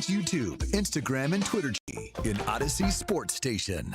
Launch YouTube, Instagram, and Twitter in Odyssey Sports Station.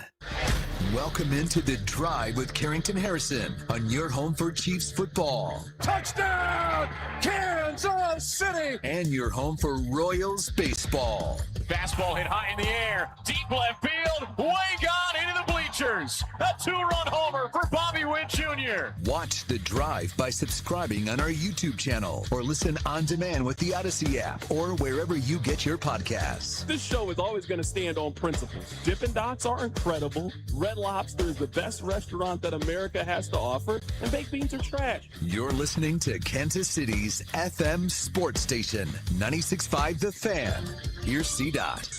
Welcome into The Drive with Carrington Harrison on your home for Chiefs football. Touchdown, Kansas City! And your home for Royals baseball. Fastball hit high in the air, deep left field, way gone into the bleachers. A two-run homer for Bobby Witt Jr. Watch The Drive by subscribing on our YouTube channel or listen on demand with the Odyssey app or wherever you get your podcasts. This show is always going to stand on principles. Dippin' Dots are incredible. Red Lobster is the best restaurant that America has to offer, and baked beans are trash. You're listening to Kansas City's FM sports station, 96.5 The Fan. Here's C-Dot.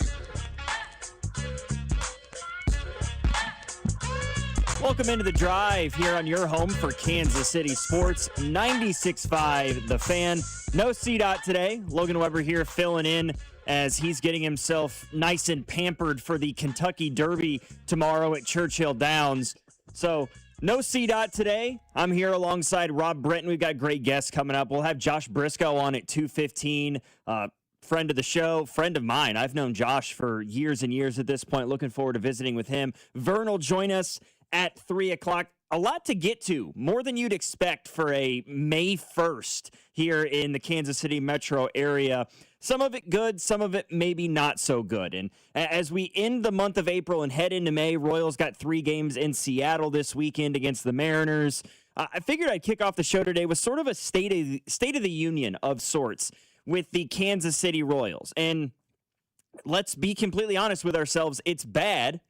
Welcome into The Drive here on your home for Kansas City Sports, 96.5 The Fan. No C-Dot today. Logan Weber here filling in as he's getting himself nice and pampered for the Kentucky Derby tomorrow at Churchill Downs. So no C-Dot today. I'm here alongside Rob Brenton. We've got great guests coming up. We'll have Josh Briscoe on at 2:15. Friend of the show, friend of mine. I've known Josh for years and years at this point. Looking forward to visiting with him. Vern will join us at 3 o'clock. A lot to get to, more than you'd expect for a May 1st here in the Kansas City metro area. Some of it good, some of it maybe not so good. And as we end the month of April and head into May, Royals got 3 games in Seattle this weekend against the Mariners. I figured I'd kick off the show today with sort of a state of the union of sorts with the Kansas City Royals. And let's be completely honest with ourselves, it's bad.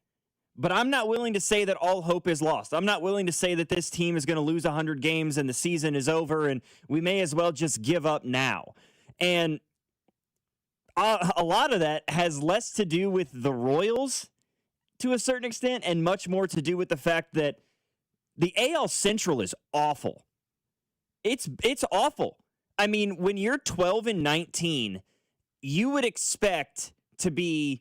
But I'm not willing to say that all hope is lost. I'm not willing to say that this team is going to lose 100 games and the season is over and we may as well just give up now. And a lot of that has less to do with the Royals to a certain extent and much more to do with the fact that the AL Central is awful. It's awful. I mean, when you're 12-19, you would expect to be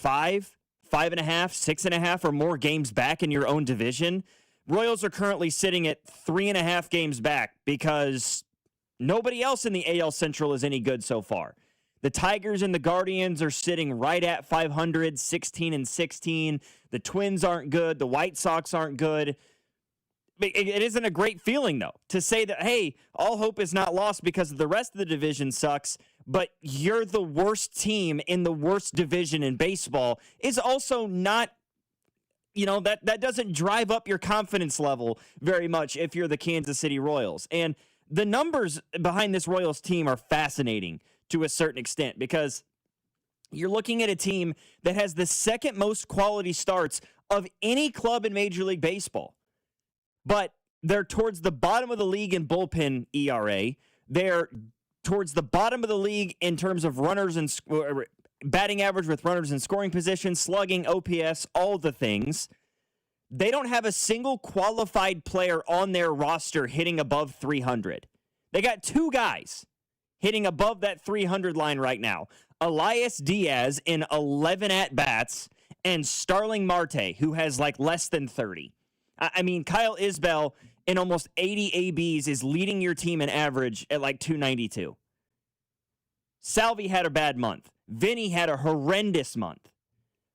5.5, 6.5, or more games back in your own division. Royals are currently sitting at 3.5 games back because nobody else in the AL Central is any good so far. The Tigers and the Guardians are sitting right at 500, 16-16. The Twins aren't good. The White Sox aren't good. It isn't a great feeling, though, to say that, hey, all hope is not lost because the rest of the division sucks, but you're the worst team in the worst division in baseball is also not, that doesn't drive up your confidence level very much if you're the Kansas City Royals. And the numbers behind this Royals team are fascinating to a certain extent because you're looking at a team that has the second most quality starts of any club in Major League Baseball. But they're towards the bottom of the league in bullpen ERA. They're towards the bottom of the league in terms of runners and batting average with runners in scoring position, slugging, OPS, all the things. They don't have a single qualified player on their roster hitting above 300. They got 2 guys hitting above that 300 line right now. Elias Diaz in 11 at-bats and Starling Marte, who has less than 30. I mean, Kyle Isbell in almost 80 ABs is leading your team in average at 292. Salvi had a bad month. Vinny had a horrendous month.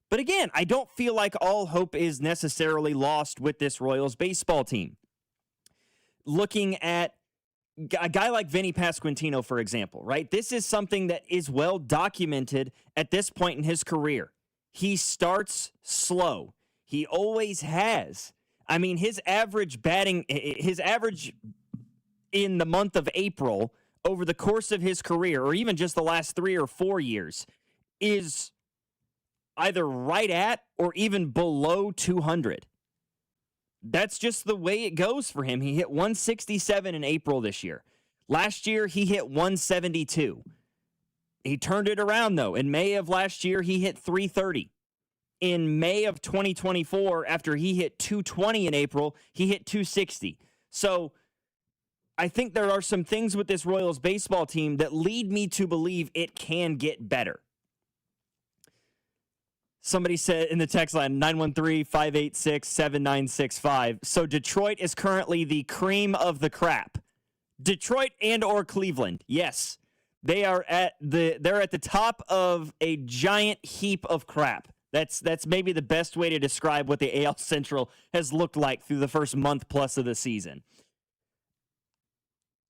But again, I don't feel like all hope is necessarily lost with this Royals baseball team. Looking at a guy like Vinny Pasquantino, for example, right? This is something that is well documented at this point in his career. He starts slow. He always has. I mean, his average in the month of April over the course of his career, or even just the last 3 or 4 years, is either right at or even below 200. That's just the way it goes for him. He hit 167 in April this year. Last year, he hit 172. He turned it around, though. In May of last year, he hit 330. In May of 2024, after he hit 220 in April, he hit 260. So I think there are some things with this Royals baseball team that lead me to believe it can get better. Somebody said in the text line, 913-586-7965. So Detroit is currently the cream of the crap. Detroit and or Cleveland. Yes, they're at the top of a giant heap of crap. That's maybe the best way to describe what the AL Central has looked like through the first month plus of the season.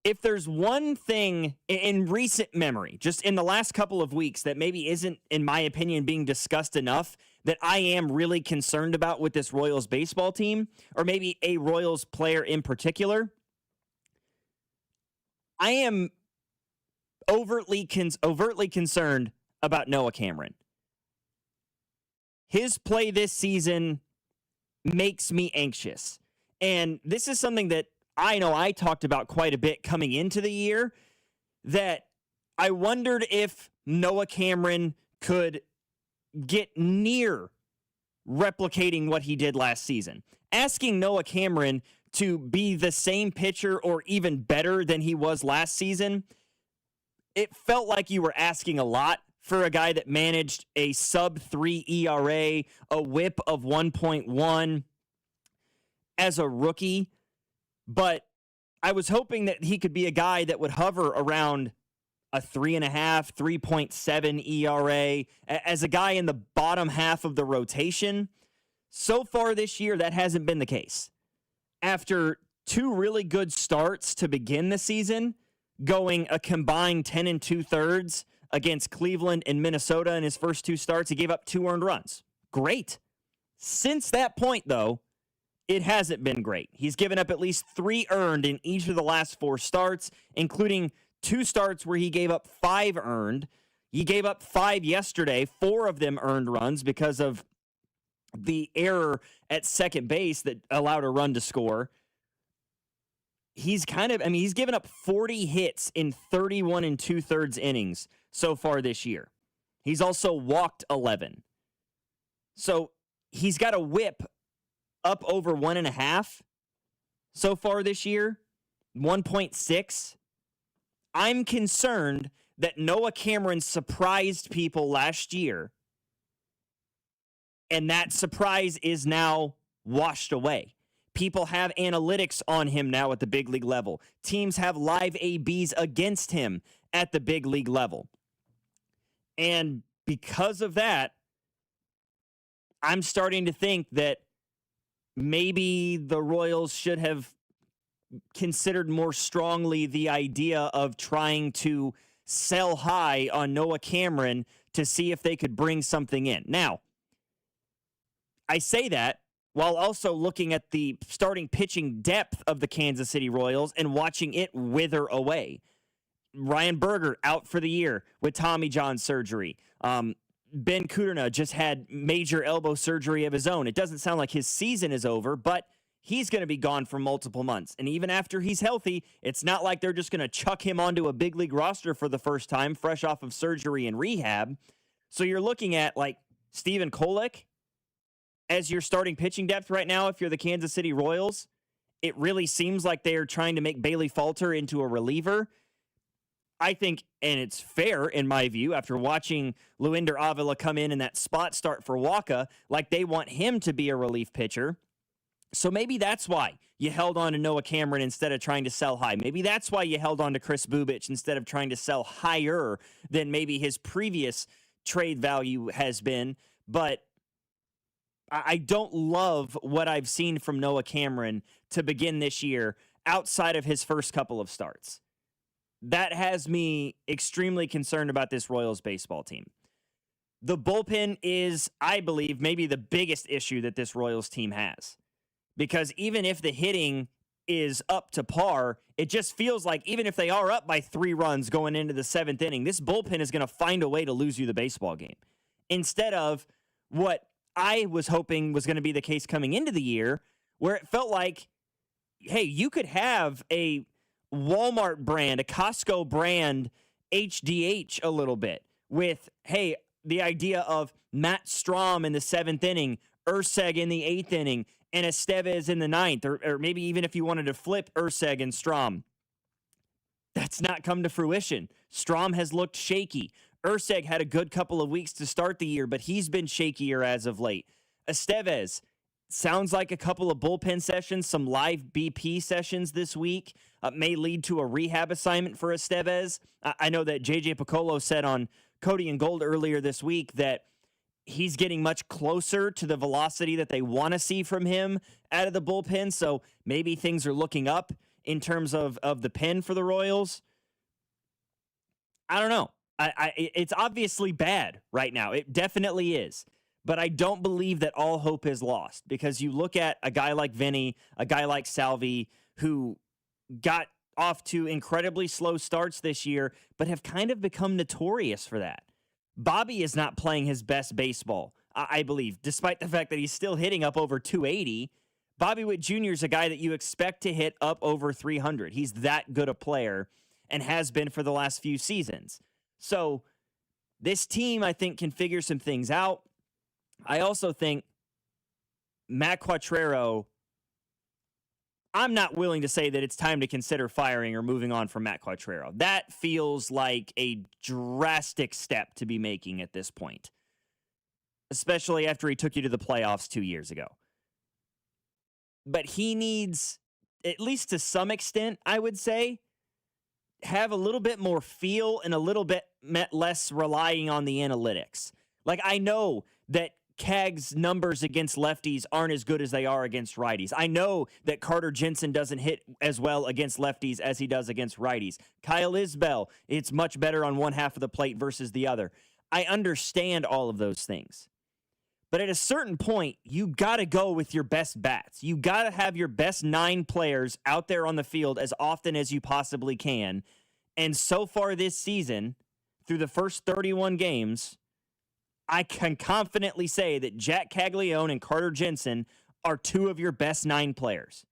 If there's one thing in recent memory, just in the last couple of weeks, that maybe isn't, in my opinion, being discussed enough, that I am really concerned about with this Royals baseball team, or maybe a Royals player in particular, I am overtly concerned about Noah Cameron. His play this season makes me anxious. And this is something that I know I talked about quite a bit coming into the year, that I wondered if Noah Cameron could get near replicating what he did last season. Asking Noah Cameron to be the same pitcher or even better than he was last season, it felt like you were asking a lot for a guy that managed a sub-3 ERA, a whip of 1.1 as a rookie. But I was hoping that he could be a guy that would hover around a 3.5, 3.7 ERA as a guy in the bottom half of the rotation. So far this year, that hasn't been the case. After two really good starts to begin the season, going a combined 10 2/3 against Cleveland and Minnesota in his first two starts, he gave up 2 earned runs. Great. Since that point, though, it hasn't been great. He's given up at least 3 earned in each of the last 4 starts, including 2 starts where he gave up 5 earned. He gave up 5 yesterday, 4 of them earned runs because of the error at second base that allowed a run to score. He's given up 40 hits in 31 2/3 innings so far this year. He's also walked 11. So he's got a whip up over 1.5 so far this year, 1.6. I'm concerned that Noah Cameron surprised people last year, and that surprise is now washed away. People have analytics on him now at the big league level. Teams have live ABs against him at the big league level. And because of that, I'm starting to think that maybe the Royals should have considered more strongly the idea of trying to sell high on Noah Cameron to see if they could bring something in. Now, I say that while also looking at the starting pitching depth of the Kansas City Royals and watching it wither away. Ryan Berger out for the year with Tommy John surgery. Ben Kudrna just had major elbow surgery of his own. It doesn't sound like his season is over, but he's going to be gone for multiple months. And even after he's healthy, it's not like they're just going to chuck him onto a big league roster for the first time, fresh off of surgery and rehab. So you're looking at like Steven Kolek as your starting pitching depth right now. If you're the Kansas City Royals, it really seems like they are trying to make Bailey Falter into a reliever. I think, and it's fair in my view, after watching Luinder Avila come in that spot start for Waka, like they want him to be a relief pitcher. So maybe that's why you held on to Noah Cameron instead of trying to sell high. Maybe that's why you held on to Chris Bubich instead of trying to sell higher than maybe his previous trade value has been. But I don't love what I've seen from Noah Cameron to begin this year outside of his first couple of starts. That has me extremely concerned about this Royals baseball team. The bullpen is, I believe, maybe the biggest issue that this Royals team has. Because even if the hitting is up to par, it just feels like even if they are up by 3 runs going into the 7th inning, this bullpen is going to find a way to lose you the baseball game. Instead of what I was hoping was going to be the case coming into the year, where it felt like, hey, you could have a Walmart brand, a Costco brand HDH a little bit with, hey, the idea of Matt Strom in the 7th inning, Urseg in the 8th inning, and Estevez in the 9th, or maybe even if you wanted to flip Urseg and Strom. That's not come to fruition. Strom has looked shaky. Urseg had a good couple of weeks to start the year, but he's been shakier as of late. Estevez Sounds like a couple of bullpen sessions, some live BP sessions this week may lead to a rehab assignment for Estevez. I know that J.J. Piccolo said on Cody and Gold earlier this week that he's getting much closer to the velocity that they want to see from him out of the bullpen, so maybe things are looking up in terms of the pen for the Royals. I don't know. It's obviously bad right now. It definitely is. But I don't believe that all hope is lost, because you look at a guy like Vinny, a guy like Salvi, who got off to incredibly slow starts this year, but have kind of become notorious for that. Bobby is not playing his best baseball, I believe, despite the fact that he's still hitting up over 280. Bobby Witt Jr. is a guy that you expect to hit up over 300. He's that good a player and has been for the last few seasons. So this team, I think, can figure some things out. I also think Matt Quatrero, I'm not willing to say that it's time to consider firing or moving on from Matt Quatrero. That feels like a drastic step to be making at this point, especially after he took you to the playoffs 2 years ago. But he needs, at least to some extent, I would say, have a little bit more feel and a little bit less relying on the analytics. Like, I know that Cag's numbers against lefties aren't as good as they are against righties. I know that Carter Jensen doesn't hit as well against lefties as he does against righties. Kyle Isbell, it's much better on one half of the plate versus the other. I understand all of those things. But at a certain point, you got to go with your best bats. You got to have your best 9 players out there on the field as often as you possibly can. And so far this season, through the first 31 games, I can confidently say that Jack Caglione and Carter Jensen are 2 of your best 9 players.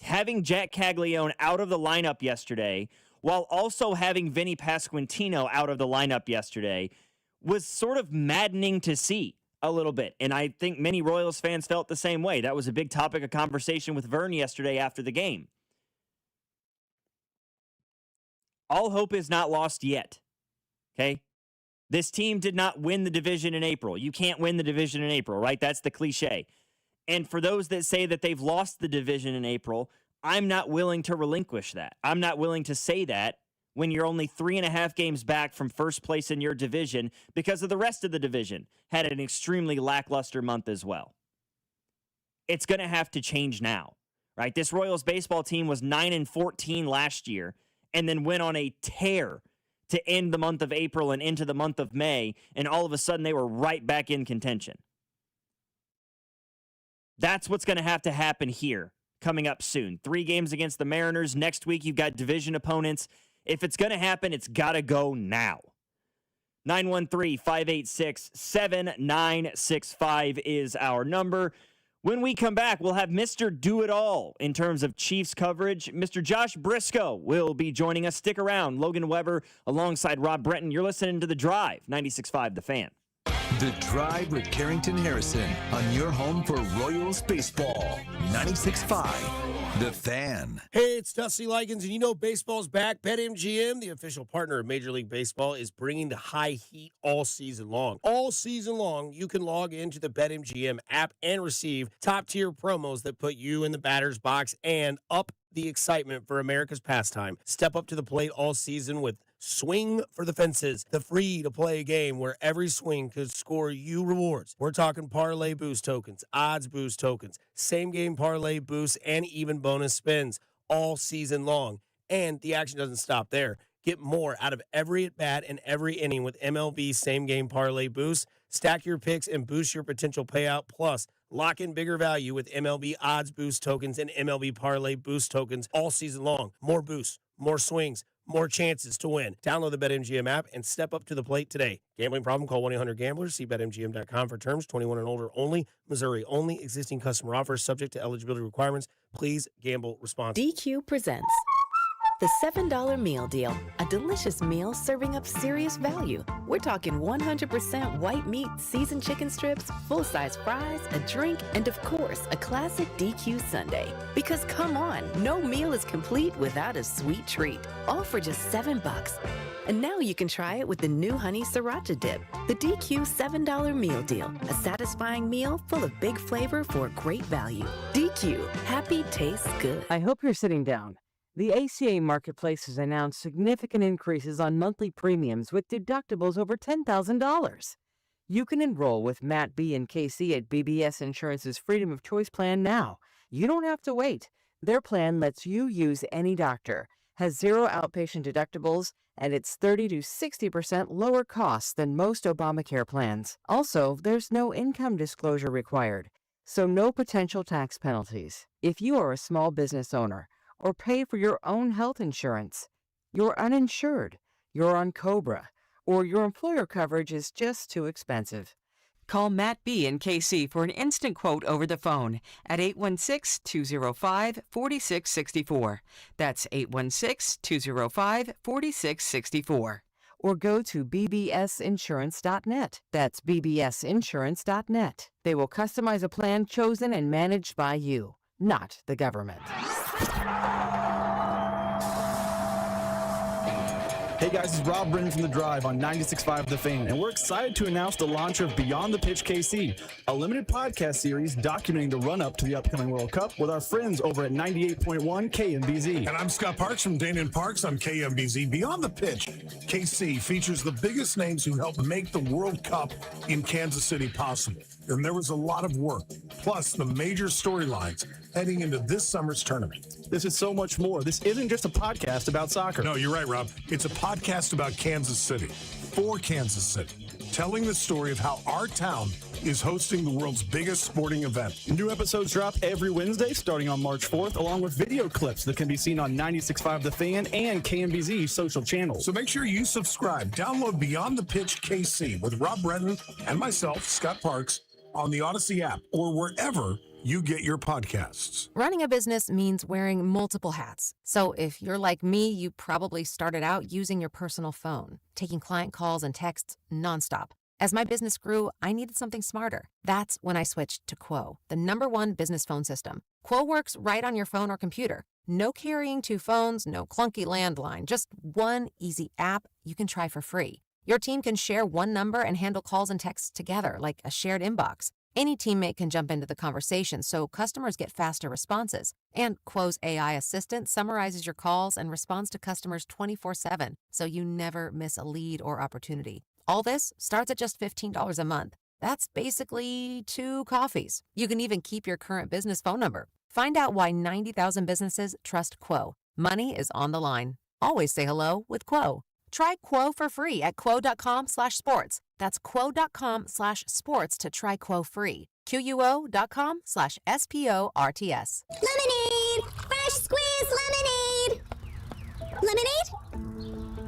Having Jack Caglione out of the lineup yesterday, while also having Vinny Pasquantino out of the lineup yesterday, was sort of maddening to see a little bit. And I think many Royals fans felt the same way. That was a big topic of conversation with Vern yesterday after the game. All hope is not lost yet. Okay? This team did not win the division in April. You can't win the division in April, right? That's the cliche. And for those that say that they've lost the division in April, I'm not willing to relinquish that. I'm not willing to say that when you're only 3.5 games back from first place in your division, because of the rest of the division had an extremely lackluster month as well. It's going to have to change now, right? This Royals baseball team was 9-14 last year and then went on a tear to end the month of April and into the month of May, and all of a sudden they were right back in contention. That's what's going to happen here coming up soon. 3 games against the Mariners. Next week, you've got division opponents. If it's going to happen, it's got to go now. 913-586-7965 is our number. When we come back, we'll have Mr. Do-It-All in terms of Chiefs coverage. Mr. Josh Briscoe will be joining us. Stick around. Logan Weber alongside Rob Brenton. You're listening to The Drive, 96.5 The Fan. The Drive with Carrington Harrison on your home for Royals baseball. 96.5 The Fan. Hey, it's Dusty Likens, and you know baseball's back. BetMGM, the official partner of Major League Baseball, is bringing the high heat all season long. All season long, you can log into the BetMGM app and receive top-tier promos that put you in the batter's box and up the excitement for America's pastime. Step up to the plate all season with Swing for the Fences, the free-to-play game where every swing could score you rewards. We're talking parlay boost tokens, odds boost tokens, same-game parlay boosts, and even bonus spins all season long. And the action doesn't stop there. Get more out of every at-bat and every inning with MLB same-game parlay boosts. Stack your picks and boost your potential payout. Plus, lock in bigger value with MLB odds boost tokens and MLB parlay boost tokens all season long. More boosts, more swings, more chances to win. Download the BetMGM app and step up to the plate today. Gambling problem? Call 1-800-GAMBLER. See BetMGM.com for terms. 21 and older only. Missouri only. Existing customer offers subject to eligibility requirements. Please gamble responsibly. DQ presents the $7 Meal Deal, a delicious meal serving up serious value. We're talking 100% white meat, seasoned chicken strips, full-size fries, a drink, and of course, a classic DQ sundae. Because come on, no meal is complete without a sweet treat. All for just $7. And now you can try it with the new Honey Sriracha Dip. The DQ $7 meal deal. A satisfying meal full of big flavor for a great value. DQ, happy tastes good. I hope you're sitting down. The ACA Marketplace has announced significant increases on monthly premiums with deductibles over $10,000. You can enroll with Matt B. and KC at BBS Insurance's Freedom of Choice plan now. You don't have to wait. Their plan lets you use any doctor, has zero outpatient deductibles, and it's 30 to 60% lower costs than most Obamacare plans. Also, there's no income disclosure required, so no potential tax penalties. If you are a small business owner or pay for your own health insurance, you're uninsured, you're on COBRA, or your employer coverage is just too expensive. Call Matt B. and KC for an instant quote over the phone at 816-205-4664. That's 816-205-4664. Or go to bbsinsurance.net. That's bbsinsurance.net. They will customize a plan chosen and managed by you, not the government. Hey guys, it's Rob Brennan from The Drive on 96.5 The Fan, and we're excited to announce the launch of Beyond the Pitch KC, a limited podcast series documenting the run-up to the upcoming World Cup with our friends over at 98.1 KMBZ. And I'm Scott Parks from Dana & Parks on KMBZ. Beyond the Pitch KC features the biggest names who helped make the World Cup in Kansas City possible. And there was a lot of work, plus the major storylines heading into this summer's tournament. This is so much more. This isn't just a podcast about soccer. No, you're right, Rob. It's a podcast about Kansas City, for Kansas City, telling the story of how our town is hosting the world's biggest sporting event. New episodes drop every Wednesday starting on March 4th, along with video clips that can be seen on 96.5 The Fan and KMBZ social channels. So make sure you subscribe. Download Beyond the Pitch KC with Rob Brennan and myself, Scott Parks, on the Odyssey app or wherever you get your podcasts. Running a business means wearing multiple hats. So if you're like me, you probably started out using your personal phone, taking client calls and texts nonstop. As my business grew, I needed something smarter. That's when I switched to Quo, the #1 business phone system. Quo works right on your phone or computer. No carrying 2 phones, no clunky landline, just one easy app you can try for free. Your team can share one number and handle calls and texts together like a shared inbox. Any teammate can jump into the conversation so customers get faster responses. And Quo's AI assistant summarizes your calls and responds to customers 24/7, so you never miss a lead or opportunity. All this starts at just $15 a month. That's basically 2 coffees. You can even keep your current business phone number. Find out why 90,000 businesses trust Quo. Money is on the line. Always say hello with Quo. Try Quo for free at quo.com/sports. That's quo.com/sports to try Quo free. QUO.com/SPORTS. Lemonade! Fresh squeezed lemonade! Lemonade?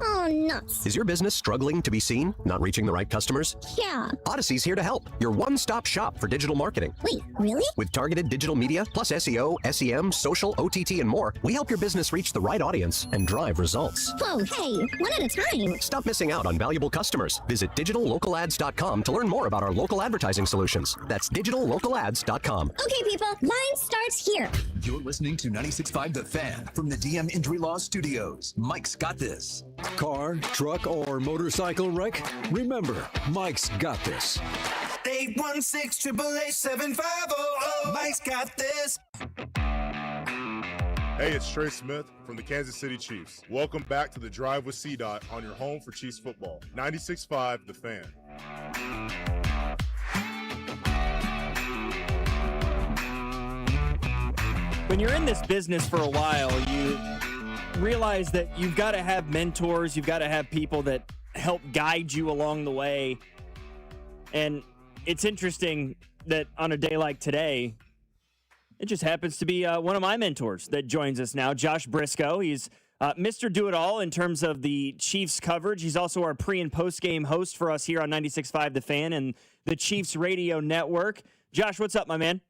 Oh, nuts. Is your business struggling to be seen? Not reaching the right customers? Yeah. Odyssey's here to help. Your one-stop shop for digital marketing. Wait, really? With targeted digital media, plus SEO, SEM, social, OTT, and more, we help your business reach the right audience and drive results. Whoa, hey, one at a time. Stop missing out on valuable customers. Visit digitallocalads.com to learn more about our local advertising solutions. That's digitallocalads.com. Okay, people, line starts here. You're listening to 96.5 The Fan from the DM Injury Law Studios. Mike's got this. Car, truck, or motorcycle wreck? Remember, Mike's got this. 816-888-7500. Mike's got this. Hey, it's Trey Smith from the Kansas City Chiefs. Welcome back to The Drive with C-Dot on your home for Chiefs football. 96.5 The Fan. When you're in this business for a while, you realize that you've got to have mentors, you've got to have people that help guide you along the way. And it's interesting that on a day like today, it just happens to be one of my mentors that joins us now, Josh Briscoe. He's Mr. Do-It-All in terms of the Chiefs coverage. He's also our pre- and post-game host for us here on 96.5 The Fan and the Chiefs Radio Network. Josh, what's up, my man?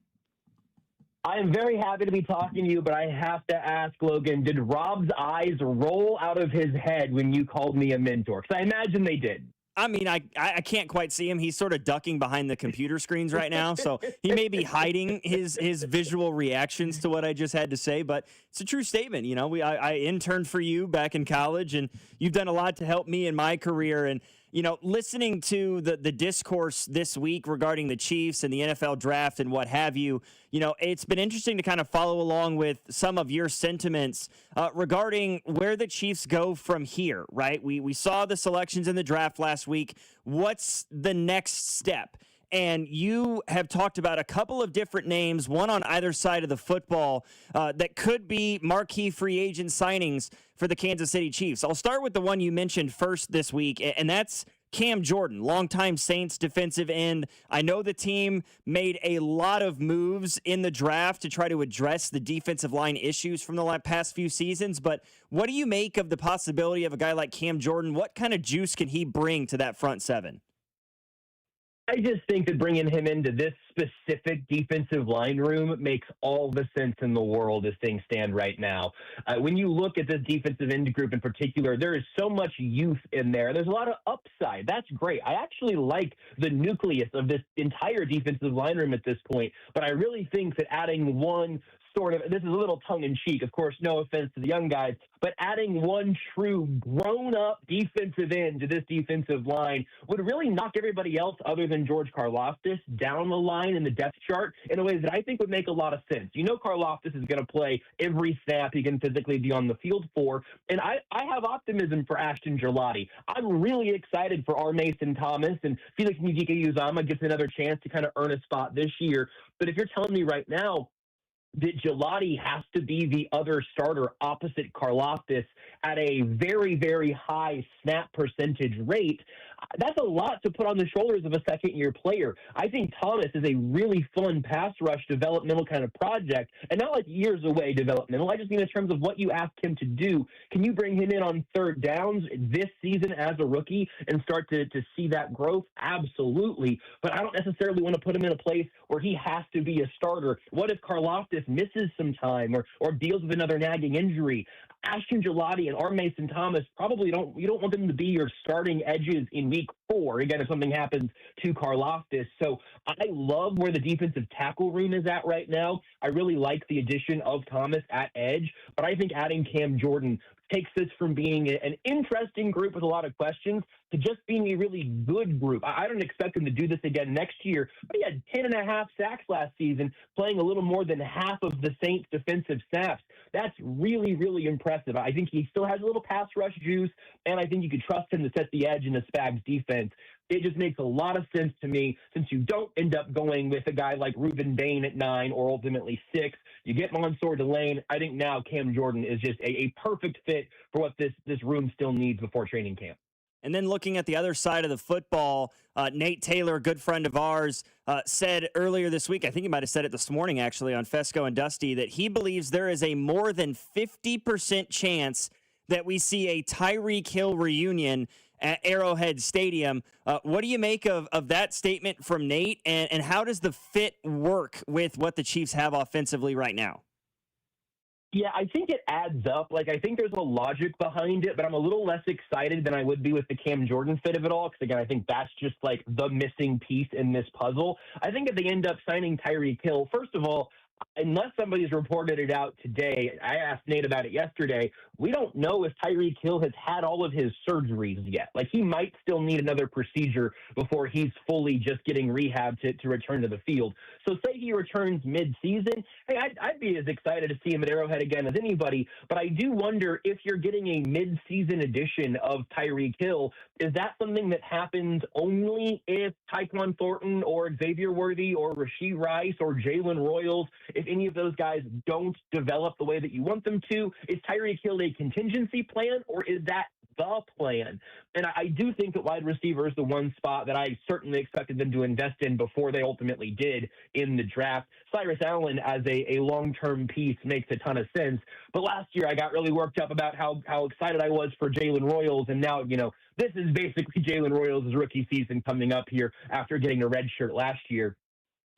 I am very happy to be talking to you, but I have to ask, Logan, did Rob's eyes roll out of his head when you called me a mentor? Because I imagine they did. I mean, I can't quite see him. He's sort of ducking behind the computer screens right now, so he may be hiding his visual reactions to what I just had to say. But it's a true statement. You know, I interned for you back in college, and you've done a lot to help me in my career. And you know, listening to the discourse this week regarding the Chiefs and the NFL draft and what have you, you know, it's been interesting to kind of follow along with some of your sentiments regarding where the Chiefs go from here, right? We saw the selections in the draft last week. What's the next step? And you have talked about a couple of different names, one on either side of the football, that could be marquee free agent signings for the Kansas City Chiefs. I'll start with the one you mentioned first this week, and that's Cam Jordan, longtime Saints defensive end. I know the team made a lot of moves in the draft to try to address the defensive line issues from the past few seasons, but what do you make of the possibility of a guy like Cam Jordan? What kind of juice can he bring to that front seven? I just think that bringing him into this specific defensive line room makes all the sense in the world as things stand right now. When you look at this defensive end group in particular, there is so much youth in there. There's a lot of upside. That's great. I actually like the nucleus of this entire defensive line room at this point, but I really think that adding one sort of, this is a little tongue-in-cheek, of course, no offense to the young guys, but adding one true grown-up defensive end to this defensive line would really knock everybody else other than George Karlaftis down the line in the depth chart in a way that I think would make a lot of sense. You know, Karlaftis is going to play every snap he can physically be on the field for, and I have optimism for Ashton Gelati. I'm really excited for R. Mason Thomas, and Felix Mujika-Uzama gets another chance to kind of earn a spot this year. But if you're telling me right now that Gelati has to be the other starter opposite Karlaftis at a very, very high snap percentage rate, that's a lot to put on the shoulders of a second-year player. I think Thomas is a really fun pass rush developmental kind of project, and not like years away developmental. I just mean in terms of what you ask him to do. Can you bring him in on third downs this season as a rookie and start to see that growth? Absolutely. But I don't necessarily want to put him in a place where he has to be a starter. What if Karlaftis misses some time or deals with another nagging injury? Ashton Gelati and R. Mason Thomas you don't want them to be your starting edges in week 4, again, if something happens to Karlaftis. So I love where the defensive tackle room is at right now. I really like the addition of Thomas at edge, but I think adding Cam Jordan takes this from being an interesting group with a lot of questions to just being a really good group. I don't expect him to do this again next year, but he had 10.5 sacks last season, playing a little more than half of the Saints' defensive snaps. That's really, really impressive. I think he still has a little pass rush juice, and I think you could trust him to set the edge in the Spags defense. It just makes a lot of sense to me since you don't end up going with a guy like Reuben Bain at 9 or ultimately 6. You get Mansour Delane. I think now Cam Jordan is just a perfect fit for what this room still needs before training camp. And then looking at the other side of the football, Nate Taylor, a good friend of ours, said earlier this week, I think he might have said it this morning actually on Fesco and Dusty, that he believes there is a more than 50% chance that we see a Tyreek Hill reunion at Arrowhead Stadium. What do you make of that statement from Nate, and how does the fit work with what the Chiefs have offensively right now? Yeah, I think it adds up. Like, I think there's a logic behind it, but I'm a little less excited than I would be with the Cam Jordan fit of it all, because, again, I think that's just, like, the missing piece in this puzzle. I think if they end up signing Tyreek Hill, first of all, unless somebody's reported it out today, I asked Nate about it yesterday, we don't know if Tyreek Hill has had all of his surgeries yet. Like, he might still need another procedure before he's fully just getting rehab to return to the field. So say he returns mid-season, hey, I'd be as excited to see him at Arrowhead again as anybody, but I do wonder if you're getting a mid-season edition of Tyreek Hill, is that something that happens only if Tyquan Thornton or Xavier Worthy or Rashee Rice or Jalen Royals, if any of those guys don't develop the way that you want them to? Is Tyreek Hill a contingency plan, or is that the plan? And I do think that wide receiver is the one spot that I certainly expected them to invest in before they ultimately did in the draft. Cyrus Allen as a long-term piece makes a ton of sense. But last year I got really worked up about how excited I was for Jalen Royals, and now, this is basically Jalen Royals' rookie season coming up here after getting a red shirt last year.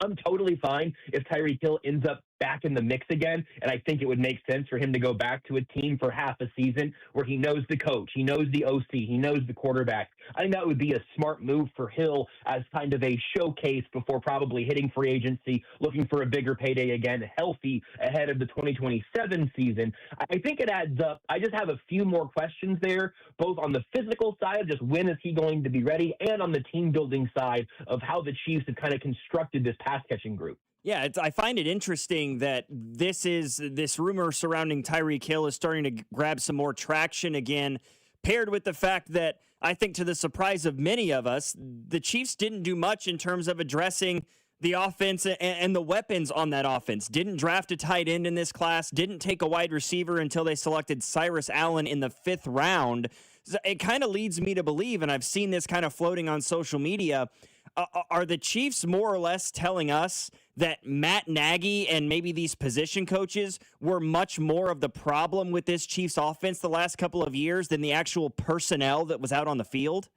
I'm totally fine if Tyreek Hill ends up back in the mix again. And I think it would make sense for him to go back to a team for half a season where he knows the coach, he knows the OC, he knows the quarterback. I think that would be a smart move for Hill as kind of a showcase before probably hitting free agency, looking for a bigger payday again, healthy ahead of the 2027 season. I think it adds up. I just have a few more questions there, both on the physical side, just when is he going to be ready, and on the team building side of how the Chiefs have kind of constructed this pass catching group. Yeah, I find it interesting that this rumor surrounding Tyreek Hill is starting to grab some more traction again, paired with the fact that I think to the surprise of many of us, the Chiefs didn't do much in terms of addressing the offense and the weapons on that offense. Didn't draft a tight end in this class, didn't take a wide receiver until they selected Cyrus Allen in the 5th round. So it kind of leads me to believe, and I've seen this kind of floating on social media, are the Chiefs more or less telling us that Matt Nagy and maybe these position coaches were much more of the problem with this Chiefs offense the last couple of years than the actual personnel that was out on the field?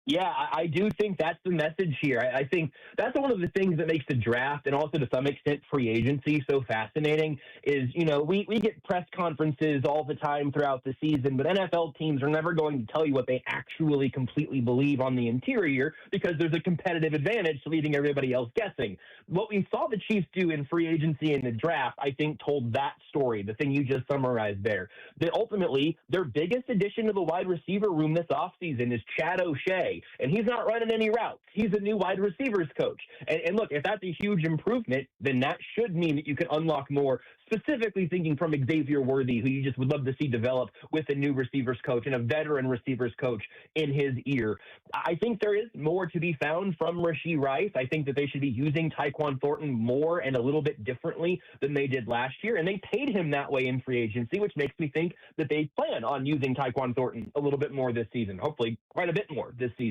Yeah, I do think that's the message here. I think that's one of the things that makes the draft and also to some extent free agency so fascinating is, we get press conferences all the time throughout the season, but NFL teams are never going to tell you what they actually completely believe on the interior because there's a competitive advantage to leaving everybody else guessing. What we saw the Chiefs do in free agency and the draft, I think, told that story, the thing you just summarized there. That ultimately, their biggest addition to the wide receiver room this offseason is Chad O'Shea. And he's not running any routes. He's a new wide receivers coach. And look, if that's a huge improvement, then that should mean that you can unlock more, specifically thinking from Xavier Worthy, who you just would love to see develop with a new receivers coach and a veteran receivers coach in his ear. I think there is more to be found from Rashee Rice. I think that they should be using Tyquan Thornton more and a little bit differently than they did last year. And they paid him that way in free agency, which makes me think that they plan on using Tyquan Thornton a little bit more this season, hopefully quite a bit more this season.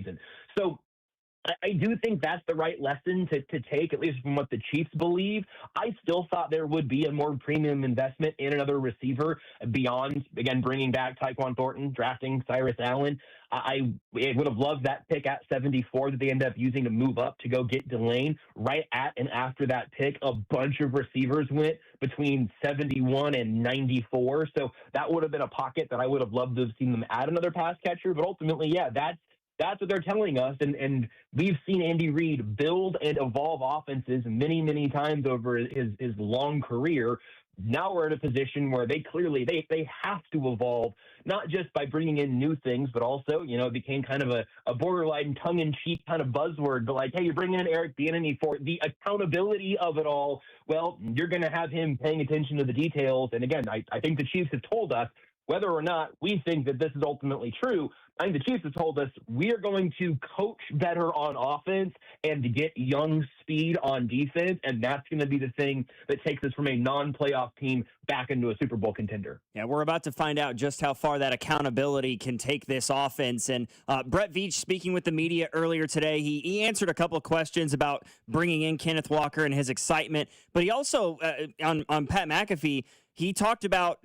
So I do think that's the right lesson to take, at least from what the Chiefs believe. I still thought there would be a more premium investment in another receiver beyond, again, bringing back Tyquan Thornton, drafting Cyrus Allen. I would have loved that pick at 74 that they ended up using to move up to go get Delane. Right at and after that pick, a bunch of receivers went between 71 and 94. So that would have been a pocket that I would have loved to have seen them add another pass catcher. But ultimately, yeah, that's what they're telling us, and we've seen Andy Reid build and evolve offenses many, many times over his long career. Now we're in a position where they clearly they have to evolve, not just by bringing in new things, but also, it became kind of a borderline tongue-in-cheek kind of buzzword, but like, hey, you're bringing in Eric Bieniemy for the accountability of it all. Well, you're going to have him paying attention to the details. And again, I think the Chiefs have told us, whether or not we think that this is ultimately true, I think the Chiefs have told us we are going to coach better on offense and to get young speed on defense, and that's going to be the thing that takes us from a non-playoff team back into a Super Bowl contender. Yeah, we're about to find out just how far that accountability can take this offense. And Brett Veach, speaking with the media earlier today, he answered a couple of questions about bringing in Kenneth Walker and his excitement, but he also, on Pat McAfee, he talked about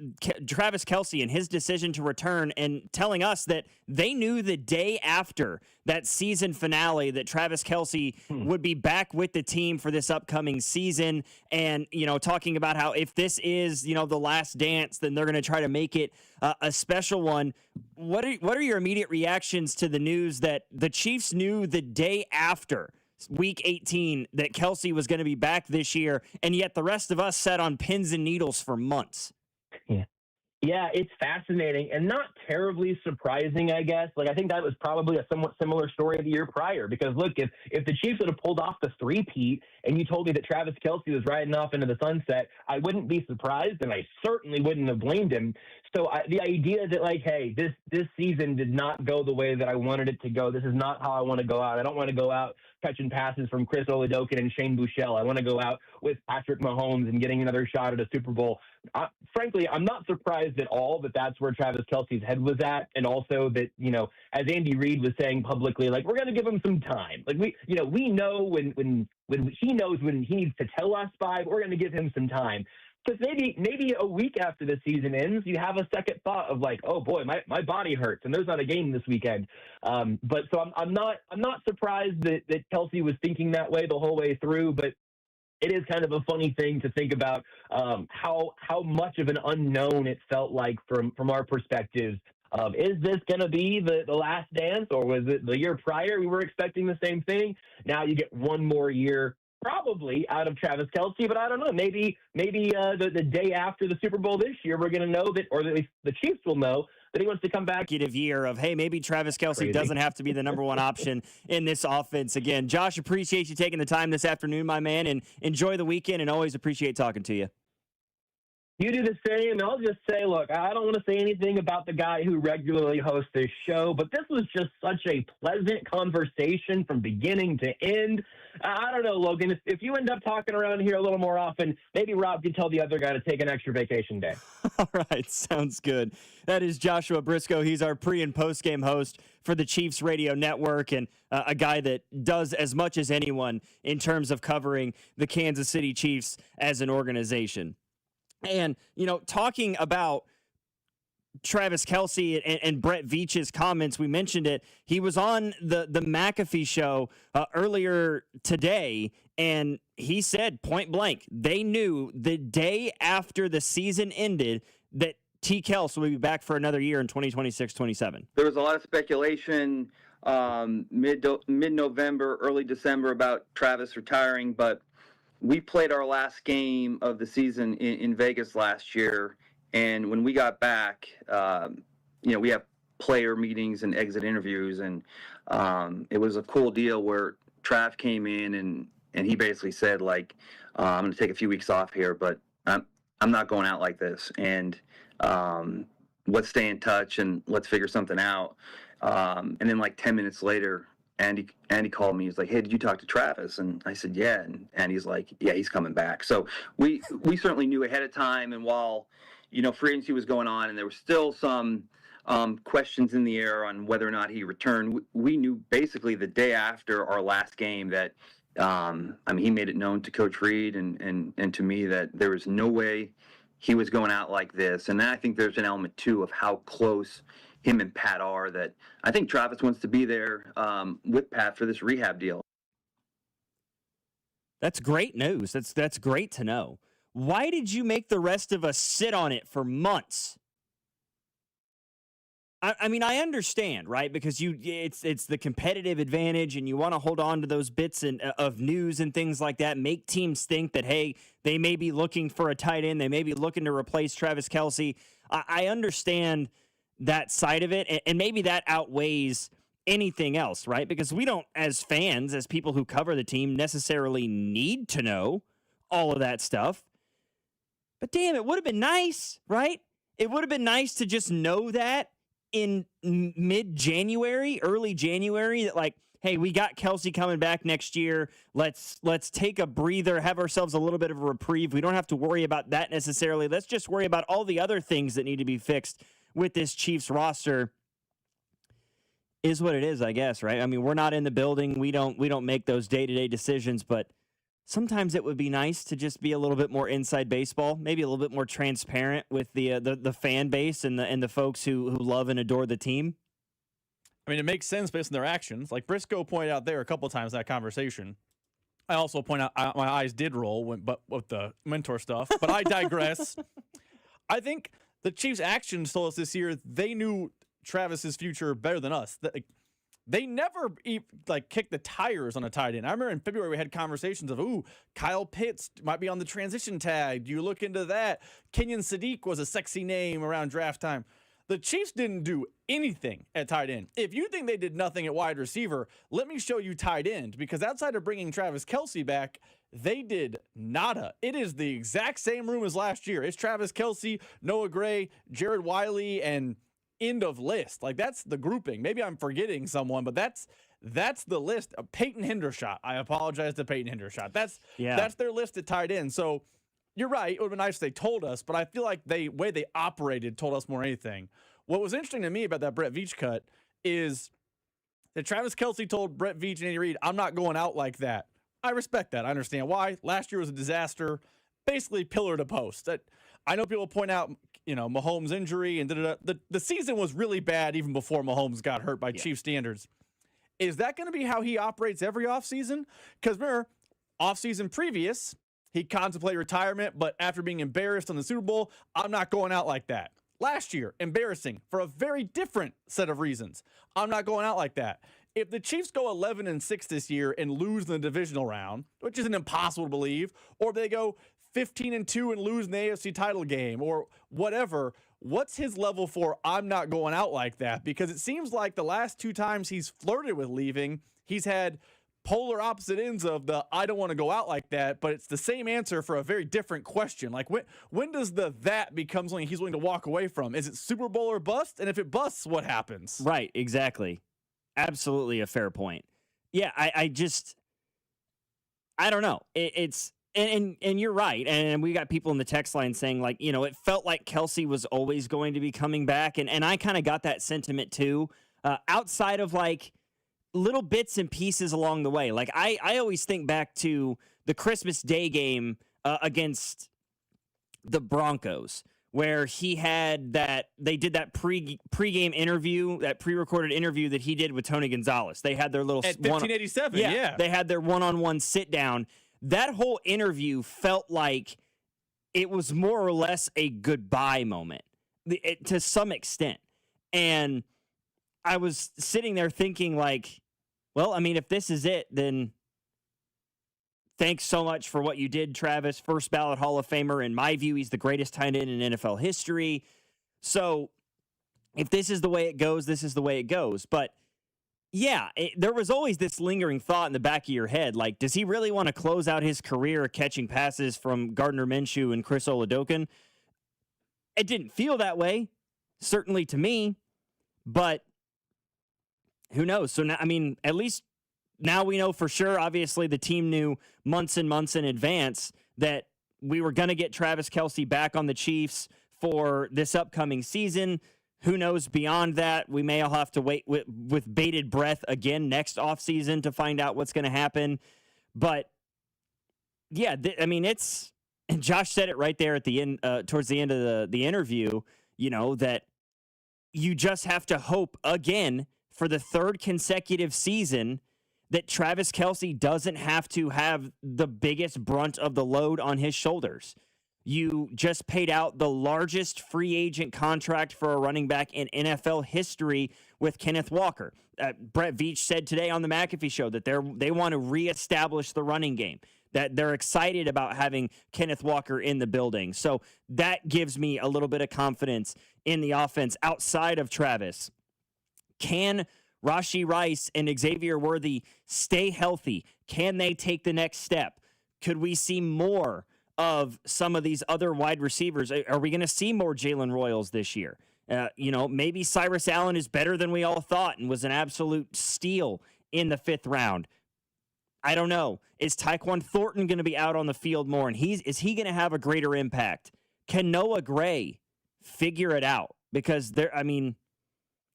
Travis Kelce and his decision to return and telling us that they knew the day after that season finale that Travis Kelce would be back with the team for this upcoming season. And, talking about how if this is, the last dance, then they're going to try to make it a special one. What are your immediate reactions to the news that the Chiefs knew the day after Week 18 that Kelce was going to be back this year, and yet the rest of us sat on pins and needles for months? Yeah, it's fascinating and not terribly surprising, I guess. I think that was probably a somewhat similar story the year prior because, look, if the Chiefs would have pulled off the three-peat and you told me that Travis Kelce was riding off into the sunset, I wouldn't be surprised, and I certainly wouldn't have blamed him. So the idea that, hey, this season did not go the way that I wanted it to go. This is not how I want to go out. I don't want to go out catching passes from Chris Oladokun and Shane Buechele. I want to go out with Patrick Mahomes and getting another shot at a Super Bowl. Frankly, I'm not surprised at all that that's where Travis Kelce's head was at, and also that, as Andy Reid was saying publicly, we're going to give him some time. We know when he knows when he needs to tell us by, but we're going to give him some time. Because maybe a week after the season ends, you have a second thought of oh boy, my body hurts, and there's not a game this weekend. But so I'm not surprised that Kelce was thinking that way the whole way through. But it is kind of a funny thing to think about how much of an unknown it felt like from our perspectives. Is this going to be the last dance, or was it the year prior we were expecting the same thing? Now you get one more year probably out of Travis Kelce, but I don't know. Maybe the day after the Super Bowl this year, we're going to know that, or at least the Chiefs will know that he wants to come back. Year of, hey, maybe Travis Kelce doesn't have to be the number one option in this offense again. Josh, appreciate you taking the time this afternoon, my man, and enjoy the weekend, and always appreciate talking to you. You do the same. And I'll just say, look, I don't want to say anything about the guy who regularly hosts this show, but this was just such a pleasant conversation from beginning to end. I don't know, Logan, if you end up talking around here a little more often, maybe Rob could tell the other guy to take an extra vacation day. All right, sounds good. That is Joshua Briscoe. He's our pre- and post-game host for the Chiefs Radio Network, and a guy that does as much as anyone in terms of covering the Kansas City Chiefs as an organization. And, talking about Travis Kelce and Brett Veach's comments, we mentioned it. He was on the McAfee show earlier today, and he said point blank, they knew the day after the season ended that T. Kelce will be back for another year in 2026-27. There was a lot of speculation mid-November, early December about Travis retiring, but we played our last game of the season in Vegas last year, and when we got back, we have player meetings and exit interviews, and it was a cool deal where Trav came in and he basically said, like, I'm going to take a few weeks off here, but I'm not going out like this, and let's stay in touch and let's figure something out. And then like 10 minutes later, Andy called me. He's like, hey, did you talk to Travis? And I said, yeah. And Andy's like, yeah, he's coming back. So we certainly knew ahead of time. And while, free agency was going on and there were still some questions in the air on whether or not he returned, we knew basically the day after our last game that, he made it known to Coach Reed and to me that there was no way he was going out like this. And then I think there's an element, too, of how close him and Pat are, that I think Travis wants to be there with Pat for this rehab deal. That's great news. That's great to know. Why did you make the rest of us sit on it for months? I mean, I understand, right? Because it's the competitive advantage, and you want to hold on to those bits of news and things like that. Make teams think that, hey, they may be looking for a tight end. They may be looking to replace Travis Kelce. I understand that side of it, and maybe that outweighs anything else, right? Because we don't, as fans, as people who cover the team, necessarily need to know all of that stuff. But damn, it would have been nice, right? It would have been nice to just know that in mid-January, early January, that like, hey, we got Kelce coming back next year. Let's take a breather, have ourselves a little bit of a reprieve. We don't have to worry about that necessarily. Let's just worry about all the other things that need to be fixed with this Chiefs roster. Is what it is, I guess, right? I mean, we're not in the building. We don't make those day-to-day decisions, but sometimes it would be nice to just be a little bit more inside baseball, maybe a little bit more transparent with the fan base and the folks who love and adore the team. I mean, it makes sense based on their actions. Like Briscoe pointed out there a couple of times in that conversation. I also point out my eyes did roll but with the mentor stuff, but I digress. I think the Chiefs' actions told us this year they knew Travis's future better than us. They never kicked the tires on a tight end. I remember in February we had conversations of, Kyle Pitts might be on the transition tag. Do you look into that? Kenyon Sadiq was a sexy name around draft time. The Chiefs didn't do anything at tight end. If you think they did nothing at wide receiver, let me show you tight end, because outside of bringing Travis Kelce back, they did nada. It is the exact same room as last year. It's Travis Kelce, Noah Gray, Jared Wiley, and end of list. Like, that's the grouping. Maybe I'm forgetting someone, but that's the list. Peyton Hendershot. I apologize to Peyton Hendershot. That's their list at tight end. So you're right. It would have been nice if they told us, but I feel like the way they operated told us more than anything. What was interesting to me about that Brett Veach cut is that Travis Kelce told Brett Veach and Andy Reid, I'm not going out like that. I respect that. I understand why. Last year was a disaster, basically pillar to post. I know people point out, Mahomes' injury and the season was really bad even before Mahomes got hurt by Chief standards. Is that going to be how he operates every offseason? Because remember, offseason previous, he contemplated retirement, but after being embarrassed on the Super Bowl, I'm not going out like that. Last year, embarrassing for a very different set of reasons. I'm not going out like that. If the Chiefs go 11-6 this year and lose in the divisional round, which isn't impossible to believe, or if they go 15-2 and lose in the AFC title game or whatever, what's his level for I'm not going out like that? Because it seems like the last 2 times he's flirted with leaving, he's had polar opposite ends of the I don't want to go out like that, but it's the same answer for a very different question. Like when does that become something he's willing to walk away from? Is it Super Bowl or bust? And if it busts, what happens? Right, exactly. Absolutely a fair point. Yeah, I don't know. It's and you're right. And we got people in the text line saying, like, you know, it felt like Kelce was always going to be coming back. And I kind of got that sentiment too, outside of like little bits and pieces along the way. Like I always think back to the Christmas Day game against the Broncos, where he had they did that pre-game interview, that pre-recorded interview that he did with Tony Gonzalez. They had their little at 1587. Yeah, they had their one-on-one sit down. That whole interview felt like it was more or less a goodbye moment to some extent. And I was sitting there thinking, like, well, I mean, if this is it, then thanks so much for what you did, Travis. First ballot Hall of Famer. In my view, he's the greatest tight end in NFL history. So if this is the way it goes, this is the way it goes. But yeah, there was always this lingering thought in the back of your head, like, does he really want to close out his career catching passes from Gardner Minshew and Chris Oladokun? It didn't feel that way, certainly to me, but who knows? So now, I mean, at least now we know for sure. Obviously, the team knew months and months in advance that we were going to get Travis Kelce back on the Chiefs for this upcoming season. Who knows beyond that? We may all have to wait with bated breath again next offseason to find out what's going to happen. But yeah, I mean, and Josh said it right there at the end, towards the end of the interview, you know, that you just have to hope again for the 3rd consecutive season that Travis Kelce doesn't have to have the biggest brunt of the load on his shoulders. You just paid out the largest free agent contract for a running back in NFL history with Kenneth Walker. Brett Veach said today on the McAfee Show that they want to reestablish the running game, that they're excited about having Kenneth Walker in the building. So that gives me a little bit of confidence in the offense outside of Travis. Can Rashee Rice and Xavier Worthy stay healthy? Can they take the next step? Could we see more of some of these other wide receivers? Are we going to see more Jalen Royals this year? You know, maybe Cyrus Allen is better than we all thought and was an absolute steal in the 5th round. I don't know. Is Tyquan Thornton going to be out on the field more? And is he going to have a greater impact? Can Noah Gray figure it out? Because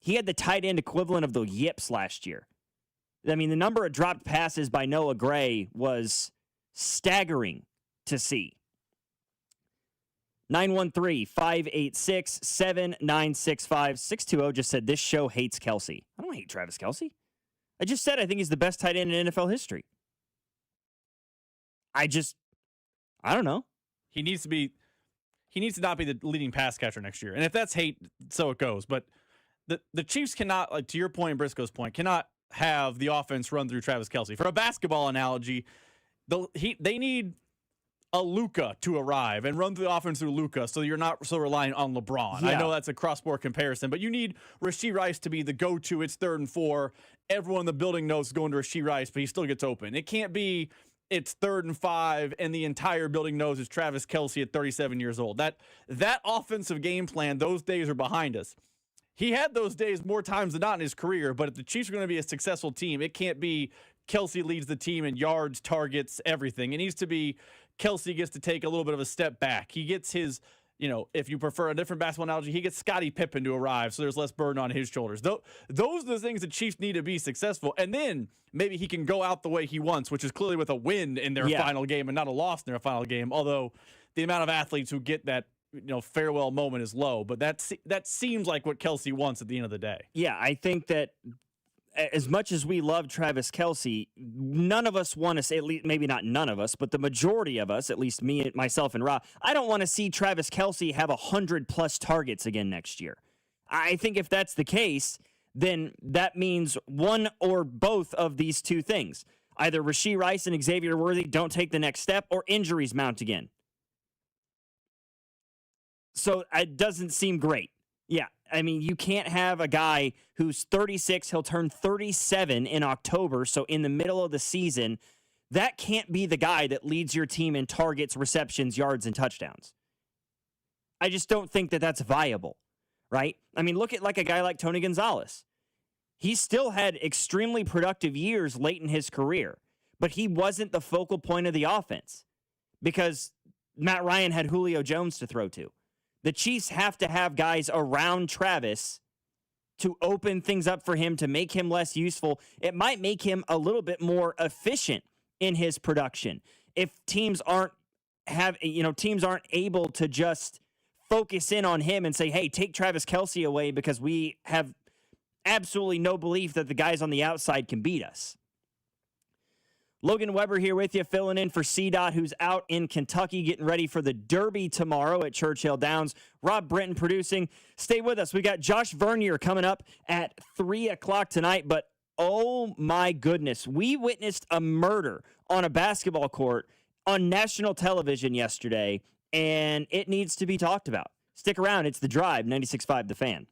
he had the tight end equivalent of the yips last year. I mean, the number of dropped passes by Noah Gray was staggering to see. 913-586-7965. 620 just said, this show hates Kelce. I don't hate Travis Kelce. I just said I think he's the best tight end in NFL history. I don't know. He needs to not be the leading pass catcher next year. And if that's hate, so it goes. But the Chiefs cannot, like to your point and Briscoe's point, cannot have the offense run through Travis Kelce. For a basketball analogy, they need a Luka to arrive and run the offense through Luka, so you're not so reliant on LeBron. Yeah. I know that's a cross-sport comparison, but you need Rashee Rice to be the go-to. It's 3rd and 4. Everyone in the building knows it's going to Rashee Rice, but he still gets open. It can't be it's 3rd and 5 and the entire building knows it's Travis Kelce at 37 years old. That offensive game plan, those days are behind us. He had those days more times than not in his career, but if the Chiefs are going to be a successful team, it can't be Kelce leads the team in yards, targets, everything. It needs to be Kelce gets to take a little bit of a step back. He gets his, if you prefer a different basketball analogy, he gets Scottie Pippen to arrive, so there's less burden on his shoulders. Those are the things the Chiefs need to be successful. And then maybe he can go out the way he wants, which is clearly with a win in their final game and not a loss in their final game, although the amount of athletes who get that farewell moment is low. But that seems like what Kelce wants at the end of the day. Yeah, I think that as much as we love Travis Kelce, none of us want to say, at least maybe not none of us, but the majority of us, at least me, myself, and Rob, I don't want to see Travis Kelce have 100+ targets again next year. I think if that's the case, then that means one or both of these two things. Either Rashee Rice and Xavier Worthy don't take the next step, or injuries mount again. So it doesn't seem great. Yeah, I mean, you can't have a guy who's 36, he'll turn 37 in October, so in the middle of the season, that can't be the guy that leads your team in targets, receptions, yards, and touchdowns. I just don't think that that's viable, right? I mean, look at like a guy like Tony Gonzalez. He still had extremely productive years late in his career, but he wasn't the focal point of the offense because Matt Ryan had Julio Jones to throw to. The Chiefs have to have guys around Travis to open things up for him, to make him less useful. It might make him a little bit more efficient in his production. If teams aren't able to just focus in on him and say, hey, take Travis Kelce away because we have absolutely no belief that the guys on the outside can beat us. Logan Weber here with you, filling in for C-Dot, who's out in Kentucky getting ready for the Derby tomorrow at Churchill Downs. Rob Britton producing. Stay with us. We got Josh Vernier coming up at 3 o'clock tonight, but oh my goodness, we witnessed a murder on a basketball court on national television yesterday, and it needs to be talked about. Stick around. It's The Drive, 96.5 The Fan.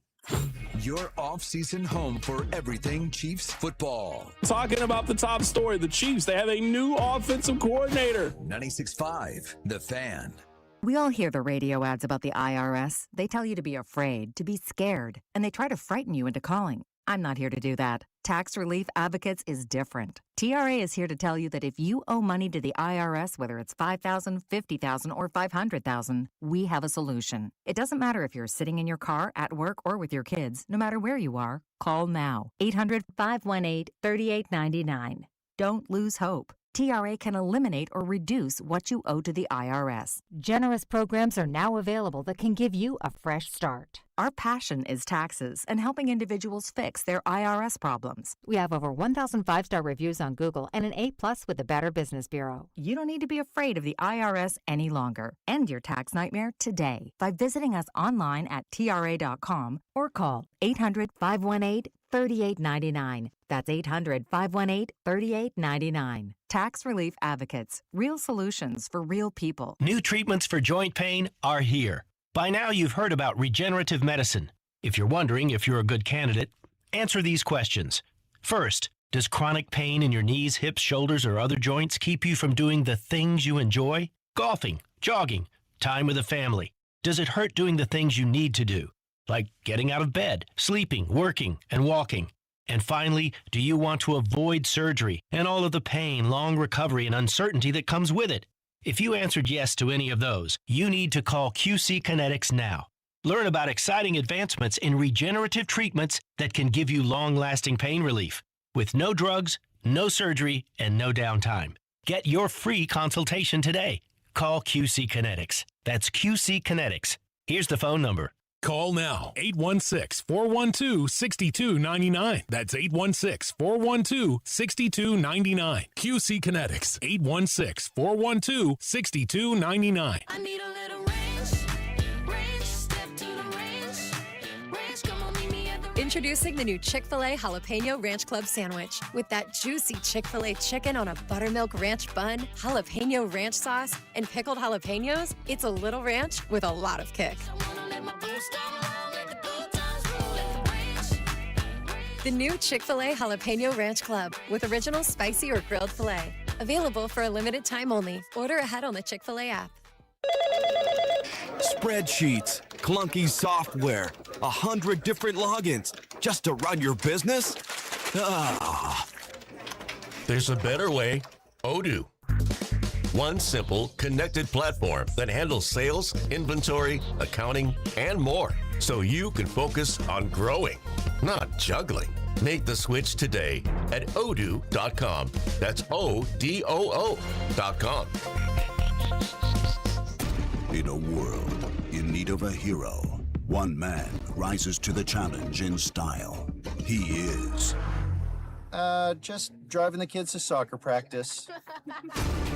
Your off-season home for everything Chiefs football. Talking about the top story, the Chiefs, they have a new offensive coordinator. 96.5 The Fan. We all hear the radio ads about the IRS. They tell you to be afraid, to be scared, and they try to frighten you into calling. I'm not here to do that. Tax Relief Advocates is different. TRA is here to tell you that if you owe money to the IRS, whether it's $5,000, $50,000, or $500,000, we have a solution. It doesn't matter if you're sitting in your car, at work, or with your kids. No matter where you are, call now. 800-518-3899. Don't lose hope. TRA can eliminate or reduce what you owe to the IRS. Generous programs are now available that can give you a fresh start. Our passion is taxes and helping individuals fix their IRS problems. We have over 1,000 5-star reviews on Google and an A+ with the Better Business Bureau. You don't need to be afraid of the IRS any longer. End your tax nightmare today by visiting us online at TRA.com or call 800-518-3899. That's 800-518-3899. Tax Relief Advocates. Real solutions for real people. New treatments for joint pain are here. By now, you've heard about regenerative medicine. If you're wondering if you're a good candidate, answer these questions. First, does chronic pain in your knees, hips, shoulders, or other joints keep you from doing the things you enjoy? Golfing, jogging, time with the family. Does it hurt doing the things you need to do, like getting out of bed, sleeping, working, and walking? And finally, do you want to avoid surgery and all of the pain, long recovery, and uncertainty that comes with it? If you answered yes to any of those, you need to call QC Kinetics now. Learn about exciting advancements in regenerative treatments that can give you long-lasting pain relief with no drugs, no surgery, and no downtime. Get your free consultation today. Call QC Kinetics. That's QC Kinetics. Here's the phone number. Call now, 816-412-6299. That's 816-412-6299. QC Kinetics, 816-412-6299. I need a little range, step to the range, come on, meet me at the range. Introducing the new Chick-fil-A Jalapeno Ranch Club Sandwich. With that juicy Chick-fil-A chicken on a buttermilk ranch bun, jalapeno ranch sauce, and pickled jalapenos, it's a little ranch with a lot of kick. The new Chick-fil-A Jalapeno Ranch Club with original spicy or grilled filet. Available for a limited time only. Order ahead on the Chick-fil-A app. Spreadsheets, clunky software, 100 different logins just to run your business? Ah. There's a better way. Odoo. One simple, connected platform that handles sales, inventory, accounting, and more. So you can focus on growing, not juggling. Make the switch today at odoo.com. That's ODOO.com. In a world in need of a hero, one man rises to the challenge in style. He is Just driving the kids to soccer practice.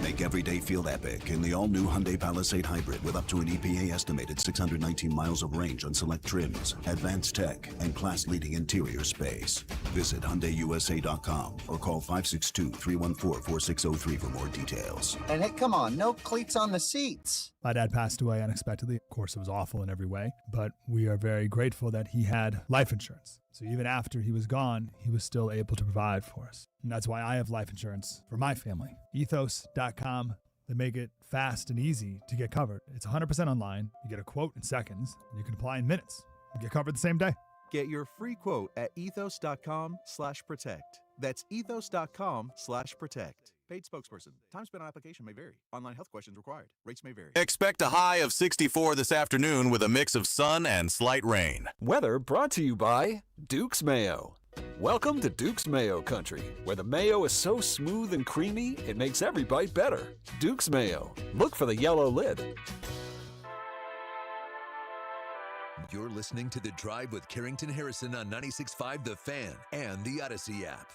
Make every day feel epic in the all-new Hyundai Palisade Hybrid with up to an EPA estimated 619 miles of range on select trims, advanced tech, and class-leading interior space. Visit HyundaiUSA.com or call 562-314-4603 for more details. And hey, come on, no cleats on the seats. My dad passed away unexpectedly. Of course, it was awful in every way, but we are very grateful that he had life insurance. So even after he was gone, he was still able to provide for us. And that's why I have life insurance for my family. Ethos.com. They make it fast and easy to get covered. It's 100% online. You get a quote in seconds, and you can apply in minutes. You get covered the same day. Get your free quote at ethos.com/protect. That's ethos.com/protect. Paid spokesperson. Time spent on application may vary. Online health questions required. Rates may vary. Expect a high of 64 this afternoon with a mix of sun and slight rain. Weather brought to you by Duke's Mayo. Welcome to Duke's Mayo Country, where the mayo is so smooth and creamy, it makes every bite better. Duke's Mayo. Look for the yellow lid. You're listening to The Drive with Carrington Harrison on 96.5 The Fan and the Odyssey app.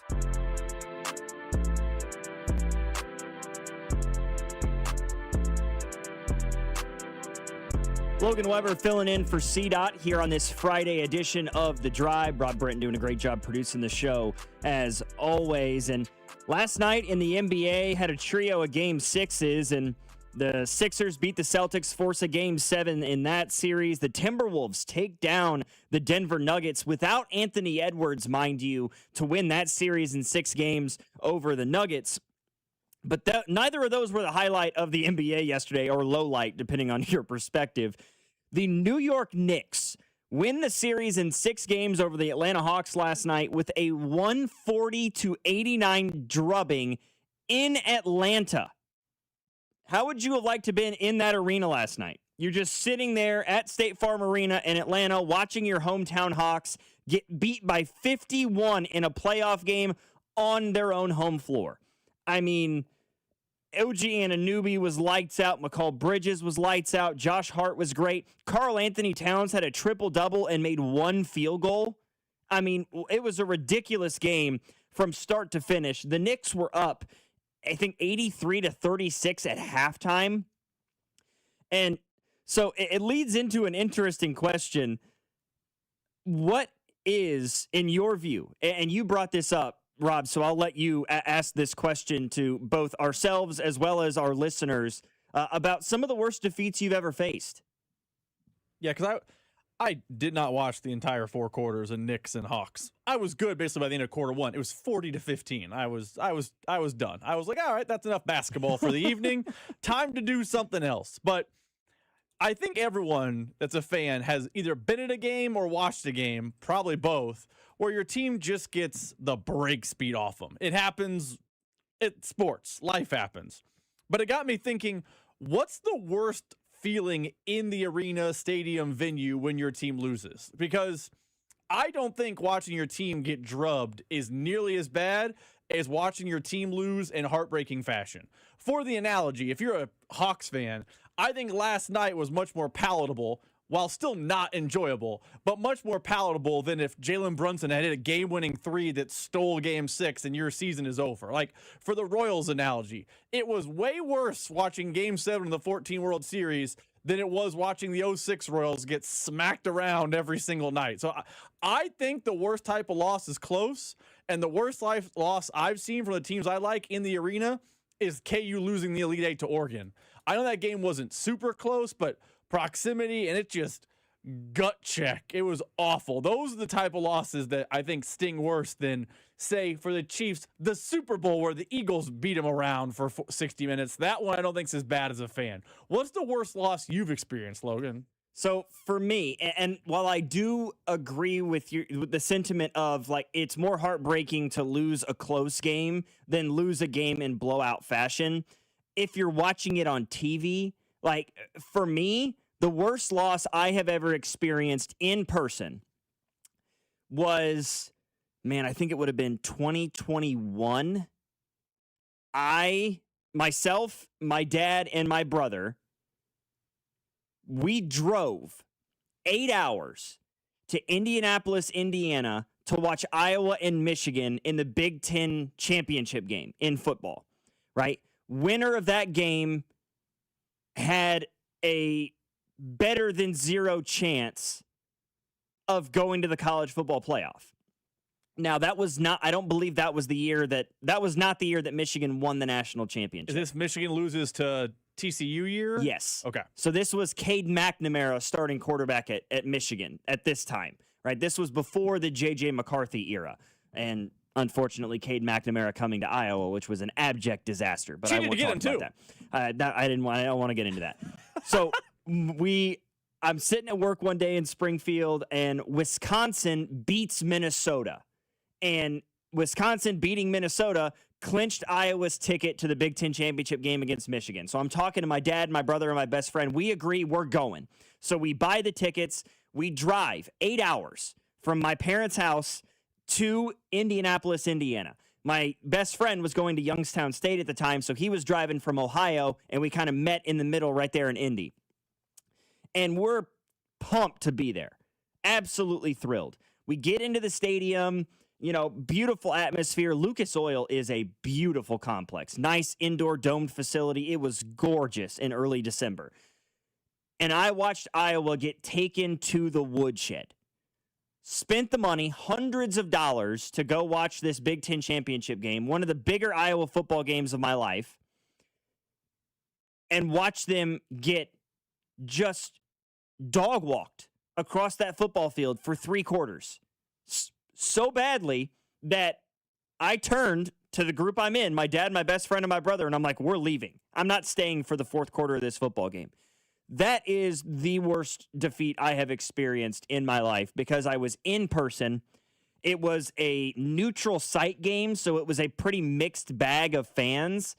Logan Weber filling in for CDOT here on this Friday edition of The Drive. Rob Britton doing a great job producing the show as always. And last night in the NBA had a trio of game sixes, and the Sixers beat the Celtics, force a game 7 in that series. The Timberwolves take down the Denver Nuggets without Anthony Edwards, mind you, to win that series in 6 games over the Nuggets. But neither of those were the highlight of the NBA yesterday, or low light, depending on your perspective. The New York Knicks win the series in 6 games over the Atlanta Hawks last night with a 140-89 drubbing in Atlanta. How would you have liked to have been in that arena last night? You're just sitting there at State Farm Arena in Atlanta watching your hometown Hawks get beat by 51 in a playoff game on their own home floor. I mean, OG Anunoby was lights out. McCall Bridges was lights out. Josh Hart was great. Karl Anthony Towns had a triple-double and made 1 field goal. I mean, it was a ridiculous game from start to finish. The Knicks were up, I think, 83-36 at halftime. And so it leads into an interesting question. What is, in your view, and you brought this up, Rob, so I'll let you ask this question to both ourselves as well as our listeners about some of the worst defeats you've ever faced. Yeah, because I did not watch the entire 4 quarters of Knicks and Hawks. I was good basically by the end of quarter 1. It was 40-15. I was done. I was like, all right, that's enough basketball for the evening. Time to do something else. But I think everyone that's a fan has either been at a game or watched a game, probably both, where your team just gets the brakes beat off them. It happens. It's sports. Life happens. But it got me thinking, what's the worst feeling in the arena, stadium, venue when your team loses? Because I don't think watching your team get drubbed is nearly as bad as watching your team lose in heartbreaking fashion. For the analogy, if you're a Hawks fan, I think last night was much more palatable, while still not enjoyable, but much more palatable than if Jalen Brunson had hit a game-winning 3 that stole Game 6 and your season is over. Like, for the Royals analogy, it was way worse watching Game 7 of the 14 World Series than it was watching the 06 Royals get smacked around every single night. So I think the worst type of loss is close, and the worst loss I've seen from the teams I like in the arena is KU losing the Elite Eight to Oregon. I know that game wasn't super close, but proximity, and it just gut check. It was awful. Those are the type of losses that I think sting worse than, say, for the Chiefs, the Super Bowl where the Eagles beat them around for 60 minutes. That one I don't think is as bad as a fan. What's the worst loss you've experienced, Logan? So for me, and while I do agree with the sentiment of, like, it's more heartbreaking to lose a close game than lose a game in blowout fashion, if you're watching it on TV, like, for me, the worst loss I have ever experienced in person was, man, I think it would have been 2021. Myself, my dad, and my brother, we drove 8 hours to Indianapolis, Indiana to watch Iowa and Michigan in the Big Ten championship game in football, right? Winner of that game had a better than zero chance of going to the college football playoff. Now, that was not, I don't believe that was not the year that Michigan won the national championship. Is this Michigan loses to TCU year? Yes. Okay. So this was Cade McNamara starting quarterback at Michigan at this time, right? This was before the J.J. McCarthy era. And unfortunately, Cade McNamara coming to Iowa, which was an abject disaster. But I won't talk about that. I don't want to get into that. So I'm sitting at work one day in Springfield, and Wisconsin beats Minnesota. And Wisconsin beating Minnesota clinched Iowa's ticket to the Big Ten championship game against Michigan. So I'm talking to my dad, my brother, and my best friend. We agree we're going. So we buy the tickets. We drive 8 hours from my parents' house to Indianapolis, Indiana. My best friend was going to Youngstown State at the time, so he was driving from Ohio, and we kind of met in the middle right there in Indy. And we're pumped to be there. Absolutely thrilled. We get into the stadium, beautiful atmosphere. Lucas Oil is a beautiful complex. Nice indoor domed facility. It was gorgeous in early December. And I watched Iowa get taken to the woodshed. Spent the money, hundreds of dollars, to go watch this Big Ten championship game, one of the bigger Iowa football games of my life, and watch them get just dog walked across that football field for 3 quarters. So badly that I turned to the group I'm in, my dad, my best friend, and my brother, and I'm like, we're leaving. I'm not staying for the 4th quarter of this football game. That is the worst defeat I have experienced in my life because I was in person. It was a neutral site game, so it was a pretty mixed bag of fans.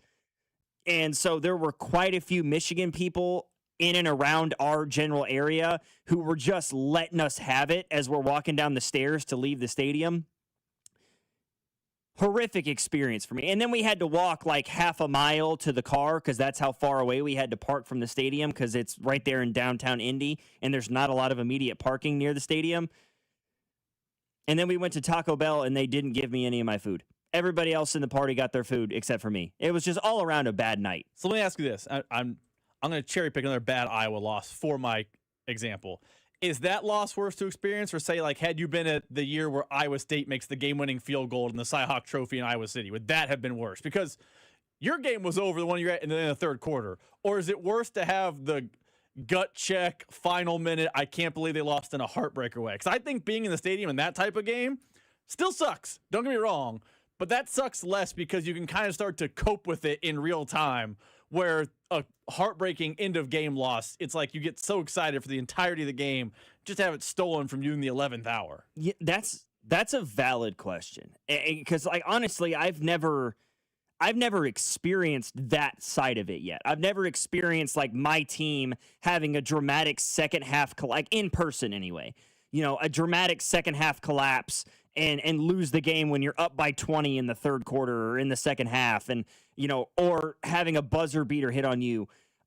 And so there were quite a few Michigan people in and around our general area who were just letting us have it as we're walking down the stairs to leave the stadium. Horrific experience for me. And then we had to walk like half a mile to the car because that's how far away we had to park from the stadium because it's right there in downtown Indy and there's not a lot of immediate parking near the stadium. And then we went to Taco Bell and they didn't give me any of my food. Everybody else in the party got their food except for me. It was just all around a bad night. So let me ask you this. I'm going to cherry pick another bad Iowa loss for my example. Is that loss worse to experience, or say, like, had you been at the year where Iowa State makes the game-winning field goal in the Cy-Hawk Trophy in Iowa City? Would that have been worse? Because your game was over, the one you're at in the 3rd quarter. Or is it worse to have the gut check, final minute, I can't believe they lost in a heartbreaker way? Because I think being in the stadium in that type of game still sucks. Don't get me wrong. But that sucks less because you can kind of start to cope with it in real time, where a heartbreaking end-of-game loss, it's like you get so excited for the entirety of the game, just to have it stolen from you in the 11th hour. Yeah, that's a valid question. Because, like, honestly, I've never experienced that side of it yet. I've never experienced, like, my team having a dramatic second-half, like, in person anyway, a dramatic second-half collapse and lose the game when you're up by 20 in the 3rd quarter or in the second half and, or having a buzzer beater hit on you.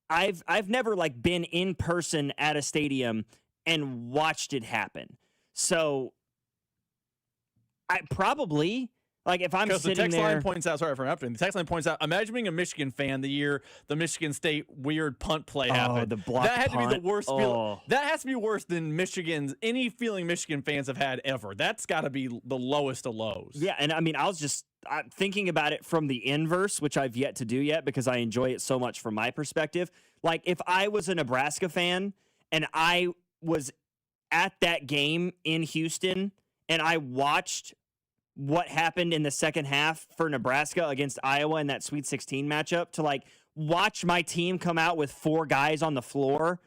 I've never like been in person at a stadium and watched it happen. So I probably, like, if I'm sitting there. Because the text line points out, sorry for interrupting, the text line points out, imagine being a Michigan fan the year the Michigan State weird punt play happened. The blocked that had punt. to be the worst feeling. That has to be worse than any feeling Michigan fans have had ever. That's got to be the lowest of lows. Yeah, and I mean, I'm thinking about it from the inverse, which I've yet to do yet because I enjoy it so much from my perspective. Like, if I was a Nebraska fan and I was at that game in Houston and I watched what happened in the second half for Nebraska against Iowa in that Sweet 16 matchup, to like watch my team come out with 4 guys on the floor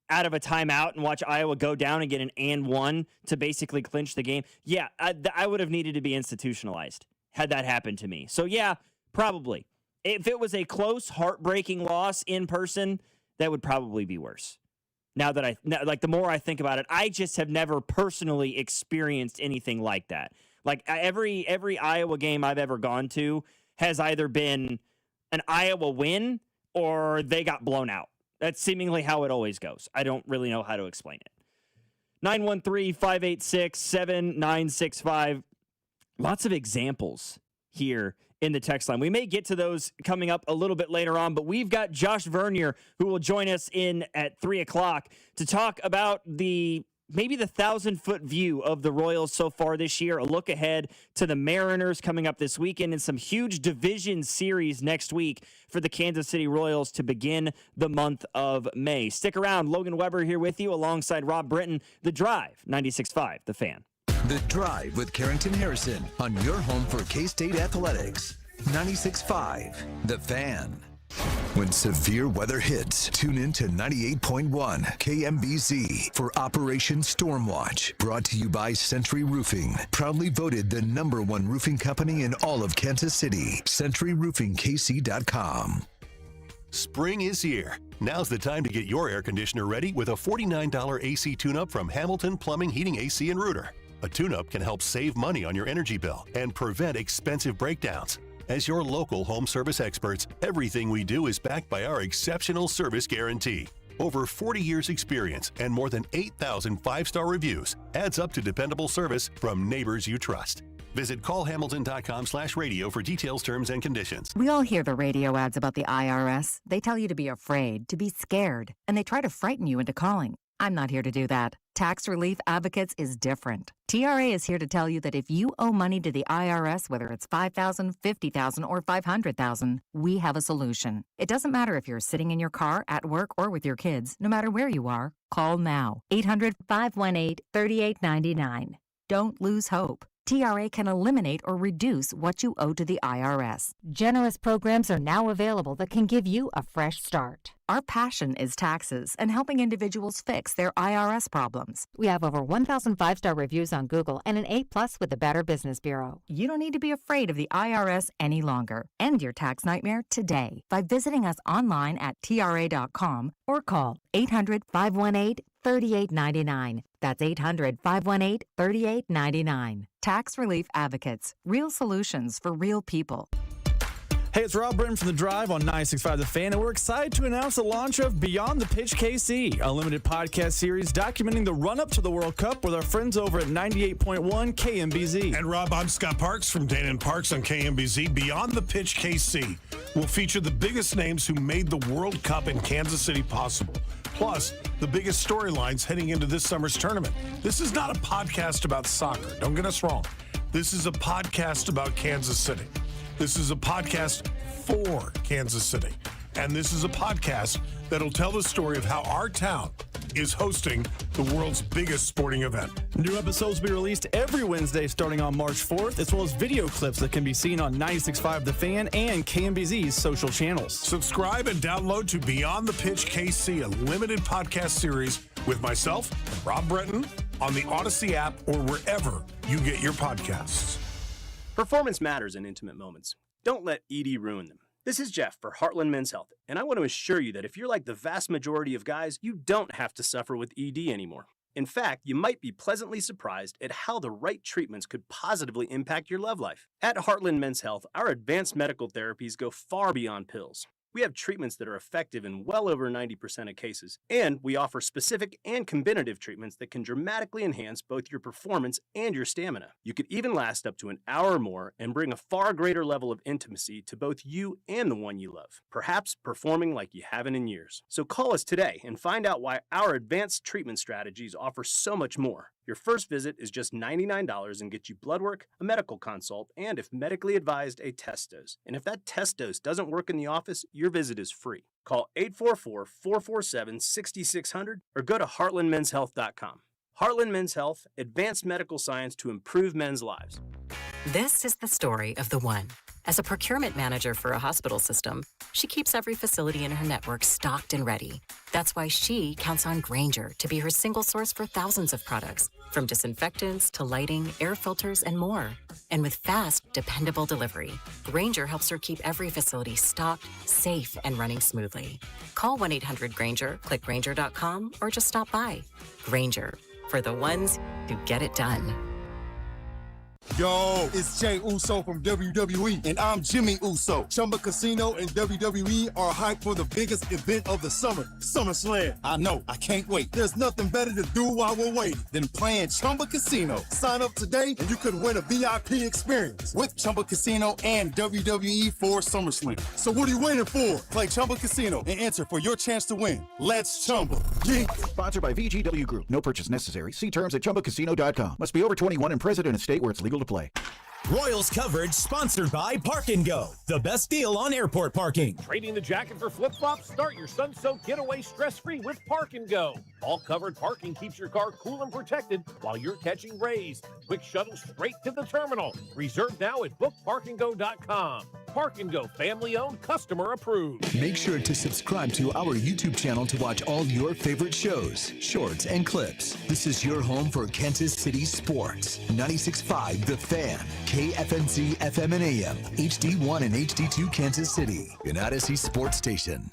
out of a timeout and watch Iowa go down and get an and 1 to basically clinch the game. Yeah, I would have needed to be institutionalized had that happened to me. So yeah, probably. If it was a close, heartbreaking loss in person, that would probably be worse. Now that the more I think about it, I just have never personally experienced anything like that. Like, every Iowa game I've ever gone to has either been an Iowa win or they got blown out. That's seemingly how it always goes. I don't really know how to explain it. 913-586-7965. Lots of examples here in the text line. We may get to those coming up a little bit later on, but we've got Josh Vernier who will join us in at 3 o'clock to talk about maybe the 1,000-foot view of the Royals so far this year, a look ahead to the Mariners coming up this weekend, and some huge division series next week for the Kansas City Royals to begin the month of May. Stick around. Logan Weber here with you alongside Rob Britton. The Drive, 96.5, The Fan. The Drive with Carrington Harrison on your home for K-State athletics. 96.5, The Fan. When severe weather hits, tune in to 98.1 KMBZ for Operation Stormwatch. Brought to you by Century Roofing. Proudly voted the #1 roofing company in all of Kansas City. CenturyRoofingKC.com. Spring is here. Now's the time to get your air conditioner ready with a $49 AC tune-up from Hamilton Plumbing, Heating, AC, and Rooter. A tune-up can help save money on your energy bill and prevent expensive breakdowns. As your local home service experts, everything we do is backed by our exceptional service guarantee. Over 40 years experience and more than 8,000 five-star reviews adds up to dependable service from neighbors you trust. Visit callhamilton.com/radio for details, terms, and conditions. We all hear the radio ads about the IRS. They tell you to be afraid, to be scared, and they try to frighten you into calling. I'm not here to do that. Tax Relief Advocates is different. TRA is here to tell you that if you owe money to the IRS, whether it's $5,000, $50,000, or $500,000, we have a solution. It doesn't matter if you're sitting in your car, at work, or with your kids. No matter where you are, call now. 800-518-3899. Don't lose hope. TRA can eliminate or reduce what you owe to the IRS. Generous programs are now available that can give you a fresh start. Our passion is taxes and helping individuals fix their IRS problems. We have over 1,000 five-star reviews on Google and an A+ with the Better Business Bureau. You don't need to be afraid of the IRS any longer. End your tax nightmare today by visiting us online at TRA.com or call 800-518-3899. That's 800-518-3899. Tax Relief Advocates. Real solutions for real people. Hey, it's Rob Britton from The Drive on 96.5 The Fan, and we're excited to announce the launch of Beyond the Pitch KC, a limited podcast series documenting the run-up to the World Cup with our friends over at 98.1 KMBZ. And Rob, I'm Scott Parks from Dana and Parks on KMBZ. Beyond the Pitch KC will feature the biggest names who made the World Cup in Kansas City possible, plus the biggest storylines heading into this summer's tournament. This is not a podcast about soccer. Don't get us wrong. This is a podcast about Kansas City. This is a podcast for Kansas City. And this is a podcast that'll tell the story of how our town is hosting the world's biggest sporting event. New episodes will be released every Wednesday starting on March 4th, as well as video clips that can be seen on 96.5 The Fan and KMBZ's social channels. Subscribe and download to Beyond the Pitch KC, a limited podcast series with myself and Rob Bretton on the Odyssey app or wherever you get your podcasts. Performance matters in intimate moments. Don't let ED ruin them. This is Jeff for Heartland Men's Health, and I want to assure you that if you're like the vast majority of guys, you don't have to suffer with ED anymore. In fact, you might be pleasantly surprised at how the right treatments could positively impact your love life. At Heartland Men's Health, our advanced medical therapies go far beyond pills. We have treatments that are effective in well over 90% of cases, and we offer specific and combinative treatments that can dramatically enhance both your performance and your stamina. You could even last up to an hour or more and bring a far greater level of intimacy to both you and the one you love, perhaps performing like you haven't in years. So call us today and find out why our advanced treatment strategies offer so much more. Your first visit is just $99 and gets you blood work, a medical consult, and if medically advised, a test dose. And if that test dose doesn't work in the office, your visit is free. Call 844-447-6600 or go to heartlandmenshealth.com. Heartland Men's Health, advanced medical science to improve men's lives. This is the story of the one. As a procurement manager for a hospital system, she keeps every facility in her network stocked and ready. That's why she counts on Grainger to be her single source for thousands of products, from disinfectants to lighting, air filters, and more. And with fast, dependable delivery, Grainger helps her keep every facility stocked, safe, and running smoothly. Call 1-800-GRAINGER, click Grainger.com, or just stop by. Grainger, for the ones who get it done. Yo, it's Jay Uso from WWE, and I'm Jimmy Uso. Chumba Casino and WWE are hyped for the biggest event of the summer, SummerSlam. I know, I can't wait. There's nothing better to do while we're waiting than playing Chumba Casino. Sign up today and you could win a VIP experience with Chumba Casino and WWE for SummerSlam. So what are you waiting for? Play Chumba Casino and enter for your chance to win. Let's Chumba. Yeah. Sponsored by VGW Group. No purchase necessary. See terms at ChumbaCasino.com. Must be over 21 and present in a state where it's legal to play. Royals coverage sponsored by Park and Go, the best deal on airport parking. Trading the jacket for flip-flops? Start your sun-soaked getaway stress-free with Park and Go. All covered parking keeps your car cool and protected while you're catching rays. Quick shuttle straight to the terminal. Reserve now at bookparkandgo.com. Park and Go, family-owned, customer approved. Make sure to subscribe to our YouTube channel to watch all your favorite shows, shorts, and clips. This is your home for Kansas City sports. 96.5 The Fan, KFNC FM and AM, HD1 and HD2 Kansas City, an Odyssey sports station.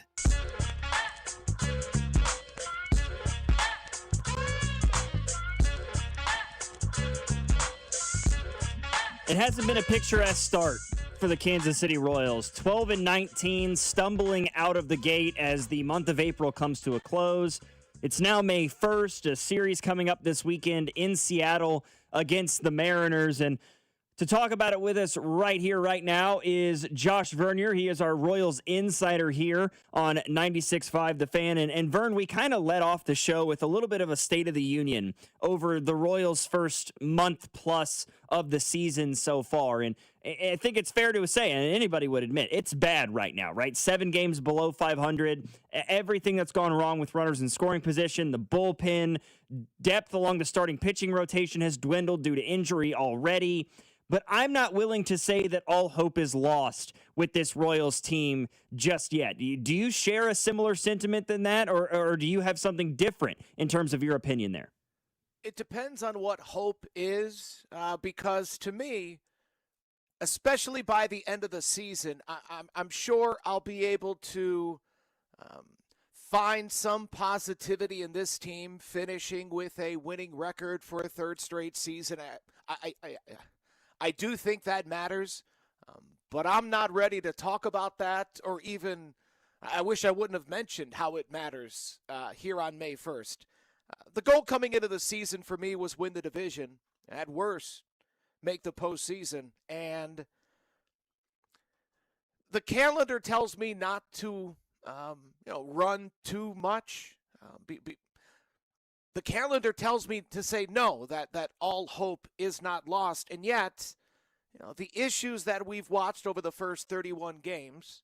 It hasn't been a picturesque start for the Kansas City Royals. 12-19, stumbling out of the gate as the month of April comes to a close. It's now May 1st, a series coming up this weekend in Seattle against the Mariners. And to talk about it with us right here, right now, is Josh Vernier. He is our Royals insider here on 96.5 The Fan. And Vern, we kind of led off the show with a little bit of a State of the Union over the Royals' first month plus of the season so far. And I think it's fair to say, and anybody would admit, it's bad right now, right? 7 games below 500. Everything that's gone wrong with runners in scoring position, the bullpen, depth along the starting pitching rotation has dwindled due to injury already. But I'm not willing to say that all hope is lost with this Royals team just yet. Do you share a similar sentiment than that, or do you have something different in terms of your opinion there? It depends on what hope is, because to me, especially by the end of the season, I'm sure I'll be able to find some positivity in this team finishing with a winning record for a third straight season. I do think that matters, but I'm not ready to talk about that, or even, I wish I wouldn't have mentioned how it matters here on May 1st. The goal coming into the season for me was win the division, at worst, make the postseason, and the calendar tells me not to run too much. The calendar tells me to say no, that all hope is not lost. And yet, the issues that we've watched over the first 31 games,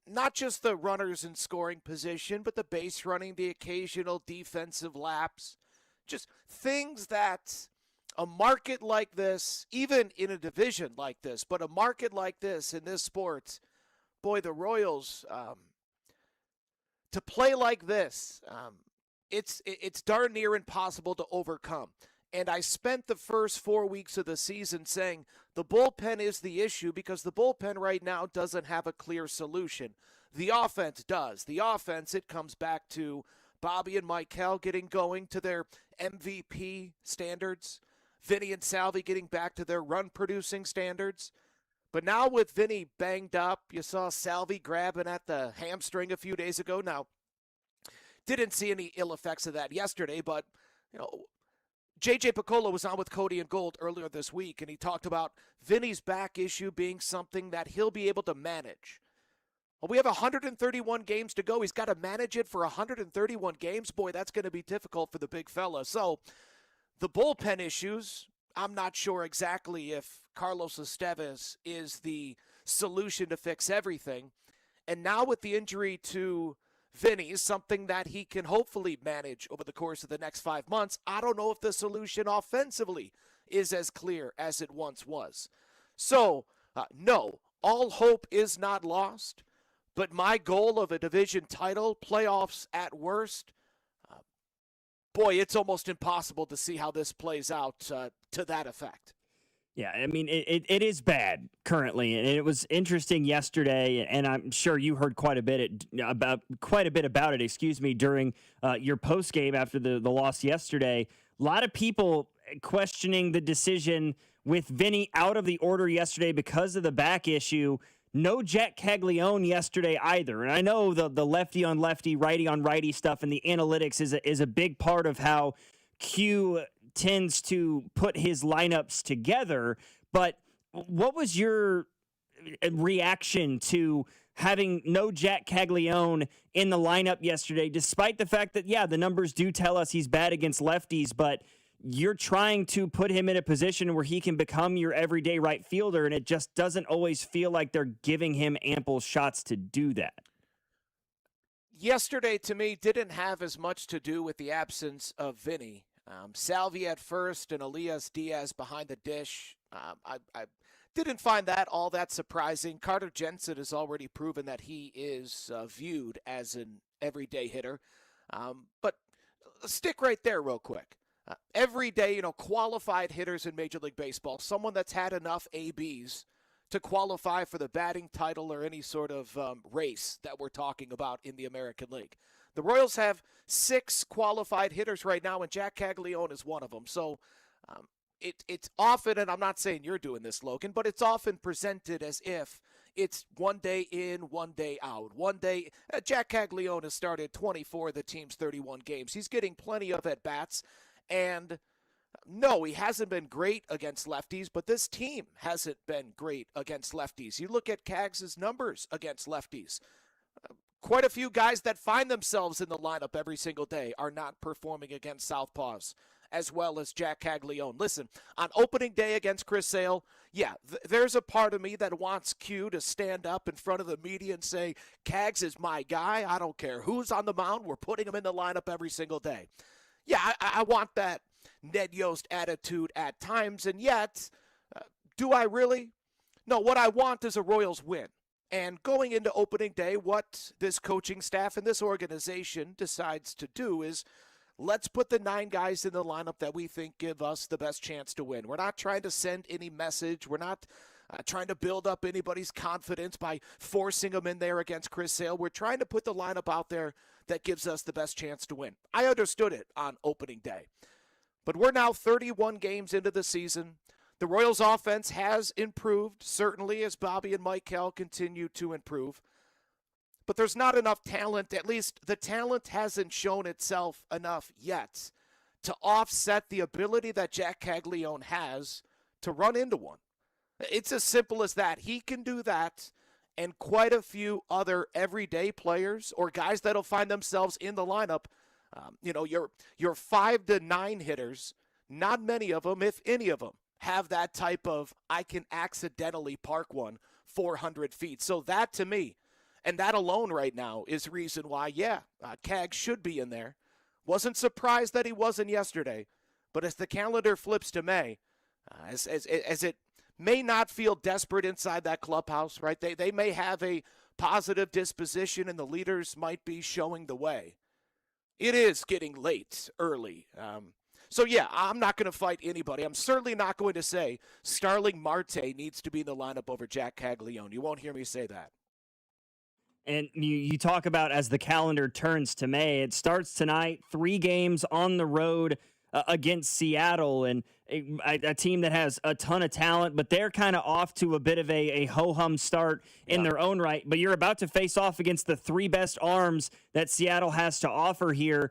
not just the runners in scoring position, but the base running, the occasional defensive lapse, just things that a market like this, even in a division like this, but a market like this in this sport, boy, the Royals, to play like this, it's darn near impossible to overcome. And I spent the first 4 weeks of the season saying the bullpen is the issue because the bullpen right now doesn't have a clear solution. The offense does. The offense, it comes back to Bobby and Michael getting going to their MVP standards, Vinny and Salvi getting back to their run-producing standards. But now with Vinny banged up, you saw Salvi grabbing at the hamstring a few days ago. Now, didn't see any ill effects of that yesterday, but, J.J. Piccolo was on with Cody and Gold earlier this week, and he talked about Vinny's back issue being something that he'll be able to manage. Well, we have 131 games to go. He's got to manage it for 131 games. Boy, that's going to be difficult for the big fella. So the bullpen issues, I'm not sure exactly if Carlos Estevez is the solution to fix everything. And now with the injury to Vinny, something that he can hopefully manage over the course of the next 5 months, I don't know if the solution offensively is as clear as it once was. So, no, all hope is not lost, but my goal of a division title, playoffs at worst, boy, it's almost impossible to see how this plays out to that effect. Yeah, I mean, it is bad currently, and it was interesting yesterday, and I'm sure you heard quite a bit about it, during your post game after the loss yesterday. A lot of people questioning the decision with Vinny out of the order yesterday because of the back issue. No Jack Caglione yesterday either. And I know the lefty on lefty, righty on righty stuff and the analytics is a big part of how Q tends to put his lineups together. But what was your reaction to having no Jack Caglione in the lineup yesterday, despite the fact that, yeah, the numbers do tell us he's bad against lefties, but you're trying to put him in a position where he can become your everyday right fielder, and it just doesn't always feel like they're giving him ample shots to do that. Yesterday, to me, didn't have as much to do with the absence of Vinny. Salvi at first and Elias Diaz behind the dish. I didn't find that all that surprising. Carter Jensen has already proven that he is viewed as an everyday hitter. But stick right there real quick. Every day, qualified hitters in Major League Baseball, someone that's had enough ABs to qualify for the batting title or any sort of race that we're talking about in the American League. The Royals have 6 qualified hitters right now, and Jack Caglione is one of them. So it's often, and I'm not saying you're doing this, Logan, but it's often presented as if it's one day in, one day out. One day, Jack Caglione has started 24 of the team's 31 games. He's getting plenty of at-bats. And no, he hasn't been great against lefties, but this team hasn't been great against lefties. You look at Cags' numbers against lefties. Quite a few guys that find themselves in the lineup every single day are not performing against southpaws, as well as Jack Caglione. Listen, on opening day against Chris Sale, yeah, there's a part of me that wants Q to stand up in front of the media and say, Cags is my guy. I don't care who's on the mound. We're putting him in the lineup every single day. Yeah, I want that Ned Yost attitude at times, and yet, do I really? No, what I want is a Royals win. And going into opening day, what this coaching staff and this organization decides to do is let's put the 9 guys in the lineup that we think give us the best chance to win. We're not trying to send any message. We're not trying to build up anybody's confidence by forcing them in there against Chris Sale. We're trying to put the lineup out there that gives us the best chance to win. I understood it on opening day. But we're now 31 games into the season. The Royals offense has improved, certainly, as Bobby and Michael continue to improve. But there's not enough talent, at least the talent hasn't shown itself enough yet to offset the ability that Jack Caglione has to run into one. It's as simple as that. He can do that, and quite a few other everyday players or guys that'll find themselves in the lineup, your 5 to 9 hitters, not many of them, if any of them, have that type of, I can accidentally park one 400 feet. So that to me, and that alone right now, is reason why, Cag should be in there. Wasn't surprised that he wasn't yesterday, but as the calendar flips to May, as it may not feel desperate inside that clubhouse, right? They may have a positive disposition and the leaders might be showing the way. It is getting late, early. So, I'm not going to fight anybody. I'm certainly not going to say Starling Marte needs to be in the lineup over Jack Caglione. You won't hear me say that. And you talk about as the calendar turns to May, it starts tonight, 3 games on the road against Seattle, and a team that has a ton of talent, but they're kind of off to a bit of a ho-hum start in their own right. But you're about to face off against the 3 best arms that Seattle has to offer here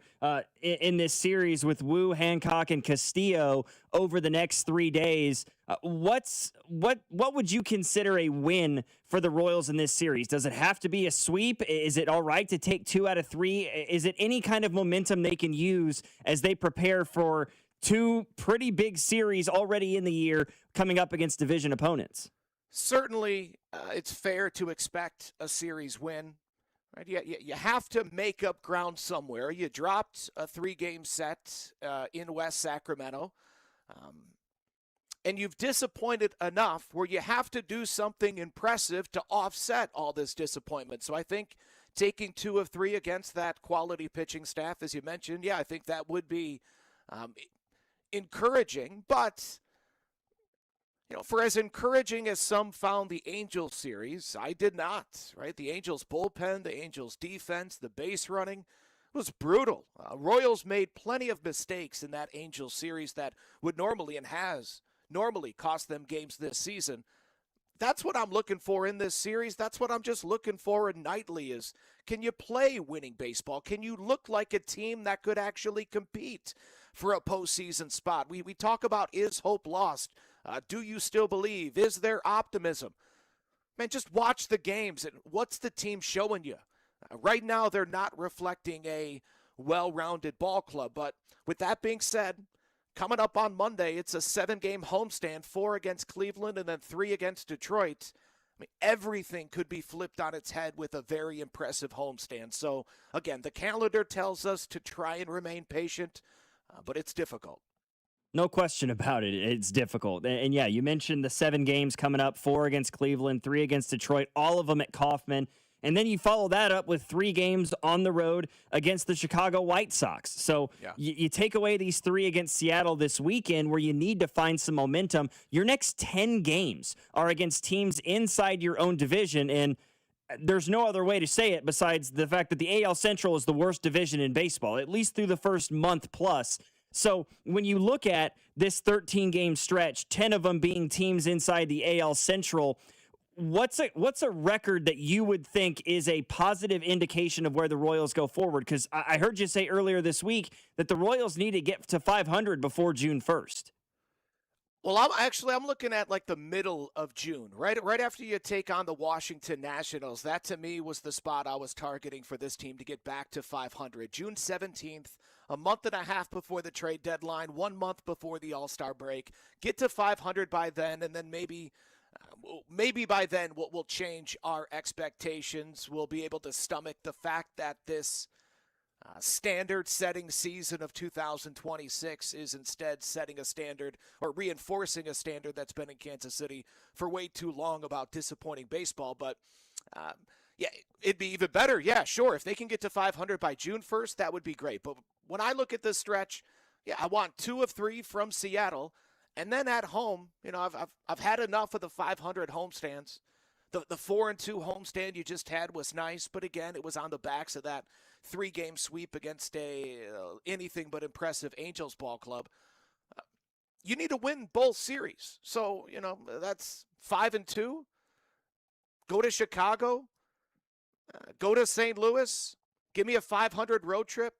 in this series with Wu, Hancock, and Castillo over the next 3 days. What would you consider a win for the Royals in this series? Does it have to be a sweep? Is it all right to take 2 out of 3? Is it any kind of momentum they can use as they prepare for 2 pretty big series already in the year coming up against division opponents? Certainly, it's fair to expect a series win. Right? You have to make up ground somewhere. You dropped a 3-game set in West Sacramento. And you've disappointed enough where you have to do something impressive to offset all this disappointment. So I think taking 2 of 3 against that quality pitching staff, as you mentioned, I think that would be encouraging. But, for as encouraging as some found the Angels series, I did not, right? The Angels bullpen, the Angels defense, the base running was brutal. Royals made plenty of mistakes in that Angels series that would normally and has normally cost them games this season. That's what I'm looking for in this series. That's what I'm just looking for nightly is, can you play winning baseball? Can you look like a team that could actually compete for a postseason spot? We talk about, is hope lost? Do you still believe? Is there optimism? Man, just watch the games and what's the team showing you? Right now, they're not reflecting a well-rounded ball club. But with that being said, coming up on Monday, it's a 7-game homestand, 4 against Cleveland and then 3 against Detroit. I mean, everything could be flipped on its head with a very impressive homestand. So, again, the calendar tells us to try and remain patient, but it's difficult. No question about it. It's difficult. And yeah, you mentioned the 7 games coming up, 4 against Cleveland, 3 against Detroit, all of them at Kauffman. And then you follow that up with 3 games on the road against the Chicago White Sox. So you take away these 3 against Seattle this weekend where you need to find some momentum. Your next 10 games are against teams inside your own division. And there's no other way to say it besides the fact that the AL Central is the worst division in baseball, at least through the first month plus. So when you look at this 13-game stretch, 10 of them being teams inside the AL Central, what's a record that you would think is a positive indication of where the Royals go forward? Because I heard you say earlier this week that the Royals need to get to 500 before June 1st. Well, I'm looking at like the middle of June, right after you take on the Washington Nationals. That to me was the spot I was targeting for this team to get back to 500. June 17th, a month and a half before the trade deadline, 1 month before the All-Star break. Get to 500 by then, and then maybe by then we'll change our expectations. We'll be able to stomach the fact that this standard-setting season of 2026 is instead setting a standard or reinforcing a standard that's been in Kansas City for way too long about disappointing baseball. But, yeah, it'd be even better. Yeah, sure. If they can get to 500 by June 1st, that would be great. But when I look at this stretch, yeah, I want 2 of 3 from Seattle. And then at home, you know, I've had enough of the 500 homestands. The 4-2 homestand you just had was nice, but again, it was on the backs of that 3-game sweep against a anything but impressive Angels ball club. You need to win both series. So, you know, that's 5-2. Go to Chicago. Go to St. Louis. Give me a 500 road trip.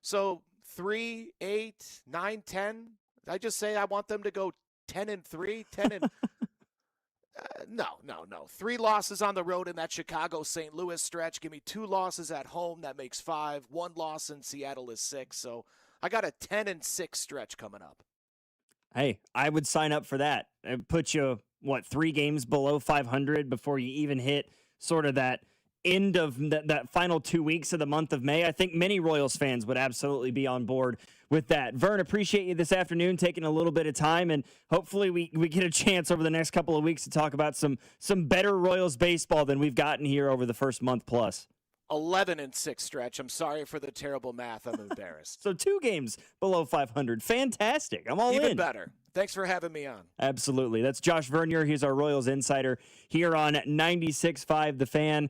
So 3, 8, 9, 10. I just say I want them to go 10-3, 10 and no. 3 losses on the road in that Chicago-St. Louis stretch. Give me 2 losses at home. That makes 5. 1 loss in Seattle is 6. So I got a 10-6 stretch coming up. Hey, I would sign up for that. It puts you, 3 games below 500 before you even hit sort of that end of that final 2 weeks of the month of May. I think many Royals fans would absolutely be on board with that. Vern, appreciate you this afternoon taking a little bit of time, and hopefully we get a chance over the next couple of weeks to talk about some better Royals baseball than we've gotten here over the first month plus. 11-6 stretch. I'm sorry for the terrible math. I'm embarrassed. So 2 games below 500. Fantastic. I'm all in. Even better. Thanks for having me on. Absolutely. That's Josh Vernier. He's our Royals insider here on 96.5 The Fan.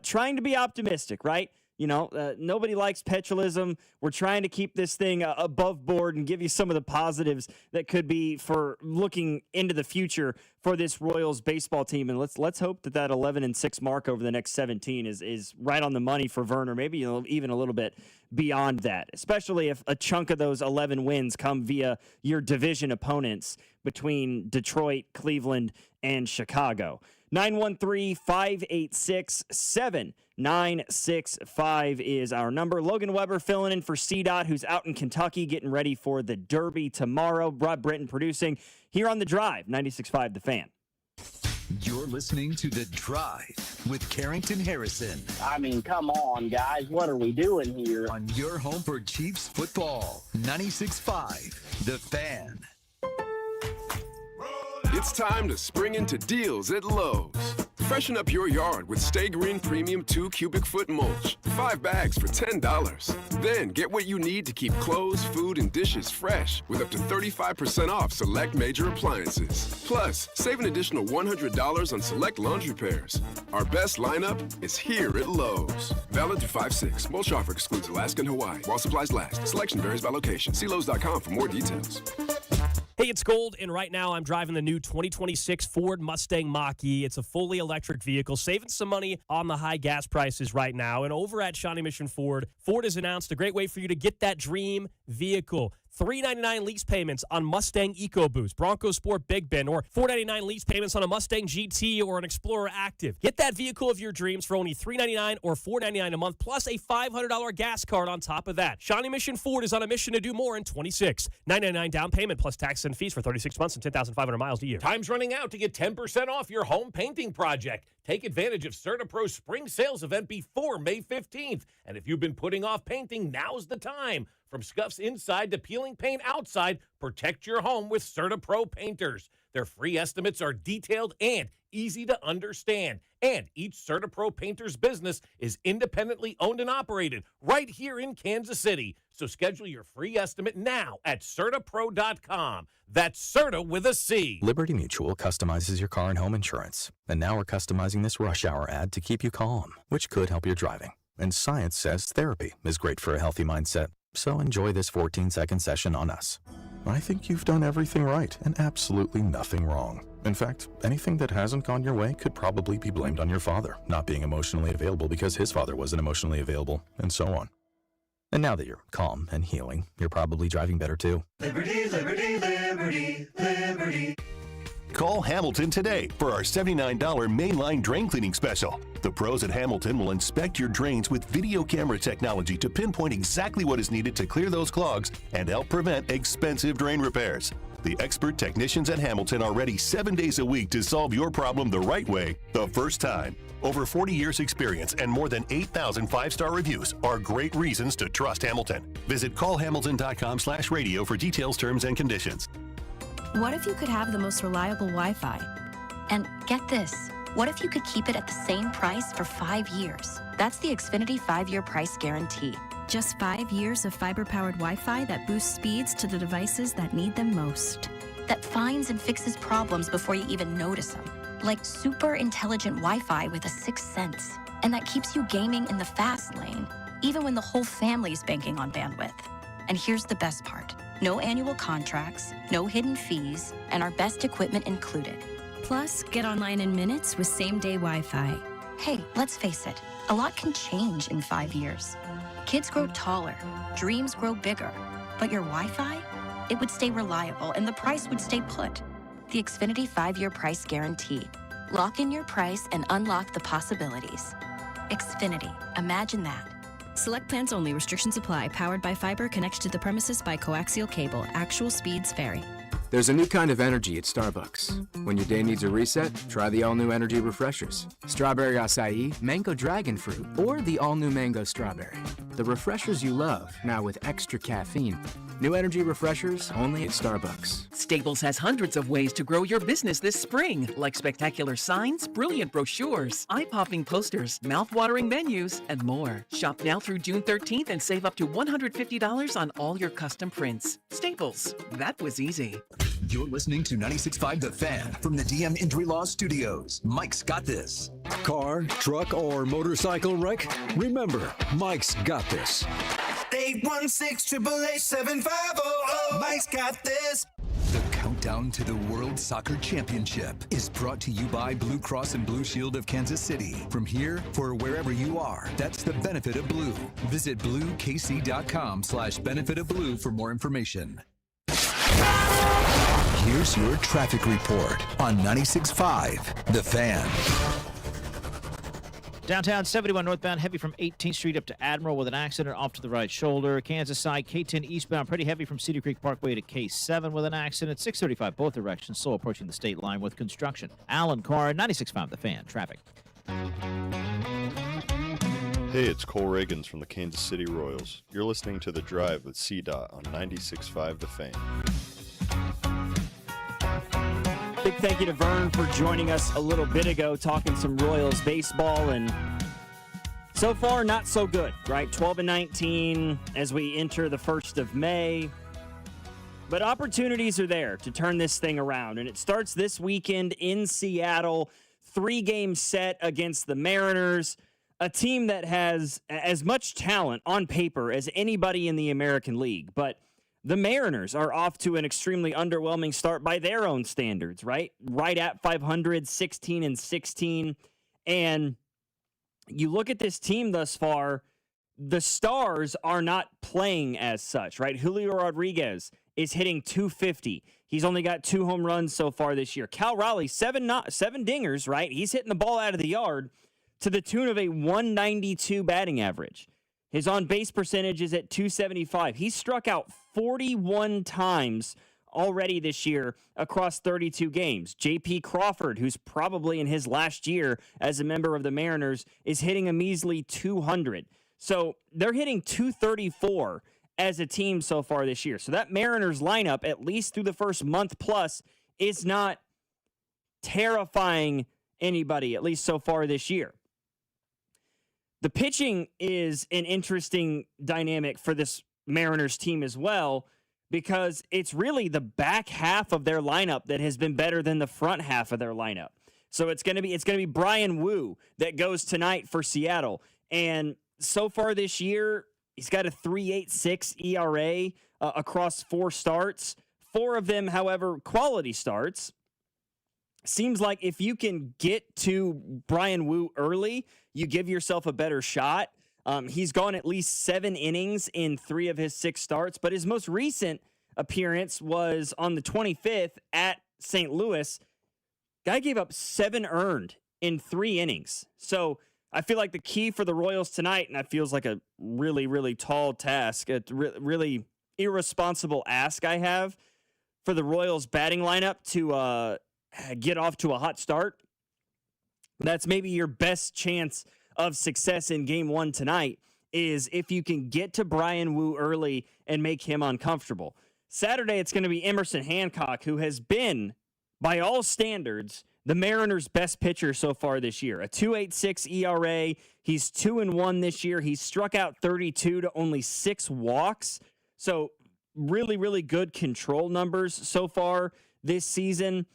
Trying to be optimistic, right? You know, nobody likes petulism. We're trying to keep this thing above board and give you some of the positives that could be for looking into the future for this Royals baseball team. And let's hope that 11-6 mark over the next 17 is right on the money for Werner, maybe even a little bit beyond that, especially if a chunk of those 11 wins come via your division opponents between Detroit, Cleveland, and Chicago. 913-586-7965 is our number. Logan Weber filling in for C-Dot, who's out in Kentucky getting ready for the Derby tomorrow. Rob Britton producing here on The Drive, 96.5 The Fan. You're listening to The Drive with Carrington Harrison. I mean, come on, guys. What are we doing here? On your home for Chiefs football, 96.5 The Fan. It's time to spring into deals at Lowe's. Freshen up your yard with Stay Green Premium 2 cubic foot mulch. 5 bags for $10. Then get what you need to keep clothes, food, and dishes fresh with up to 35% off select major appliances. Plus, save an additional $100 on select laundry pairs. Our best lineup is here at Lowe's. Valid through 5/6. Mulch offer excludes Alaska and Hawaii. While supplies last. Selection varies by location. See Lowe's.com for more details. Hey, it's Gold, and right now I'm driving the new 2026 Ford Mustang Mach-E. It's a fully electric vehicle, saving some money on the high gas prices right now. And over at Shawnee Mission Ford, Ford has announced a great way for you to get that dream vehicle. $399 lease payments on Mustang EcoBoost, Bronco Sport Big Bend, or $499 lease payments on a Mustang GT or an Explorer Active. Get that vehicle of your dreams for only $399 or $499 a month, plus a $500 gas card on top of that. Shawnee Mission Ford is on a mission to do more in 26. $999 down payment plus tax and fees for 36 months and 10,500 miles a year. Time's running out to get 10% off your home painting project. Take advantage of CertaPro's spring sales event before May 15th. And if you've been putting off painting, now's the time. From scuffs inside to peeling paint outside, protect your home with CertaPro painters. Their free estimates are detailed and easy to understand. And each CertaPro painter's business is independently owned and operated right here in Kansas City. So schedule your free estimate now at CertaPro.com. That's Certa with a C. Liberty Mutual customizes your car and home insurance. And now we're customizing this rush hour ad to keep you calm, which could help your driving. And science says therapy is great for a healthy mindset. So enjoy this 14-second session on us. I think you've done everything right and absolutely nothing wrong. In fact, anything that hasn't gone your way could probably be blamed on your father not being emotionally available because his father wasn't emotionally available, and so on. And now that you're calm and healing, you're probably driving better too. Liberty, liberty, liberty, liberty. Call Hamilton today for our $79 mainline drain cleaning special. The pros at Hamilton will inspect your drains with video camera technology to pinpoint exactly what is needed to clear those clogs and help prevent expensive drain repairs. The expert technicians at Hamilton are ready 7 days a week to solve your problem the right way, the first time. Over 40 years experience and more than 8,000 five-star reviews are great reasons to trust Hamilton. Visit callhamilton.com/radio for details, terms, and conditions. What if you could have the most reliable Wi-Fi? And get this, what if you could keep it at the same price for 5 years? That's the Xfinity 5-year price guarantee. Just 5 years of fiber-powered Wi-Fi that boosts speeds to the devices that need them most. That finds and fixes problems before you even notice them. Like super intelligent Wi-Fi with a sixth sense. And that keeps you gaming in the fast lane, even when the whole family's banking on bandwidth. And here's the best part. No annual contracts, no hidden fees, and our best equipment included. Plus, get online in minutes with same-day Wi-Fi. Hey, let's face it, a lot can change in 5 years. Kids grow taller, dreams grow bigger, but your Wi-Fi? It would stay reliable and the price would stay put. The Xfinity 5-year price guarantee. Lock in your price and unlock the possibilities. Xfinity, imagine that. Select plans only. Restrictions apply. Powered by fiber. Connected to the premises by coaxial cable. Actual speeds vary. There's a new kind of energy at Starbucks. When your day needs a reset, try the all-new energy refreshers. Strawberry acai, mango dragon fruit, or the all-new mango strawberry. The refreshers you love, now with extra caffeine. New energy refreshers only at Starbucks. Staples has hundreds of ways to grow your business this spring, like spectacular signs, brilliant brochures, eye-popping posters, mouth-watering menus, and more. Shop now through June 13th and save up to $150 on all your custom prints. Staples, that was easy. You're listening to 96.5 The Fan from the DM Injury Law Studios. Mike's got this. Car, truck, or motorcycle wreck? Remember, Mike's got this. 816-888-7500. Mike's got this. The countdown to the World Soccer Championship is brought to you by Blue Cross and Blue Shield of Kansas City. From here, for wherever you are, that's the benefit of blue. Visit bluekc.com/benefit of blue for more information. Here's your traffic report on 96.5 The Fan. Downtown 71 northbound, heavy from 18th Street up to Admiral with an accident off to the right shoulder. Kansas side, K10 eastbound, pretty heavy from Cedar Creek Parkway to K7 with an accident. 635 both directions, slow approaching the state line with construction. Alan Carr, 96.5 The Fan, traffic. Hey, it's Cole Reagans from the Kansas City Royals. You're listening to The Drive with CDOT on 96.5 The Fan. Big thank you to Vern for joining us a little bit ago, talking some Royals baseball, and so far not so good, right? 12-19 as we enter the 1st of May. But opportunities are there to turn this thing around, and it starts this weekend in Seattle. 3-game set against the Mariners, a team that has as much talent on paper as anybody in the American League, but The Mariners are off to an extremely underwhelming start by their own standards, right? Right at 500, 16-16. And you look at this team thus far, the stars are not playing as such, right? Julio Rodriguez is hitting 250. He's only got 2 home runs so far this year. Cal Raleigh, seven dingers, right? He's hitting the ball out of the yard to the tune of a 192 batting average. His on-base percentage is at 275. He's struck out 41 times already this year across 32 games. J.P. Crawford, who's probably in his last year as a member of the Mariners, is hitting a measly 200. So they're hitting 234 as a team so far this year. So that Mariners lineup, at least through the first month plus, is not terrifying anybody, at least so far this year. The pitching is an interesting dynamic for this Mariners team as well, because it's really the back half of their lineup that has been better than the front half of their lineup. So it's going to be Brian Wu that goes tonight for Seattle. And so far this year, he's got a 3.86 ERA across 4 starts. 4 of them, however, quality starts. Seems like if you can get to Brian Wu early, you give yourself a better shot. He's gone at least 7 innings in 3 of his 6 starts, but his most recent appearance was on the 25th at St. Louis. Guy gave up 7 earned in 3 innings. So I feel like the key for the Royals tonight, and that feels like a really, really tall task, a really irresponsible ask I have for the Royals batting lineup to get off to a hot start. That's maybe your best chance of success in game 1 tonight, is if you can get to Brian Wu early and make him uncomfortable. Saturday, it's going to be Emerson Hancock, who has been, by all standards, the Mariners' best pitcher so far this year. A 2.86 ERA. He's 2-1 this year. He's struck out 32 to only 6 walks. So really, really good control numbers so far this season.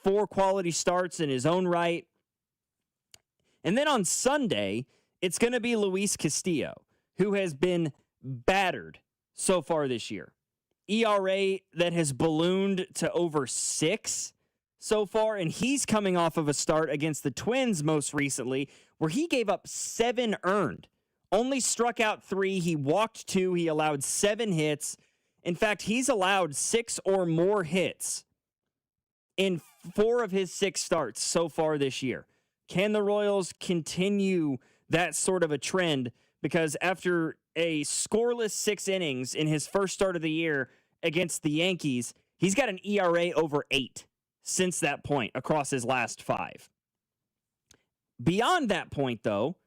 4 quality starts in his own right. And then on Sunday, it's going to be Luis Castillo, who has been battered so far this year. ERA that has ballooned to over 6 so far, and he's coming off of a start against the Twins most recently, where he gave up 7 earned. Only struck out 3, he walked 2, he allowed 7 hits. In fact, he's allowed 6 or more hits in 4 of his 6 starts so far this year. Can the Royals continue that sort of a trend? Because after a scoreless 6 innings in his first start of the year against the Yankees, he's got an ERA over 8 since that point across his last 5. Beyond that point, though,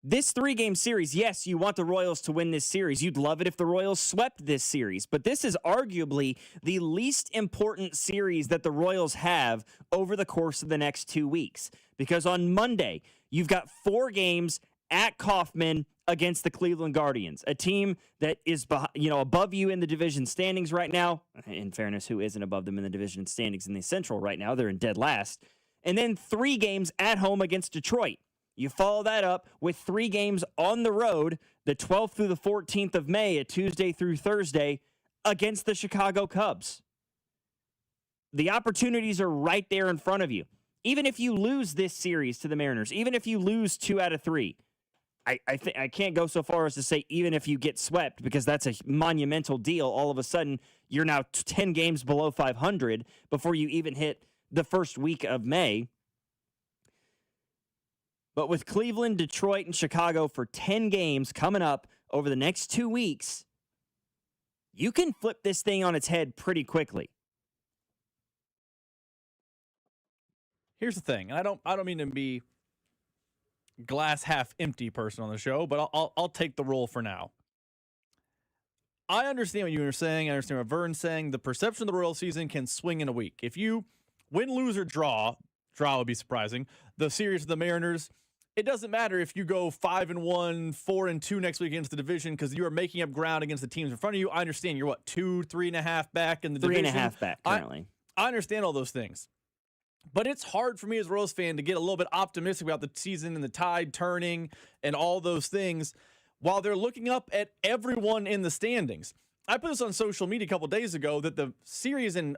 this 3-game series, yes, you want the Royals to win this series. You'd love it if the Royals swept this series. But this is arguably the least important series that the Royals have over the course of the next 2 weeks. Because on Monday, you've got 4 games at Kauffman against the Cleveland Guardians, a team that is above you in the division standings right now. In fairness, who isn't above them in the division standings in the Central right now? They're in dead last. And then 3 games at home against Detroit. You follow that up with 3 games on the road, the 12th through the 14th of May, a Tuesday through Thursday, against the Chicago Cubs. The opportunities are right there in front of you. Even if you lose this series to the Mariners, even if you lose 2 out of 3, I can't go so far as to say even if you get swept, because that's a monumental deal. All of a sudden, you're now 10 games below 500 before you even hit the first week of May. But with Cleveland, Detroit, and Chicago for 10 games coming up over the next 2 weeks, you can flip this thing on its head pretty quickly. Here's the thing, and I don't mean to be glass half empty person on the show, but I'll take the role for now. I understand what you were saying. I understand what Vern's saying. The perception of the Royal season can swing in a week. If you win, lose, or draw would be surprising. The series of the Mariners, it doesn't matter if you go 5-1, 4-2 next week against the division, because you are making up ground against the teams in front of you. I understand you're 3.5 back in the division. 3.5 back currently. I understand all those things. But it's hard for me as a Royals fan to get a little bit optimistic about the season and the tide turning and all those things while they're looking up at everyone in the standings. I put this on social media a couple days ago that the series in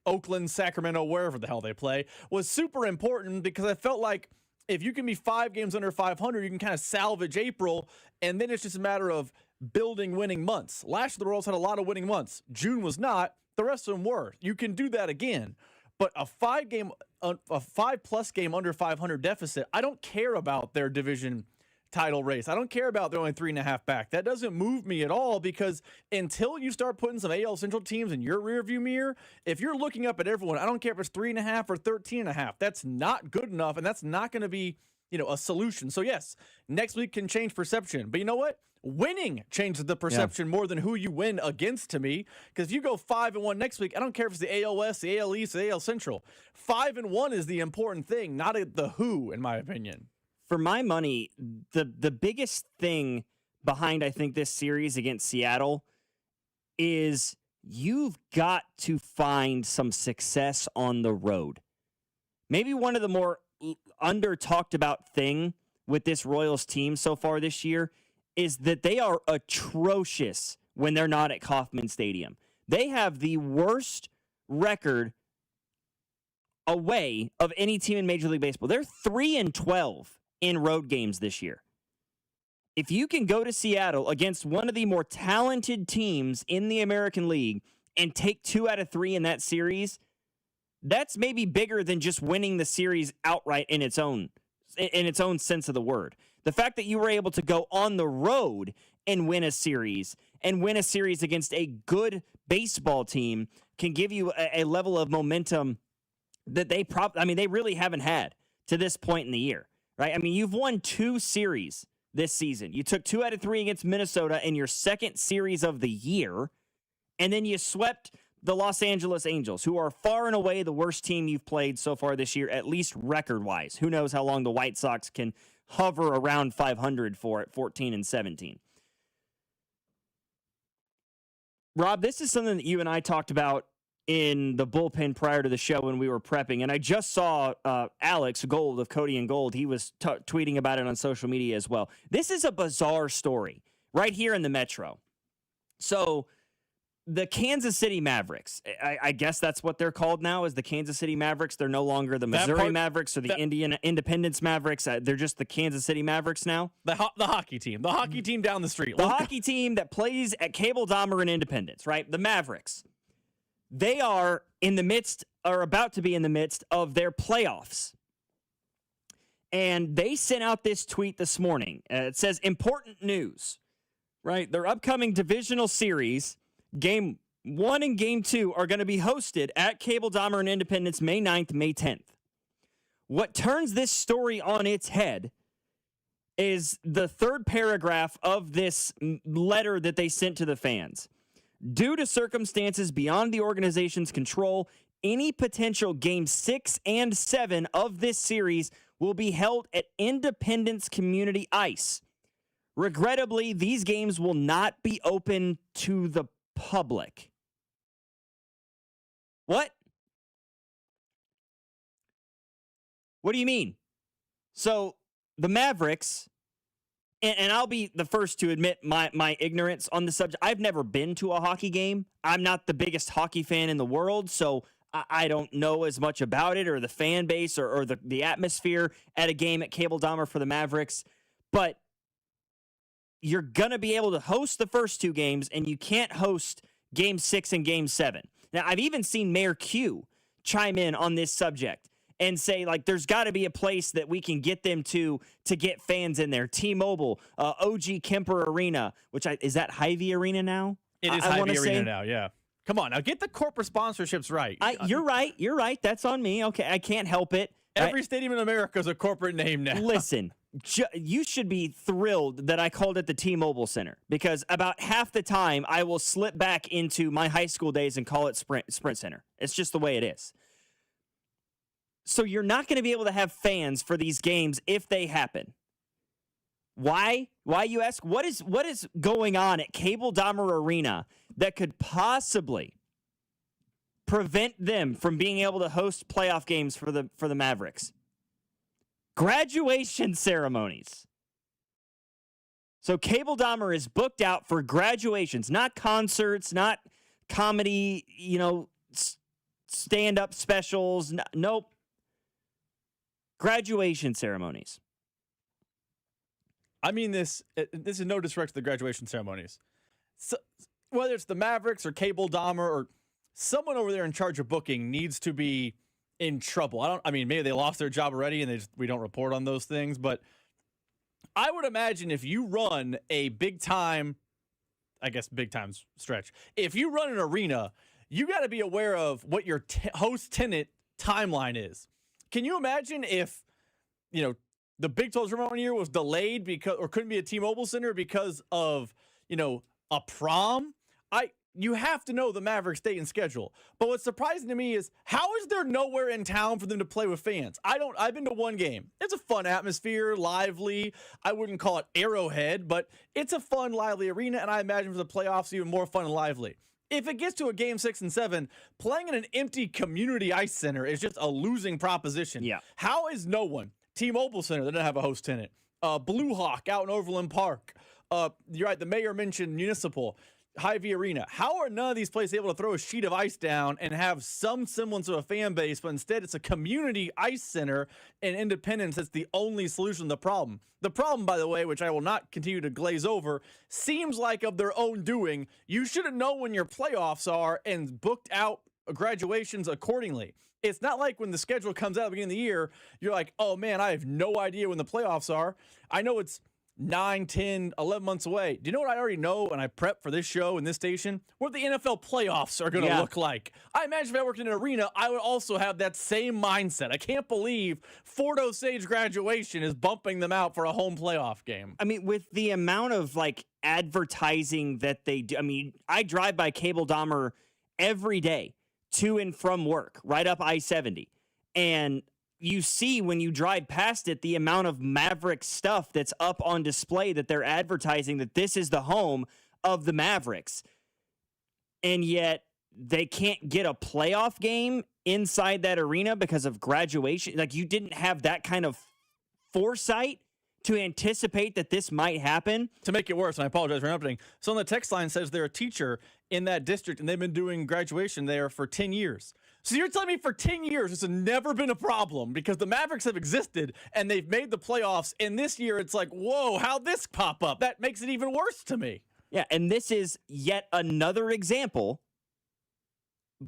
Oakland, Sacramento, wherever the hell they play, was super important because I felt like if you can be 5 games under 500, you can kind of salvage April, and then it's just a matter of building winning months. Last year, the Royals had a lot of winning months. June was not. The rest of them were. You can do that again. But a 5+ game under 500 deficit, I don't care about their division title race. I don't care about they're only 3.5 back. That doesn't move me at all because until you start putting some AL Central teams in your rearview mirror, if you're looking up at everyone, I don't care if it's 3.5 or 13.5. That's not good enough, and that's not going to be, a solution. So yes, next week can change perception. But you know what? Winning changes the perception more than who you win against to me. Because if you go 5-1 next week, I don't care if it's the AL West, the AL East, the AL Central. 5-1 is the important thing, not the who, in my opinion. For my money, the biggest thing behind, I think, this series against Seattle is you've got to find some success on the road. Maybe one of the more under-talked about thing with this Royals team so far this year is that they are atrocious when they're not at Kauffman Stadium. They have the worst record away of any team in Major League Baseball. They're 3-12 in road games this year. If you can go to Seattle against one of the more talented teams in the American League and take 2 out of 3 in that series, that's maybe bigger than just winning the series outright in its own sense of the word. The fact that you were able to go on the road and win a series against a good baseball team can give you a level of momentum that they really haven't had to this point in the year, right? I mean, you've won 2 series this season. You took 2 out of 3 against Minnesota in your second series of the year, and then you swept the Los Angeles Angels, who are far and away the worst team you've played so far this year, at least record-wise. Who knows how long the White Sox can hover around 500 for at 14-17. Rob, this is something that you and I talked about in the bullpen prior to the show when we were prepping, and I just saw Alex Gold of Cody and Gold. He was tweeting about it on social media as well. This is a bizarre story right here in the Metro. So the Kansas City Mavericks, I guess that's what they're called now, is the Kansas City Mavericks. They're no longer the Missouri Mavericks or the Indiana Independence Mavericks. They're just the Kansas City Mavericks now. The hockey team. The hockey team down the street. The hockey team that plays at Cable Dahmer and Independence, right? The Mavericks. They are about to be in the midst of their playoffs. And they sent out this tweet this morning. It says, important news, right? Their upcoming divisional series, Game 1 and Game 2, are going to be hosted at Cable Dahmer and Independence May 9th, May 10th. What turns this story on its head is the third paragraph of this letter that they sent to the fans. Due to circumstances beyond the organization's control, any potential Game 6 and 7 of this series will be held at Independence Community Ice. Regrettably, these games will not be open to the public. What? What do you mean? So the Mavericks, and I'll be the first to admit my ignorance on the subject. I've never been to a hockey game. I'm not the biggest hockey fan in the world, so I don't know as much about it or the fan base or the atmosphere at a game at Cable Dahmer for the Mavericks. But you're going to be able to host the first 2 games, and you can't host Game 6 and Game 7. Now, I've even seen Mayor Q chime in on this subject and say, like, there's got to be a place that we can get them to get fans in there. T-Mobile, OG Kemper Arena, is that Hy-Vee Arena now? It is Hy-Vee Arena now, yeah. Come on, now get the corporate sponsorships right. You're right. That's on me. Okay, I can't help it. Every stadium in America is a corporate name now. Listen, you should be thrilled that I called it the T-Mobile Center, because about half the time I will slip back into my high school days and call it Sprint Center. It's just the way it is. So you're not going to be able to have fans for these games if they happen. Why? Why, you ask? What is going on at Cable Dahmer Arena that could possibly prevent them from being able to host playoff games for the Mavericks? Graduation ceremonies. So Cable Dahmer is booked out for graduations, not concerts, not comedy, stand-up specials. Nope. Graduation ceremonies. I mean, this is no disrespect to the graduation ceremonies. So, whether it's the Mavericks or Cable Dahmer or someone over there in charge of booking needs to be in trouble. Maybe they lost their job already and we don't report on those things, but I would imagine if you run a big time stretch, if you run an arena, you got to be aware of what your host tenant timeline is. Can you imagine if, the Big 12 tournament one year was delayed or couldn't be at T-Mobile Center because of, a prom? You have to know the Mavericks date and schedule. But what's surprising to me is how is there nowhere in town for them to play with fans? I've been to one game. It's a fun atmosphere, lively. I wouldn't call it Arrowhead, but it's a fun, lively arena, and I imagine for the playoffs even more fun and lively. If it gets to a game 6 and 7, playing in an empty community ice center is just a losing proposition. Yeah. How is no one? T-Mobile Center, they don't have a host tenant. Blue Hawk out in Overland Park. You're right, the mayor mentioned Municipal. Hy-Vee Arena. How are none of these places able to throw a sheet of ice down and have some semblance of a fan base, but instead it's a community ice center and Independence that's the only solution to the problem? The problem, by the way, which I will not continue to glaze over, seems like of their own doing. You should have known when your playoffs are and booked out graduations accordingly. It's not like when the schedule comes out at the beginning of the year, you're like, oh man, I have no idea when the playoffs are. I know it's 9, 10, 11 months away. Do you know what I already know when I prep for this show and this station? What the NFL playoffs are going to look like. I imagine if I worked in an arena, I would also have that same mindset. I can't believe Fort Osage graduation is bumping them out for a home playoff game. I mean, with the amount of advertising that they do, I drive by Cable Dahmer every day to and from work, right up I-70. And you see when you drive past it, the amount of Maverick stuff that's up on display that they're advertising that this is the home of the Mavericks. And yet they can't get a playoff game inside that arena because of graduation. Like, you didn't have that kind of foresight to anticipate that this might happen. To make it worse, and I apologize for interrupting. So on the text line says they're a teacher in that district and they've been doing graduation there for 10 years. So you're telling me for 10 years this has never been a problem because the Mavericks have existed and they've made the playoffs, and this year it's like, whoa, how'd this pop up? That makes it even worse to me. Yeah, and this is yet another example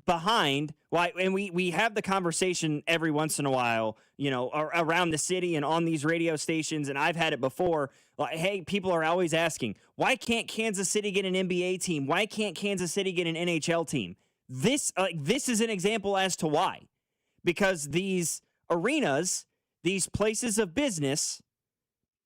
behind why, and we have the conversation every once in a while, around the city and on these radio stations, and I've had it before. Like, hey, people are always asking, why can't Kansas City get an NBA team? Why can't Kansas City get an NHL team? This is an example as to why. Because these arenas, these places of business,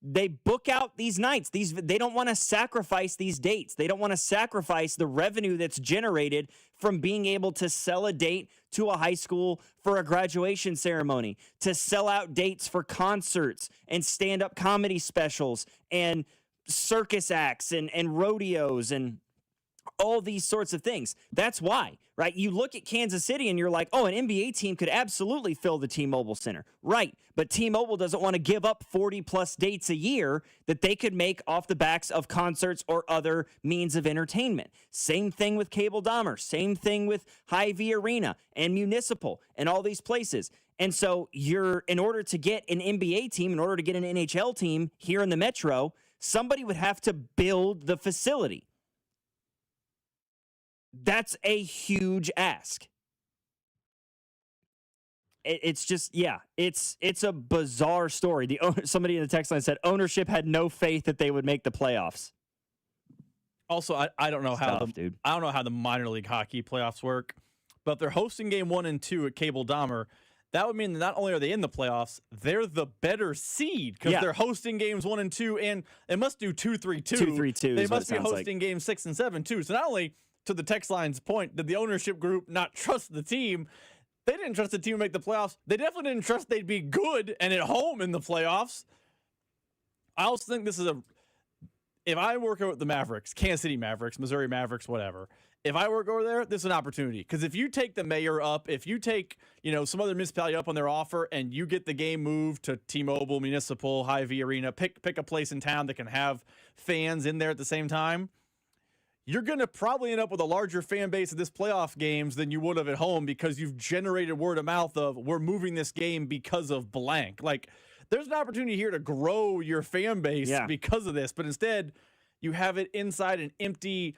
they book out these nights. They don't want to sacrifice these dates. They don't want to sacrifice the revenue that's generated from being able to sell a date to a high school for a graduation ceremony, to sell out dates for concerts and stand-up comedy specials and circus acts and rodeos and all these sorts of things. That's why, right? You look at Kansas City and you're like, oh, an NBA team could absolutely fill the T-Mobile Center. Right, but T-Mobile doesn't want to give up 40-plus dates a year that they could make off the backs of concerts or other means of entertainment. Same thing with Cable Dahmer. Same thing with Hy-Vee Arena and Municipal and all these places. And so in order to get an NBA team, in order to get an NHL team here in the Metro, somebody would have to build the facility. That's a huge ask. It's just, it's a bizarre story. Somebody in the text line said ownership had no faith that they would make the playoffs. Also, I don't know how the minor league hockey playoffs work, but if they're hosting game 1 and 2 at Cable Dahmer, that would mean that not only are they in the playoffs, they're the better seed because they're hosting games 1 and 2, and it must do 2-3-2. 2-3-2. They must be hosting games 6 and 7 too. So not only, to the text line's point, did the ownership group not trust the team, they didn't trust the team to make the playoffs. They definitely didn't trust they'd be good and at home in the playoffs. I also think this is if I'm working with the Mavericks, Kansas City Mavericks, Missouri Mavericks, whatever, if I work over there, this is an opportunity. Because if you take the mayor up, if you take, some other municipality up on their offer and you get the game moved to T-Mobile, Municipal, Hy-Vee Arena, pick a place in town that can have fans in there at the same time, you're going to probably end up with a larger fan base of this playoff games than you would have at home because you've generated word of mouth of we're moving this game because of blank. Like, there's an opportunity here to grow your fan base because of this, but instead you have it inside an empty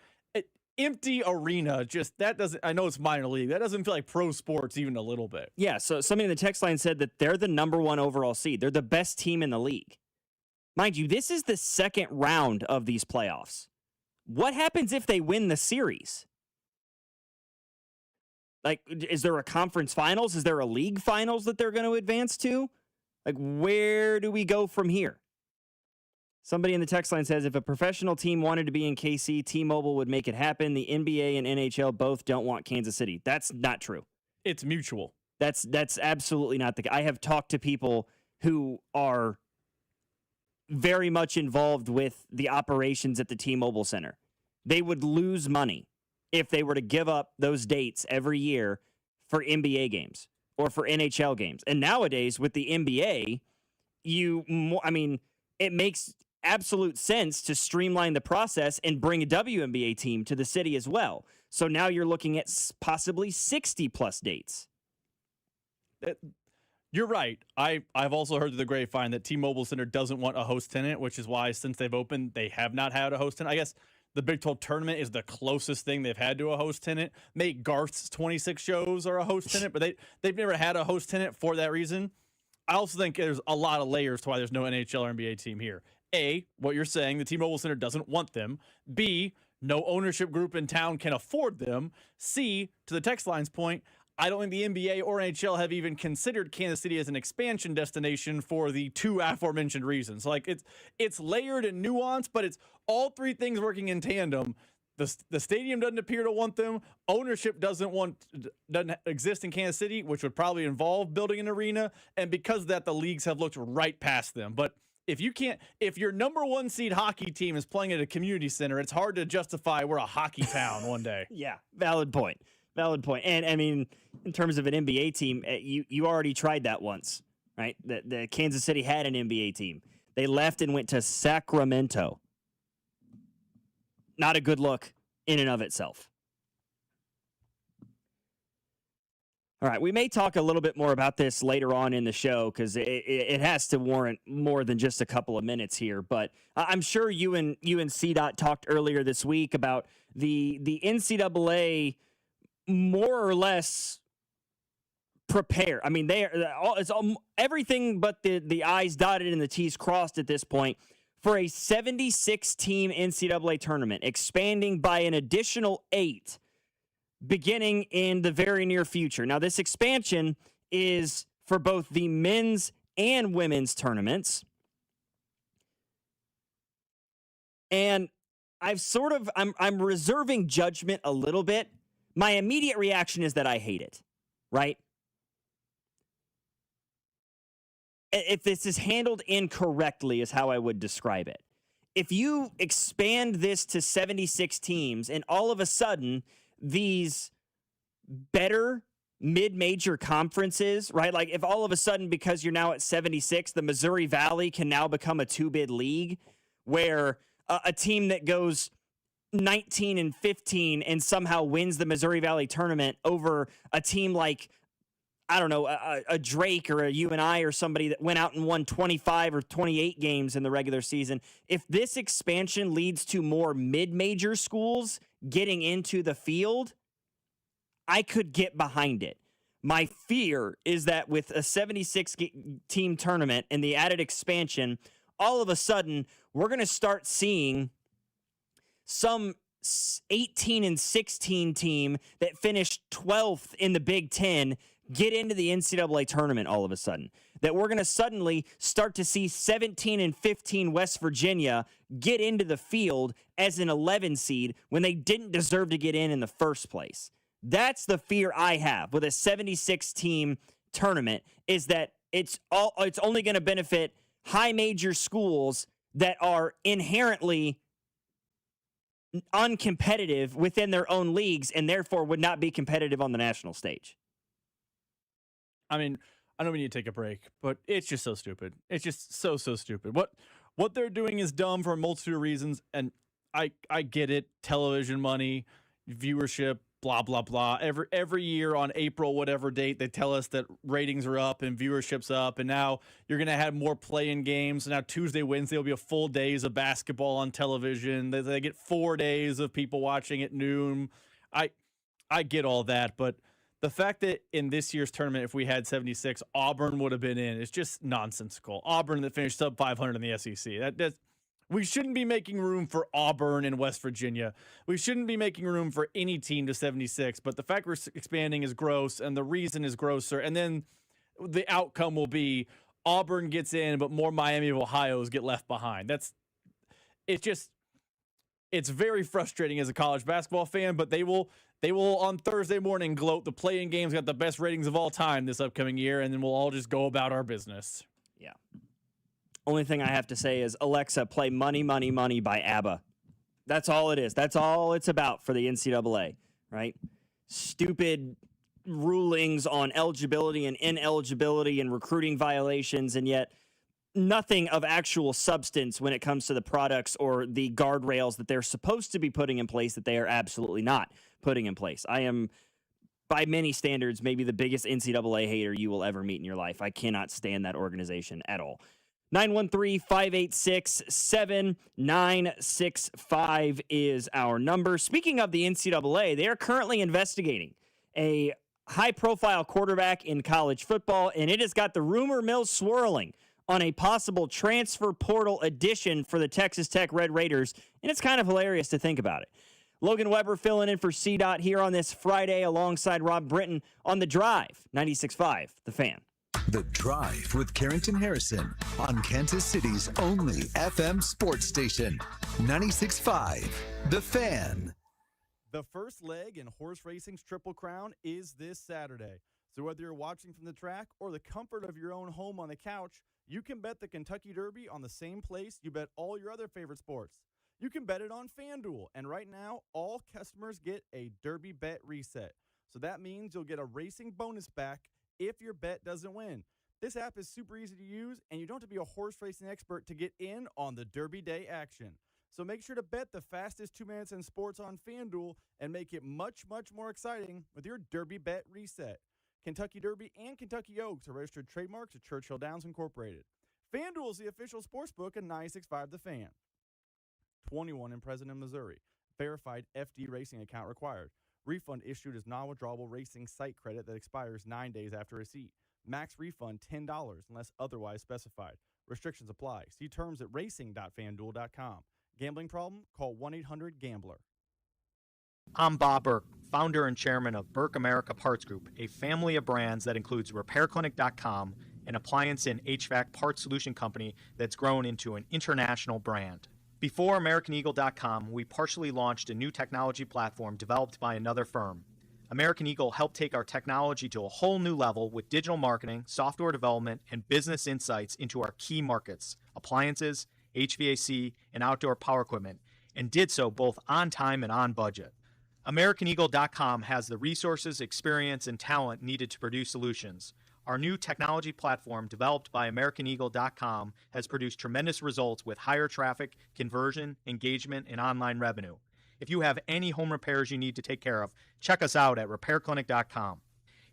arena. Just that doesn't, I know it's minor league. That doesn't feel like pro sports even a little bit. Yeah, so somebody in the text line said that they're the number 1 overall seed. They're the best team in the league. Mind you, this is the second round of these playoffs. What happens if they win the series? Like, is there a conference finals? Is there a league finals that they're going to advance to? Like, where do we go from here? Somebody in the text line says, if a professional team wanted to be in KC, T-Mobile would make it happen. The NBA and NHL both don't want Kansas City. That's not true. It's mutual. That's absolutely not the case. I have talked to people who are very much involved with the operations at the T-Mobile Center. They would lose money if they were to give up those dates every year for NBA games or for NHL games. And nowadays with the NBA, it makes absolute sense to streamline the process and bring a WNBA team to the city as well. So now you're looking at possibly 60 plus dates. You're right. I've also heard through the grapevine that T-Mobile Center doesn't want a host tenant, which is why since they've opened, they have not had a host tenant. I guess the Big 12 tournament is the closest thing they've had to a host tenant. Maybe Garth's 26 shows are a host tenant, but they've never had a host tenant for that reason. I also think there's a lot of layers to why there's no NHL or NBA team here. A, what you're saying, the T-Mobile Center doesn't want them. B, no ownership group in town can afford them. C, to the text line's point, I don't think the NBA or NHL have even considered Kansas City as an expansion destination for the 2 aforementioned reasons. Like, it's layered and nuanced, but it's all 3 things working in tandem. The stadium doesn't appear to want them. Ownership doesn't exist in Kansas City, which would probably involve building an arena. And because of that, the leagues have looked right past them. But if your number 1 seed hockey team is playing at a community center, it's hard to justify we're a hockey town one day. Yeah, valid point. And I mean, in terms of an NBA team, you already tried that once, right? The Kansas City had an NBA team. They left and went to Sacramento. Not a good look in and of itself. All right, we may talk a little bit more about this later on in the show because it has to warrant more than just a couple of minutes here. But I'm sure you and CDOT talked earlier this week about the NCAA more or less prepare. I mean, it's everything but the I's dotted and the T's crossed at this point for a 76-team NCAA tournament, expanding by an additional 8 beginning in the very near future. Now, this expansion is for both the men's and women's tournaments. And I'm reserving judgment a little bit. My immediate reaction is that I hate it, right? If this is handled incorrectly is how I would describe it. If you expand this to 76 teams and all of a sudden these better mid-major conferences, right? Like if all of a sudden, because you're now at 76, the Missouri Valley can now become a 2-bid league where a team that goes 19-15 and somehow wins the Missouri Valley tournament over a team like, I don't know, a Drake or a UNI or somebody that went out and won 25 or 28 games in the regular season. If this expansion leads to more mid-major schools getting into the field, I could get behind it. My fear is that with a 76-team tournament and the added expansion, all of a sudden, we're going to start seeing some 18-16 team that finished 12th in the Big Ten get into the NCAA tournament all of a sudden. That we're going to suddenly start to see 17-15 West Virginia get into the field as an 11 seed when they didn't deserve to get in the first place. That's the fear I have with a 76-team tournament, is that it's only going to benefit high major schools that are inherently uncompetitive within their own leagues and therefore would not be competitive on the national stage. I mean, I know we need to take a break, but it's just so stupid. It's just so stupid. What they're doing is dumb for a multitude of reasons, and I get it. Television money, viewership, blah blah blah. Every year on April whatever date, they tell us that ratings are up and viewership's up, and now you're gonna have more play-in games. Now Tuesday, Wednesday will be a full days of basketball on television. They get 4 days of people watching at noon. I get all that, but the fact that in this year's tournament, if we had 76, Auburn would have been in, it's just nonsensical. Auburn that finished sub 500 in the SEC. We shouldn't be making room for Auburn and West Virginia. We shouldn't be making room for any team to 76. But the fact we're expanding is gross, and the reason is grosser. And then the outcome will be Auburn gets in, but more Miami of Ohio's get left behind. It's very frustrating as a college basketball fan, but they will on Thursday morning gloat the play-in games got the best ratings of all time this upcoming year, and then we'll all just go about our business. Yeah. Only thing I have to say is, Alexa, play Money, Money, Money by ABBA. That's all it is. That's all it's about for the NCAA, right? Stupid rulings on eligibility and ineligibility and recruiting violations, and yet nothing of actual substance when it comes to the products or the guardrails that they're supposed to be putting in place that they are absolutely not putting in place. I am, by many standards, maybe the biggest NCAA hater you will ever meet in your life. I cannot stand that organization at all. 913-586-7965 is our number. Speaking of the NCAA, they are currently investigating a high-profile quarterback in college football, and it has got the rumor mill swirling on a possible transfer portal addition for the Texas Tech Red Raiders, and it's kind of hilarious to think about it. Logan Weber filling in for C-Dot here on this Friday alongside Rob Britton on The Drive, 96.5, The Fan. The Drive with Carrington Harrison on Kansas City's only FM sports station, 96.5, The Fan. The first leg in horse racing's Triple Crown is this Saturday. So whether you're watching from the track or the comfort of your own home on the couch, you can bet the Kentucky Derby on the same place you bet all your other favorite sports. You can bet it on FanDuel, and right now, all customers get a Derby bet reset. So that means you'll get a racing bonus back if your bet doesn't win. This app is super easy to use, and you don't have to be a horse racing expert to get in on the Derby Day action. So make sure to bet the fastest 2 minutes in sports on FanDuel and make it much, much more exciting with your Derby bet reset. Kentucky Derby and Kentucky Oaks are registered trademarks of Churchill Downs Incorporated. FanDuel is the official sportsbook of 96.5 The Fan. 21 and present in Missouri. Verified FD racing account required. Refund issued as non-withdrawable racing site credit that expires 9 days after receipt. Max refund $10 unless otherwise specified. Restrictions apply. See terms at racing.fanduel.com. Gambling problem? Call 1-800-GAMBLER. I'm Bob Burke, founder and chairman of Burke America Parts Group, a family of brands that includes RepairClinic.com, an appliance and HVAC parts solution company that's grown into an international brand. Before AmericanEagle.com, we partially launched a new technology platform developed by another firm. American Eagle helped take our technology to a whole new level with digital marketing, software development, and business insights into our key markets, appliances, HVAC, and outdoor power equipment, and did so both on time and on budget. AmericanEagle.com has the resources, experience, and talent needed to produce solutions. Our new technology platform, developed by AmericanEagle.com, has produced tremendous results with higher traffic, conversion, engagement, and online revenue. If you have any home repairs you need to take care of, check us out at RepairClinic.com.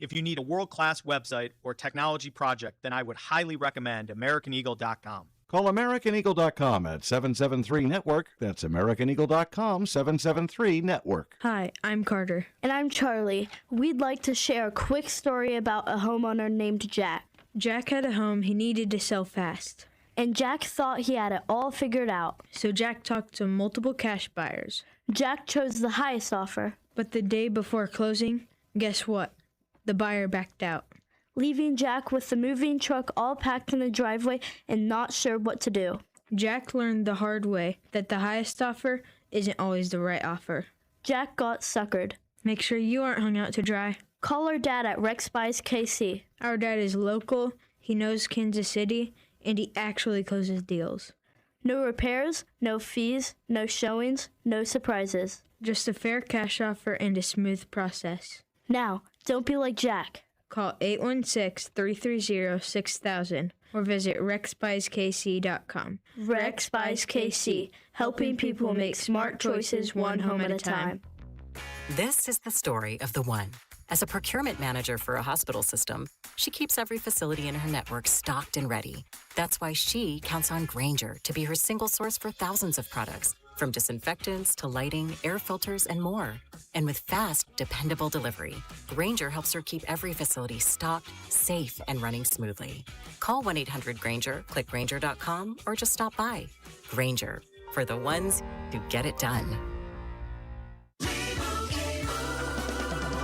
If you need a world-class website or technology project, then I would highly recommend AmericanEagle.com. Call AmericanEagle.com at 773-NETWORK. That's AmericanEagle.com, 773-NETWORK. Hi, I'm Carter. And I'm Charlie. We'd like to share a quick story about a homeowner named Jack. Jack had a home he needed to sell fast. And Jack thought he had it all figured out. So Jack talked to multiple cash buyers. Jack chose the highest offer. But the day before closing, guess what? The buyer backed out, leaving Jack with the moving truck all packed in the driveway and not sure what to do. Jack learned the hard way that the highest offer isn't always the right offer. Jack got suckered. Make sure you aren't hung out to dry. Call our dad at Rex Buys KC. Our dad is local, he knows Kansas City, and he actually closes deals. No repairs, no fees, no showings, no surprises. Just a fair cash offer and a smooth process. Now, don't be like Jack. Call 816-330-6000 or visit rexbuyskc.com. Rex Buys KC, helping people make smart choices one home at a time. This is the story of the one. As a procurement manager for a hospital system, she keeps every facility in her network stocked and ready. That's why she counts on Grainger to be her single source for thousands of products, from disinfectants to lighting, air filters, and more. And with fast, dependable delivery, Grainger helps her keep every facility stocked, safe, and running smoothly. Call 1-800-GRAINGER, click Grainger.com, or just stop by. Grainger, for the ones who get it done.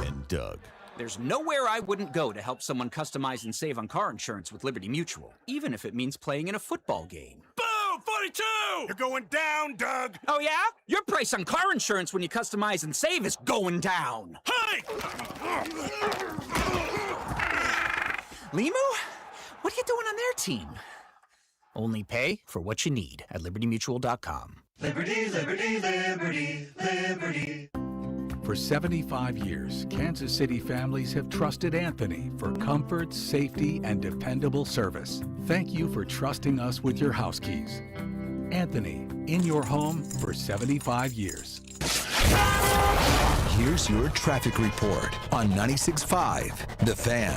And Doug. There's nowhere I wouldn't go to help someone customize and save on car insurance with Liberty Mutual, even if it means playing in a football game. Boom! 42! You're going down, Doug! Oh, yeah? Your price on car insurance when you customize and save is going down. Hey! Limu? What are you doing on their team? Only pay for what you need at libertymutual.com. Liberty, liberty, liberty, liberty. For 75 years, Kansas City families have trusted Anthony for comfort, safety, and dependable service. Thank you for trusting us with your house keys. Anthony, in your home for 75 years. Here's your traffic report on 96.5 The Fan.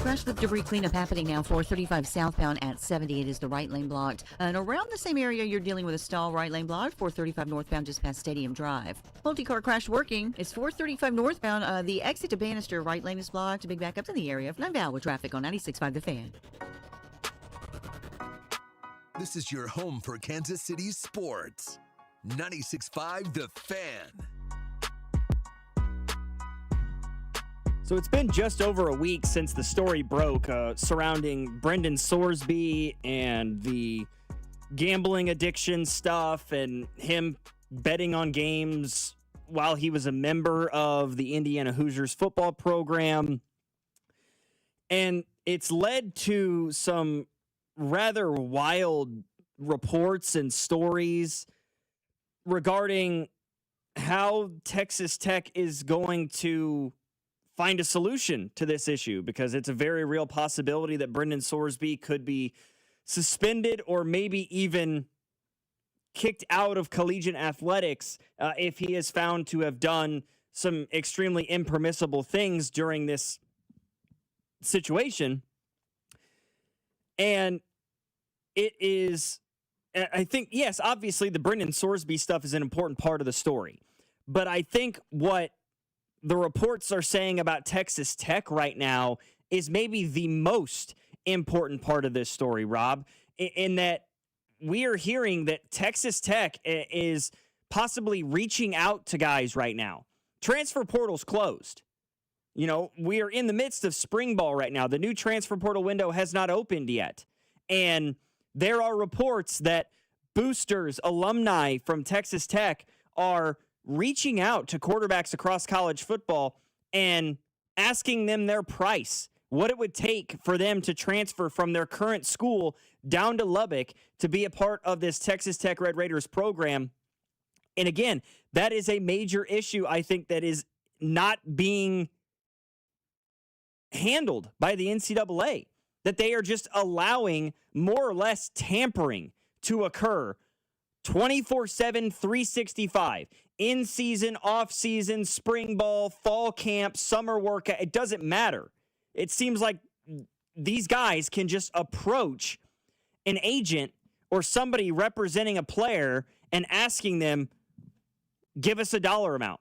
Crash with debris cleanup happening now. 435 southbound at 78 is the right lane blocked. And around the same area, you're dealing with a stall, right lane blocked. 435 northbound just past Stadium Drive. Multi-car crash working. It's 435 northbound. The exit to Bannister, right lane is blocked. A big backup in the area. Now down with traffic on 96.5 The Fan. This is your home for Kansas City sports. 96.5 The Fan. So it's been just over a week since the story broke surrounding Brendan Sorsby and the gambling addiction stuff and him betting on games while he was a member of the Indiana Hoosiers football program. And it's led to some rather wild reports and stories regarding how Texas Tech is going to find a solution to this issue, because it's a very real possibility that Brendan Sorsby could be suspended or maybe even kicked out of collegiate athletics if he is found to have done some extremely impermissible things during this situation. And it is, I think, yes, obviously the Brendan Sorsby stuff is an important part of the story. But I think what the reports are saying about Texas Tech right now is maybe the most important part of this story, Rob, in that we are hearing that Texas Tech is possibly reaching out to guys right now. Transfer portal's closed. You know, we are in the midst of spring ball right now. The new transfer portal window has not opened yet. And there are reports that boosters, alumni from Texas Tech are reaching out to quarterbacks across college football and asking them their price, what it would take for them to transfer from their current school down to Lubbock to be a part of this Texas Tech Red Raiders program. And again, that is a major issue, I think, that is not being handled by the NCAA, that they are just allowing more or less tampering to occur 24/7, 365, in season, off season, spring ball, fall camp, summer workout. It doesn't matter. It seems like these guys can just approach an agent or somebody representing a player and asking them, give us a dollar amount.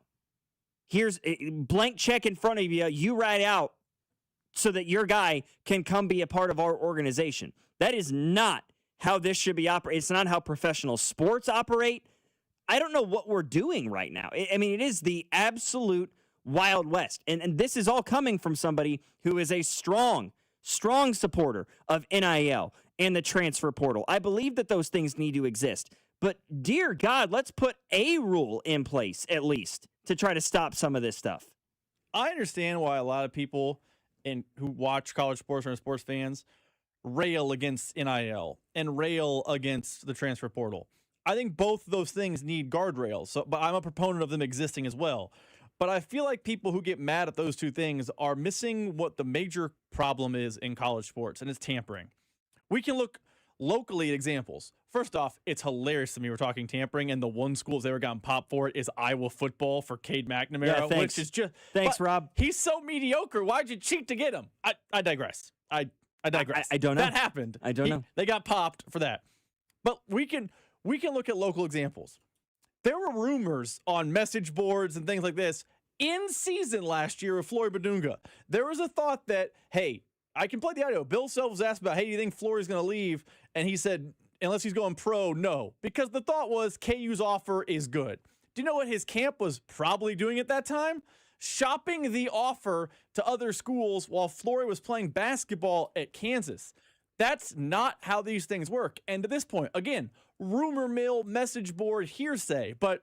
Here's a blank check in front of you. You write out so that your guy can come be a part of our organization. That is not how this should be operated. It's not how professional sports operate. I don't know what we're doing right now. I mean, it is the absolute Wild West. And this is all coming from somebody who is a strong supporter of NIL and the transfer portal. I believe that those things need to exist. But dear God, let's put a rule in place at least to try to stop some of this stuff. I understand why a lot of people who watch college sports or are sports fans rail against NIL and rail against the transfer portal. I think both of those things need guardrails. So, but I'm a proponent of them existing as well. But I feel like people who get mad at those two things are missing what the major problem is in college sports, and it's tampering. We can look locally at examples. First off, it's hilarious to me we're talking tampering, and the one school that's ever gotten popped for it is Iowa football for Cade McNamara. Yeah, thanks. Which is just Thanks, Rob. He's so mediocre. Why'd you cheat to get him? I digress. I digress. I don't know. That happened. I don't know. They got popped for that. But we can look at local examples. There were rumors on message boards and things like this in season last year with Flory Badunga. There was a thought that, hey, I can play the audio. Bill Self was asked about, hey, do you think Flory's going to leave? And he said, unless he's going pro, no. Because the thought was KU's offer is good. Do you know what his camp was probably doing at that time? Shopping the offer to other schools while Flory was playing basketball at Kansas. That's not how these things work. And to this point, again, rumor mill, message board, hearsay. But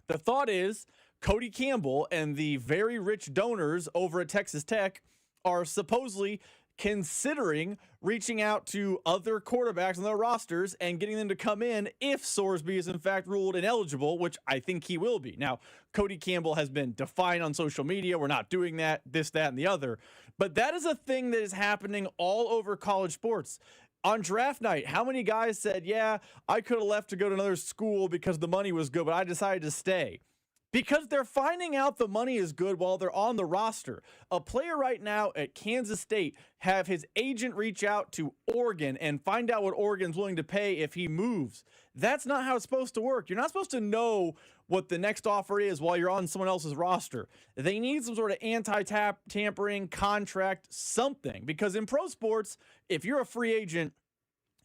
the thought is Cody Campbell and the very rich donors over at Texas Tech are supposedly considering reaching out to other quarterbacks on their rosters and getting them to come in if Sorsby is in fact ruled ineligible, which I think he will be. Now, Cody Campbell has been defiant on social media. We're not doing that, this, that, and the other. But that is a thing that is happening all over college sports. On draft night, how many guys said, yeah, I could have left to go to another school because the money was good, but I decided to stay? Because they're finding out the money is good while they're on the roster. A player right now at Kansas State have his agent reach out to Oregon and find out what Oregon's willing to pay if he moves. That's not how it's supposed to work. You're not supposed to know what the next offer is while you're on someone else's roster. They need some sort of anti-tampering contract, something. Because in pro sports, if you're a free agent,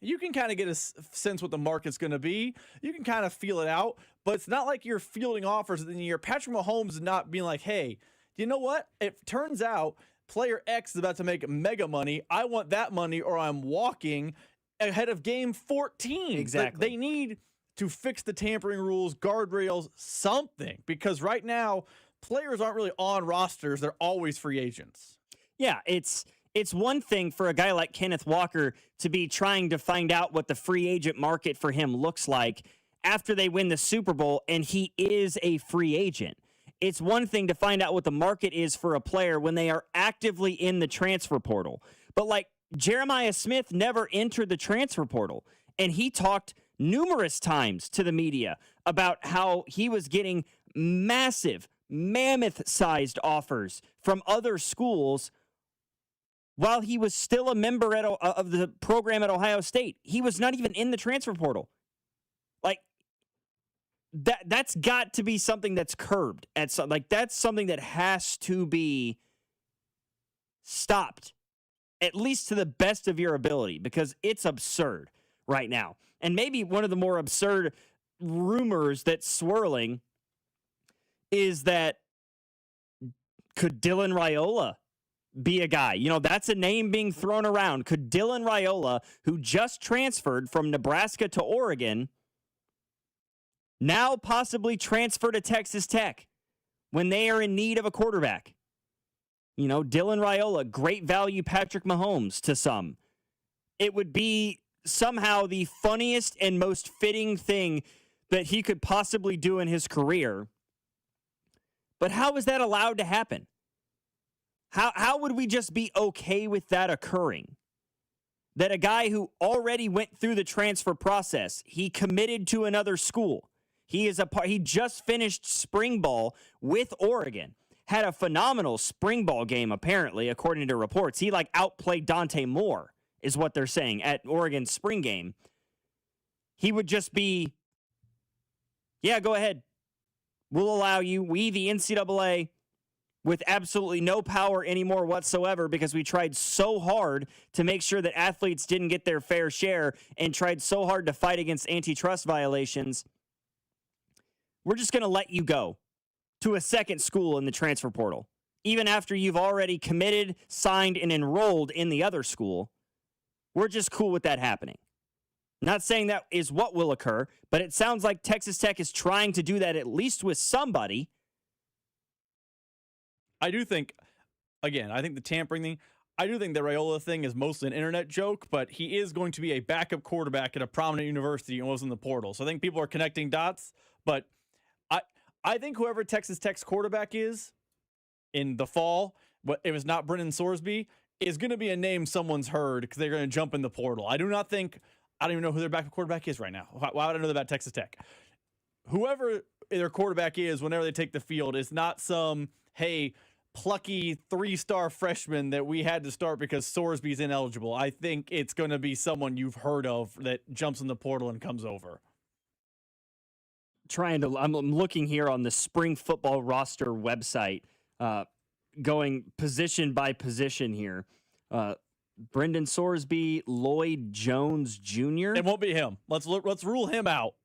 you can kind of get a sense what the market's going to be. You can kind of feel it out, but it's not like you're fielding offers and then you're Patrick Mahomes not being like, hey, you know what? It turns out player X is about to make mega money. I want that money or I'm walking ahead of game 14. Exactly. They need to fix the tampering rules, guardrails, something, because right now players aren't really on rosters. They're always free agents. Yeah, it's one thing for a guy like Kenneth Walker to be trying to find out what the free agent market for him looks like after they win the Super Bowl and he is a free agent. It's one thing to find out what the market is for a player when they are actively in the transfer portal. But like Jeremiah Smith never entered the transfer portal, and he talked numerous times to the media about how he was getting massive, mammoth-sized offers from other schools while he was still a member of the program at Ohio State. He was not even in the transfer portal. Like, that's got to be something that's curbed. That's something that has to be stopped, at least to the best of your ability, because it's absurd right now. And maybe one of the more absurd rumors that's swirling is that could Dylan Raiola be a guy? You know, that's a name being thrown around. Could Dylan Raiola, who just transferred from Nebraska to Oregon, now possibly transfer to Texas Tech when they are in need of a quarterback? You know, Dylan Raiola, great value Patrick Mahomes to some. It would be somehow the funniest and most fitting thing that he could possibly do in his career. But how is that allowed to happen? How would we just be okay with that occurring? That a guy who already went through the transfer process, he committed to another school. He just finished spring ball with Oregon. Had a phenomenal spring ball game, apparently, according to reports. He outplayed Dante Moore, is what they're saying, at Oregon's spring game. He would just be, yeah, go ahead. We'll allow you. We, the NCAA, with absolutely no power anymore whatsoever, because we tried so hard to make sure that athletes didn't get their fair share and tried so hard to fight against antitrust violations. We're just going to let you go to a second school in the transfer portal, even after you've already committed, signed, and enrolled in the other school. We're just cool with that happening. Not saying that is what will occur, but it sounds like Texas Tech is trying to do that at least with somebody. I do think, again, I think the tampering thing, I do think the Raiola thing is mostly an internet joke, but he is going to be a backup quarterback at a prominent university and was in the portal. So I think people are connecting dots, but I think whoever Texas Tech's quarterback is in the fall, if it's not Brendan Sorsby, is going to be a name someone's heard because they're going to jump in the portal. I don't even know who their backup quarterback is right now. Why would I know that about Texas Tech? Whoever their quarterback is, whenever they take the field, is not some, hey, plucky 3-star freshman that we had to start because Sorsby's ineligible. I think it's going to be someone you've heard of that jumps in the portal and comes over. I'm looking here on the spring football roster website, going position by position here. Brendan Sorsby, Lloyd Jones Jr. It won't be him. Let's rule him out.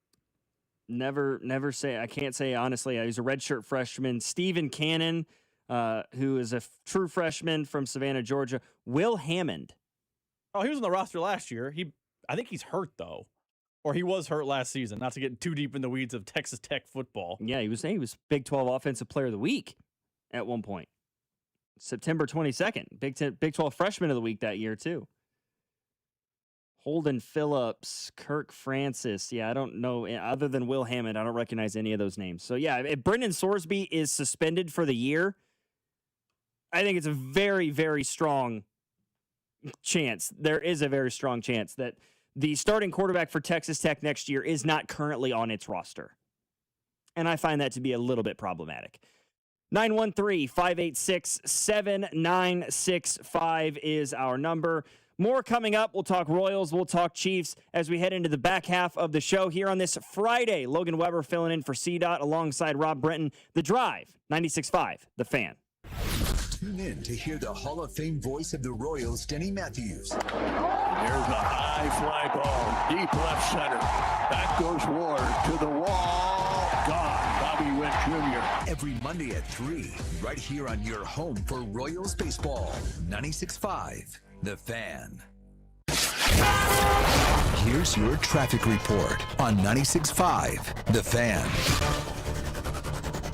Never say. I can't say honestly. He's a redshirt freshman. Stephen Cannon, who is a true freshman from Savannah, Georgia. Will Hammond. Oh, he was on the roster last year. I think he's hurt though, or he was hurt last season. Not to get too deep in the weeds of Texas Tech football. Yeah, he was Big 12 Offensive Player of the Week at one point. September 22nd, Big 12 Freshman of the Week that year too. Holden Phillips, Kirk Francis. Yeah, I don't know. Other than Will Hammond, I don't recognize any of those names. So, yeah, if Brendan Sorsby is suspended for the year, I think it's a very, very strong chance. There is a very strong chance that the starting quarterback for Texas Tech next year is not currently on its roster. And I find that to be a little bit problematic. 913-586-7965 is our number. More coming up. We'll talk Royals. We'll talk Chiefs as we head into the back half of the show here on this Friday. Logan Weber filling in for CDOT alongside Rob Brenton. The Drive, 96.5, The Fan. Tune in to hear the Hall of Fame voice of the Royals, Denny Matthews. There's a high fly ball, deep left center. That goes Ward to the wall. Gone. Bobby Witt Jr. Every Monday at 3, right here on your home for Royals baseball. 96.5, The Fan. Here's your traffic report on 96.5, The Fan.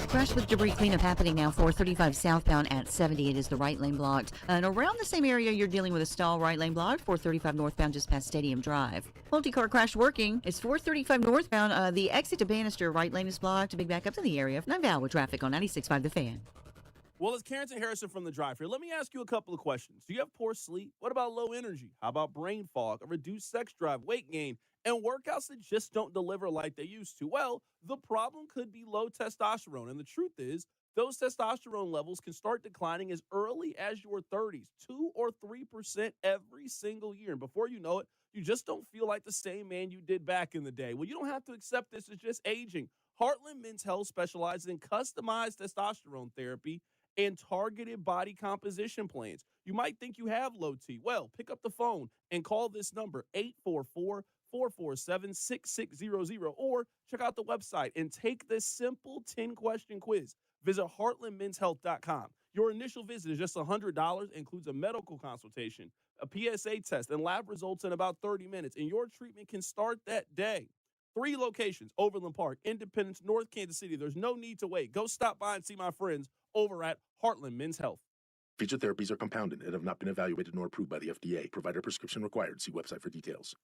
Crash with debris cleanup happening now. 435 southbound at 78 is the right lane blocked. And around the same area, you're dealing with a stall, right lane blocked. 435 northbound just past Stadium Drive. Multi-car crash working. It's 435 northbound. The exit to Bannister, right lane is blocked. Big backups in the area. 9 with traffic on 96.5 The Fan. Well, it's Carrington Harrison from The Drive here. Let me ask you a couple of questions. Do you have poor sleep? What about low energy? How about brain fog, a reduced sex drive, weight gain, and workouts that just don't deliver like they used to? Well, the problem could be low testosterone. And the truth is, those testosterone levels can start declining as early as your 30s, 2 or 3% every single year. And before you know it, you just don't feel like the same man you did back in the day. Well, you don't have to accept this as just aging. Heartland Men's Health specializes in customized testosterone therapy and targeted body composition plans. You might think you have low T. Well, pick up the phone and call this number, 844-447-6600, or check out the website and take this simple 10-question quiz. Visit heartlandmenshealth.com. Your initial visit is just $100, includes a medical consultation, a PSA test, and lab results in about 30 minutes, and your treatment can start that day. 3 locations, Overland Park, Independence, North Kansas City. There's no need to wait. Go stop by and see my friends over at Heartland Men's Health. Featured therapies are compounded and have not been evaluated nor approved by the FDA. Provider prescription required. See website for details.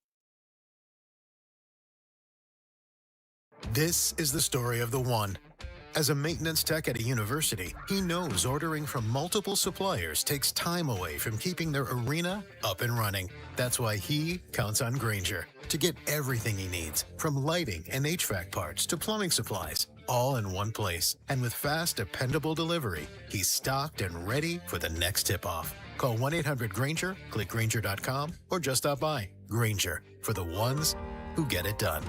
This is the story of the one. As a maintenance tech at a university, he knows ordering from multiple suppliers takes time away from keeping their arena up and running. That's why he counts on Grainger to get everything he needs, from lighting and HVAC parts to plumbing supplies, all in one place. And with fast, dependable delivery, he's stocked and ready for the next tip-off. Call 1-800-GRAINGER, click Grainger.com, or just stop by. Grainger, for the ones who get it done.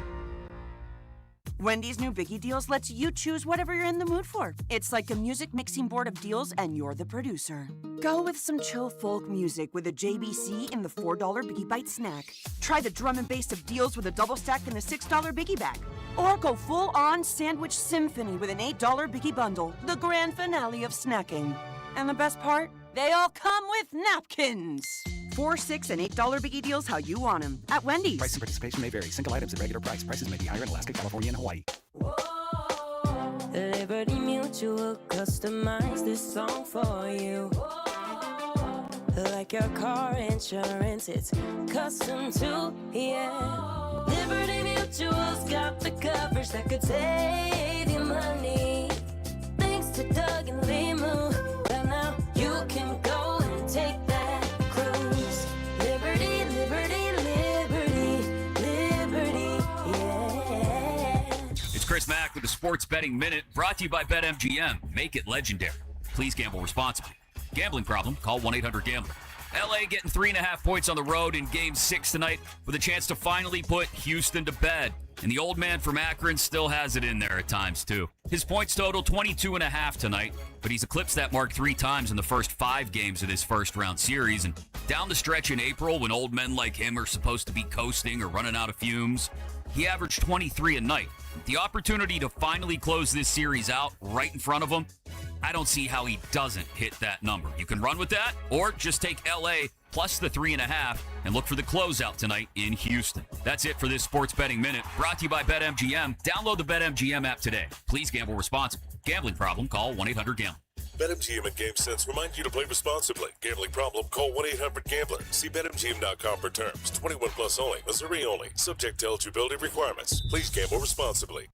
Wendy's new Biggie Deals lets you choose whatever you're in the mood for. It's like a music mixing board of deals, and you're the producer. Go with some chill folk music with a JBC in the $4 Biggie Bite snack. Try the drum and bass of deals with a double stack in the $6 Biggie Bag. Or go full-on sandwich symphony with an $8 Biggie Bundle, the grand finale of snacking. And the best part? They all come with napkins. $4, $6, and $8 Biggie Deals how you want them at Wendy's. Price and participation may vary. Single items at regular price. Prices may be higher in Alaska, California, and Hawaii. Liberty Mutual customized this song for you. like your car insurance, it's custom too, yeah. Liberty Mutual's got the coverage that could save you money. Thanks to Doug and Limu, well now you can go and take that cruise. Liberty, liberty, liberty, liberty, yeah. It's Chris Mack with the Sports Betting Minute, brought to you by BetMGM. Make it legendary. Please gamble responsibly. Gambling problem? Call 1-800-GAMBLER. LA getting 3.5 points on the road in Game 6 tonight with a chance to finally put Houston to bed. And the old man from Akron still has it in there at times, too. His points total 22.5 tonight, but he's eclipsed that mark 3 times in the first 5 games of this first-round series. And down the stretch in April, when old men like him are supposed to be coasting or running out of fumes, he averaged 23 a night. The opportunity to finally close this series out right in front of him, I don't see how he doesn't hit that number. You can run with that, or just take LA plus the 3.5 and look for the closeout tonight in Houston. That's it for this Sports Betting Minute, brought to you by BetMGM. Download the BetMGM app today. Please gamble responsibly. Gambling problem? Call 1-800-GAMBLER. BetMGM and GameSense remind you to play responsibly. Gambling problem? Call 1-800-GAMBLER. See BetMGM.com for terms. 21 plus only. Missouri only. Subject to eligibility requirements. Please gamble responsibly.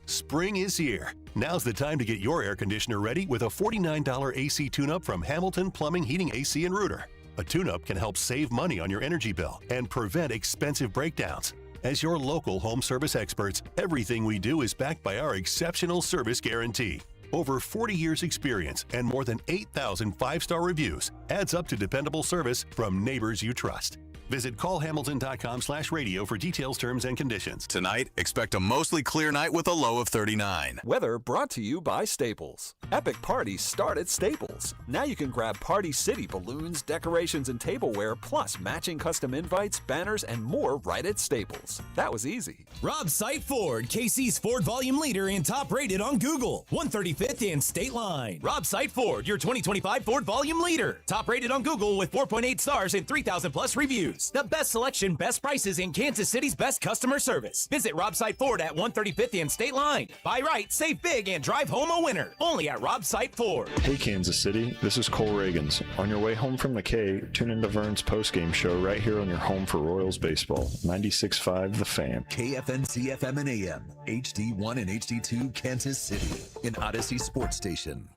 Spring is here. Now's the time to get your air conditioner ready with a $49 AC tune-up from Hamilton Plumbing, Heating, AC, and Rooter. A tune-up can help save money on your energy bill and prevent expensive breakdowns. As your local home service experts, everything we do is backed by our exceptional service guarantee. Over 40 years experience and more than 8,000 5-star reviews adds up to dependable service from neighbors you trust. Visit callhamilton.com/radio for details, terms, and conditions. Tonight, expect a mostly clear night with a low of 39. Weather brought to you by Staples. Epic parties start at Staples. Now you can grab Party City balloons, decorations, and tableware, plus matching custom invites, banners, and more right at Staples. That was easy. Rob Sight Ford, KC's Ford volume leader and top rated on Google. 135th and State Line. Rob Sight Ford, your 2025 Ford volume leader. Top rated on Google with 4.8 stars and 3,000 plus reviews. The best selection, best prices, and Kansas City's best customer service. Visit Rob Sight Ford at 135th and State Line. Buy right, save big, and drive home a winner. Only at Rob Sight Ford. Hey Kansas City, this is Cole Reagans. On your way home from the K, tune into Vern's postgame show right here on your home for Royals baseball. 96.5 The Fan. KFNC FM and AM, HD1 and HD2 Kansas City, an Odyssey sports station.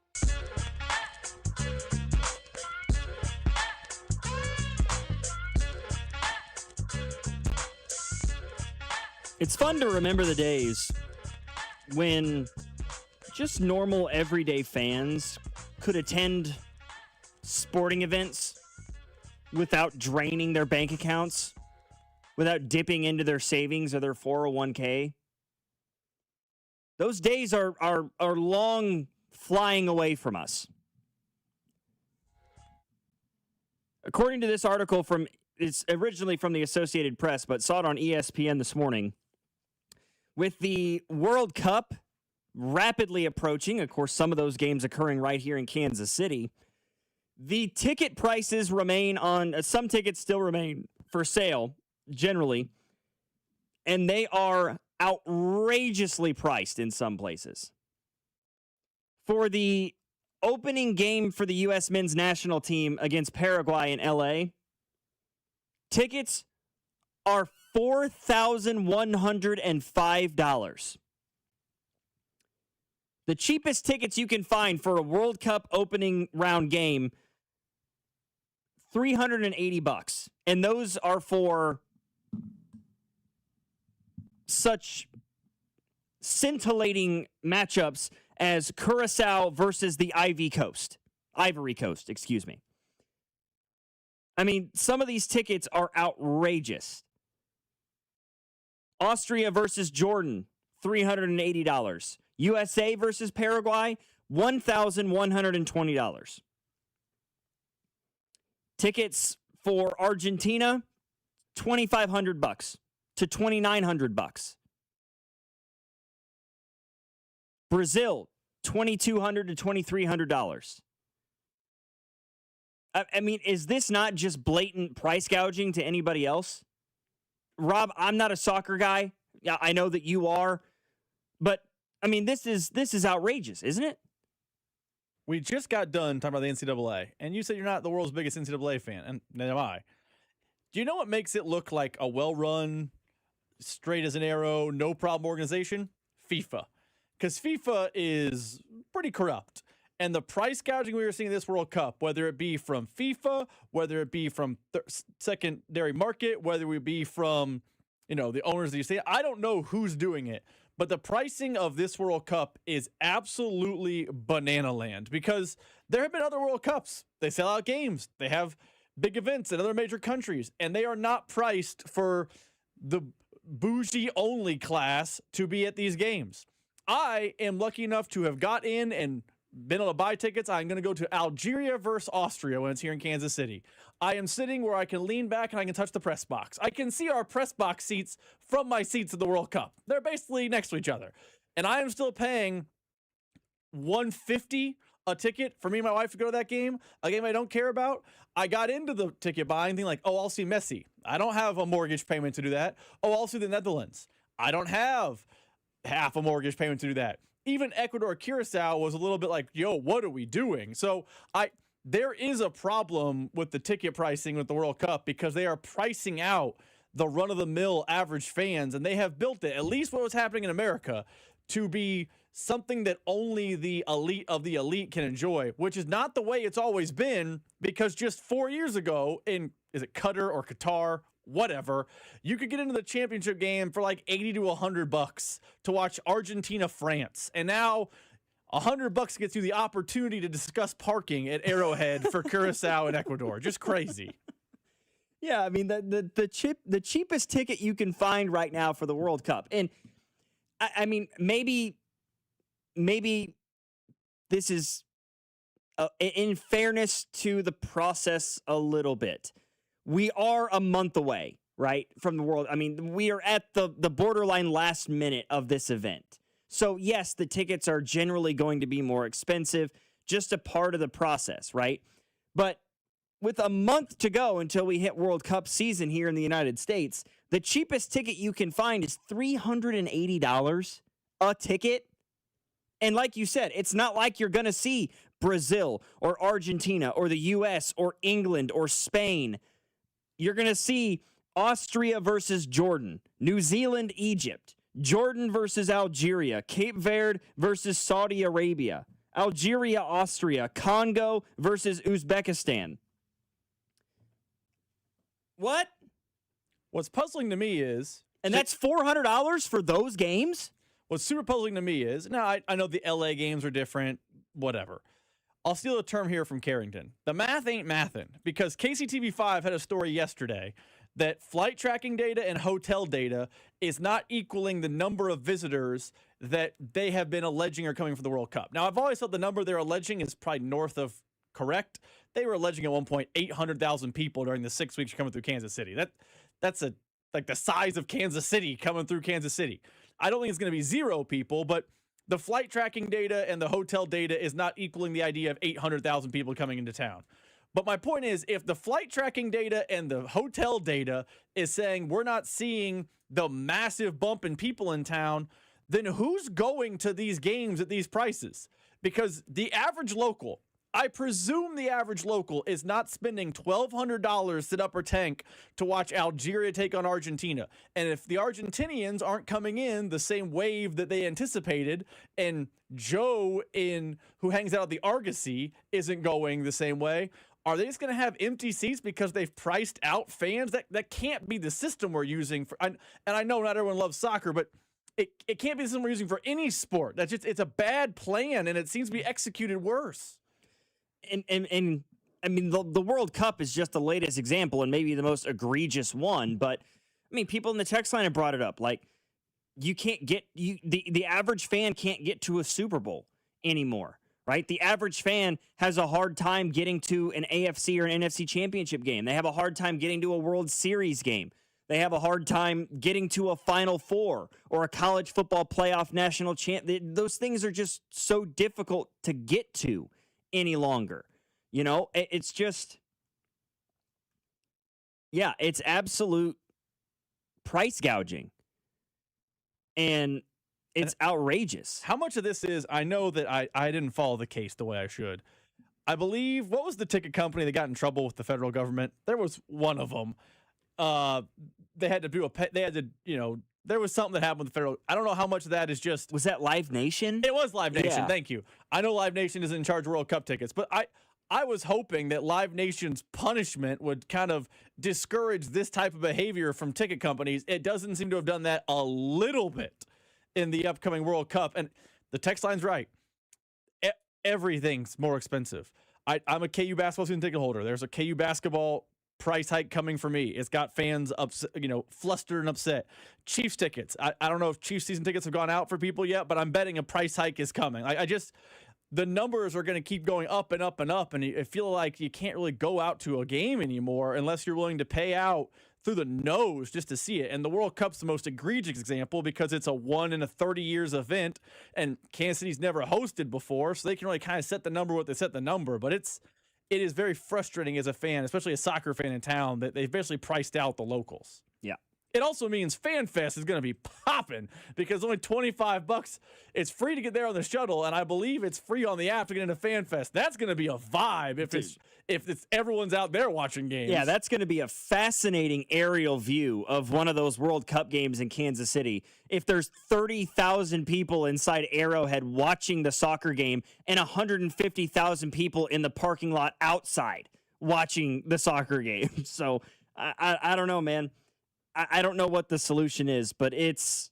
It's fun to remember the days when just normal everyday fans could attend sporting events without draining their bank accounts, without dipping into their savings or their 401k. Those days are long flying away from us. According to this article it's originally from the Associated Press, but saw it on ESPN this morning. With the World Cup rapidly approaching, of course, some of those games occurring right here in Kansas City, the ticket prices remain on, some tickets still remain for sale, generally, and they are outrageously priced in some places. For the opening game for the U.S. men's national team against Paraguay in L.A., tickets are $4,105. The cheapest tickets you can find for a World Cup opening round game, $380. And those are for such scintillating matchups as Curacao versus the Ivory Coast, excuse me. I mean, some of these tickets are outrageous. Austria versus Jordan, $380. USA versus Paraguay, $1,120. Tickets for Argentina, $2,500 to $2,900. Brazil, $2,200 to $2,300. I mean, is this not just blatant price gouging to anybody else? Rob, I'm not a soccer guy. Yeah, I know that you are. But, I mean, this is outrageous, isn't it? We just got done talking about the NCAA, and you said you're not the world's biggest NCAA fan, and neither am I. Do you know what makes it look like a well-run, straight as an arrow, no problem organization? FIFA. Because FIFA is pretty corrupt. And the price gouging we were seeing in this World Cup, whether it be from FIFA, whether it be from secondary market, whether it be from, the owners that you say, I don't know who's doing it. But the pricing of this World Cup is absolutely banana land because there have been other World Cups. They sell out games. They have big events in other major countries, and they are not priced for the bougie-only class to be at these games. I am lucky enough to have got in and been able to buy tickets. I'm going to go to Algeria versus Austria when it's here in Kansas City. I am sitting where I can lean back and I can touch the press box. I can see our press box seats from my seats at the World Cup. They're basically next to each other. And I am still paying $150 a ticket for me and my wife to go to that game, a game I don't care about. I got into the ticket buying thing like, I'll see Messi. I don't have a mortgage payment to do that. I'll see the Netherlands. I don't have half a mortgage payment to do that. Even Ecuador, Curacao was a little bit like, yo, what are we doing? So there is a problem with the ticket pricing with the World Cup because they are pricing out the run-of-the-mill average fans, and they have built it, at least what was happening in America, to be something that only the elite of the elite can enjoy, which is not the way it's always been, because just 4 years ago in, is it Qatar or Qatar, whatever, you could get into the championship game for like $80 to $100 to watch Argentina, France. And now $100 gets you the opportunity to discuss parking at Arrowhead for Curacao and Ecuador. Just crazy. Yeah, I mean the cheapest ticket you can find right now for the World Cup. And I mean maybe this is in fairness to the process a little bit. We are a month away, right, from the world. I mean, we are at the borderline last minute of this event. So, yes, the tickets are generally going to be more expensive, just a part of the process, right? But with a month to go until we hit World Cup season here in the United States, the cheapest ticket you can find is $380 a ticket. And like you said, it's not like you're going to see Brazil or Argentina or the U.S. or England or Spain. You're going to see Austria versus Jordan, New Zealand, Egypt, Jordan versus Algeria, Cape Verde versus Saudi Arabia, Algeria, Austria, Congo versus Uzbekistan. What? What's puzzling to me is... And that's $400 for those games? What's super puzzling to me is... Now, I know the LA games are different, whatever. I'll steal a term here from Carrington. The math ain't mathin', because KCTV5 had a story yesterday that flight tracking data and hotel data is not equaling the number of visitors that they have been alleging are coming for the World Cup. Now, I've always thought the number they're alleging is probably north of correct. They were alleging at one point 800,000 people during the 6 weeks coming through Kansas City. That's like the size of Kansas City coming through Kansas City. I don't think it's going to be 0 people, but the flight tracking data and the hotel data is not equaling the idea of 800,000 people coming into town. But my point is, if the flight tracking data and the hotel data is saying we're not seeing the massive bump in people in town, then who's going to these games at these prices? Because the average local, I presume the average local is not spending $1,200 at Upper Tank to watch Algeria take on Argentina. And if the Argentinians aren't coming in the same wave that they anticipated, and Joe who hangs out at the Argosy isn't going the same way, are they just going to have empty seats because they've priced out fans? That can't be the system we're using. And I know not everyone loves soccer, but it can't be the system we're using for any sport. It's a bad plan, and it seems to be executed worse. And I mean, the World Cup is just the latest example and maybe the most egregious one. But I mean, people in the text line have brought it up. Like, you can't the average fan can't get to a Super Bowl anymore, right? The average fan has a hard time getting to an AFC or an NFC championship game. They have a hard time getting to a World Series game. They have a hard time getting to a Final Four or a college football playoff national champ. Those things are just so difficult to get to any longer. You know, it's just, yeah, it's absolute price gouging. And It's outrageous. How much of this is, I know that I didn't follow the case the way I should. I believe, what was the ticket company that got in trouble with the federal government? There was one of them. They had to do there was something that happened with the federal. I don't know how much of that is just. Was that Live Nation? It was Live Nation. Yeah. Thank you. I know Live Nation is in charge of World Cup tickets, but I was hoping that Live Nation's punishment would kind of discourage this type of behavior from ticket companies. It doesn't seem to have done that a little bit in the upcoming World Cup. And the text line's right. Everything's more expensive. I'm a KU basketball season ticket holder. There's a KU basketball price hike coming for me. It's got fans flustered and upset. Chiefs tickets. I don't know if Chiefs season tickets have gone out for people yet, but I'm betting a price hike is coming. The numbers are going to keep going up and up and up, and I feel like you can't really go out to a game anymore unless you're willing to pay out through the nose just to see it. And the World Cup's the most egregious example because it's a 1 in a 30 years event, and Kansas City's never hosted before, so they can really kind of set the number what they set the number. But it is very frustrating as a fan, especially a soccer fan in town, that they've basically priced out the locals. Yeah. It also means FanFest is going to be popping because only $25. It's free to get there on the shuttle, and I believe it's free on the app to get into FanFest. That's going to be a vibe if it's everyone's out there watching games. Yeah, that's going to be a fascinating aerial view of one of those World Cup games in Kansas City. If there's 30,000 people inside Arrowhead watching the soccer game and 150,000 people in the parking lot outside watching the soccer game. So I don't know, man. I don't know what the solution is, but it's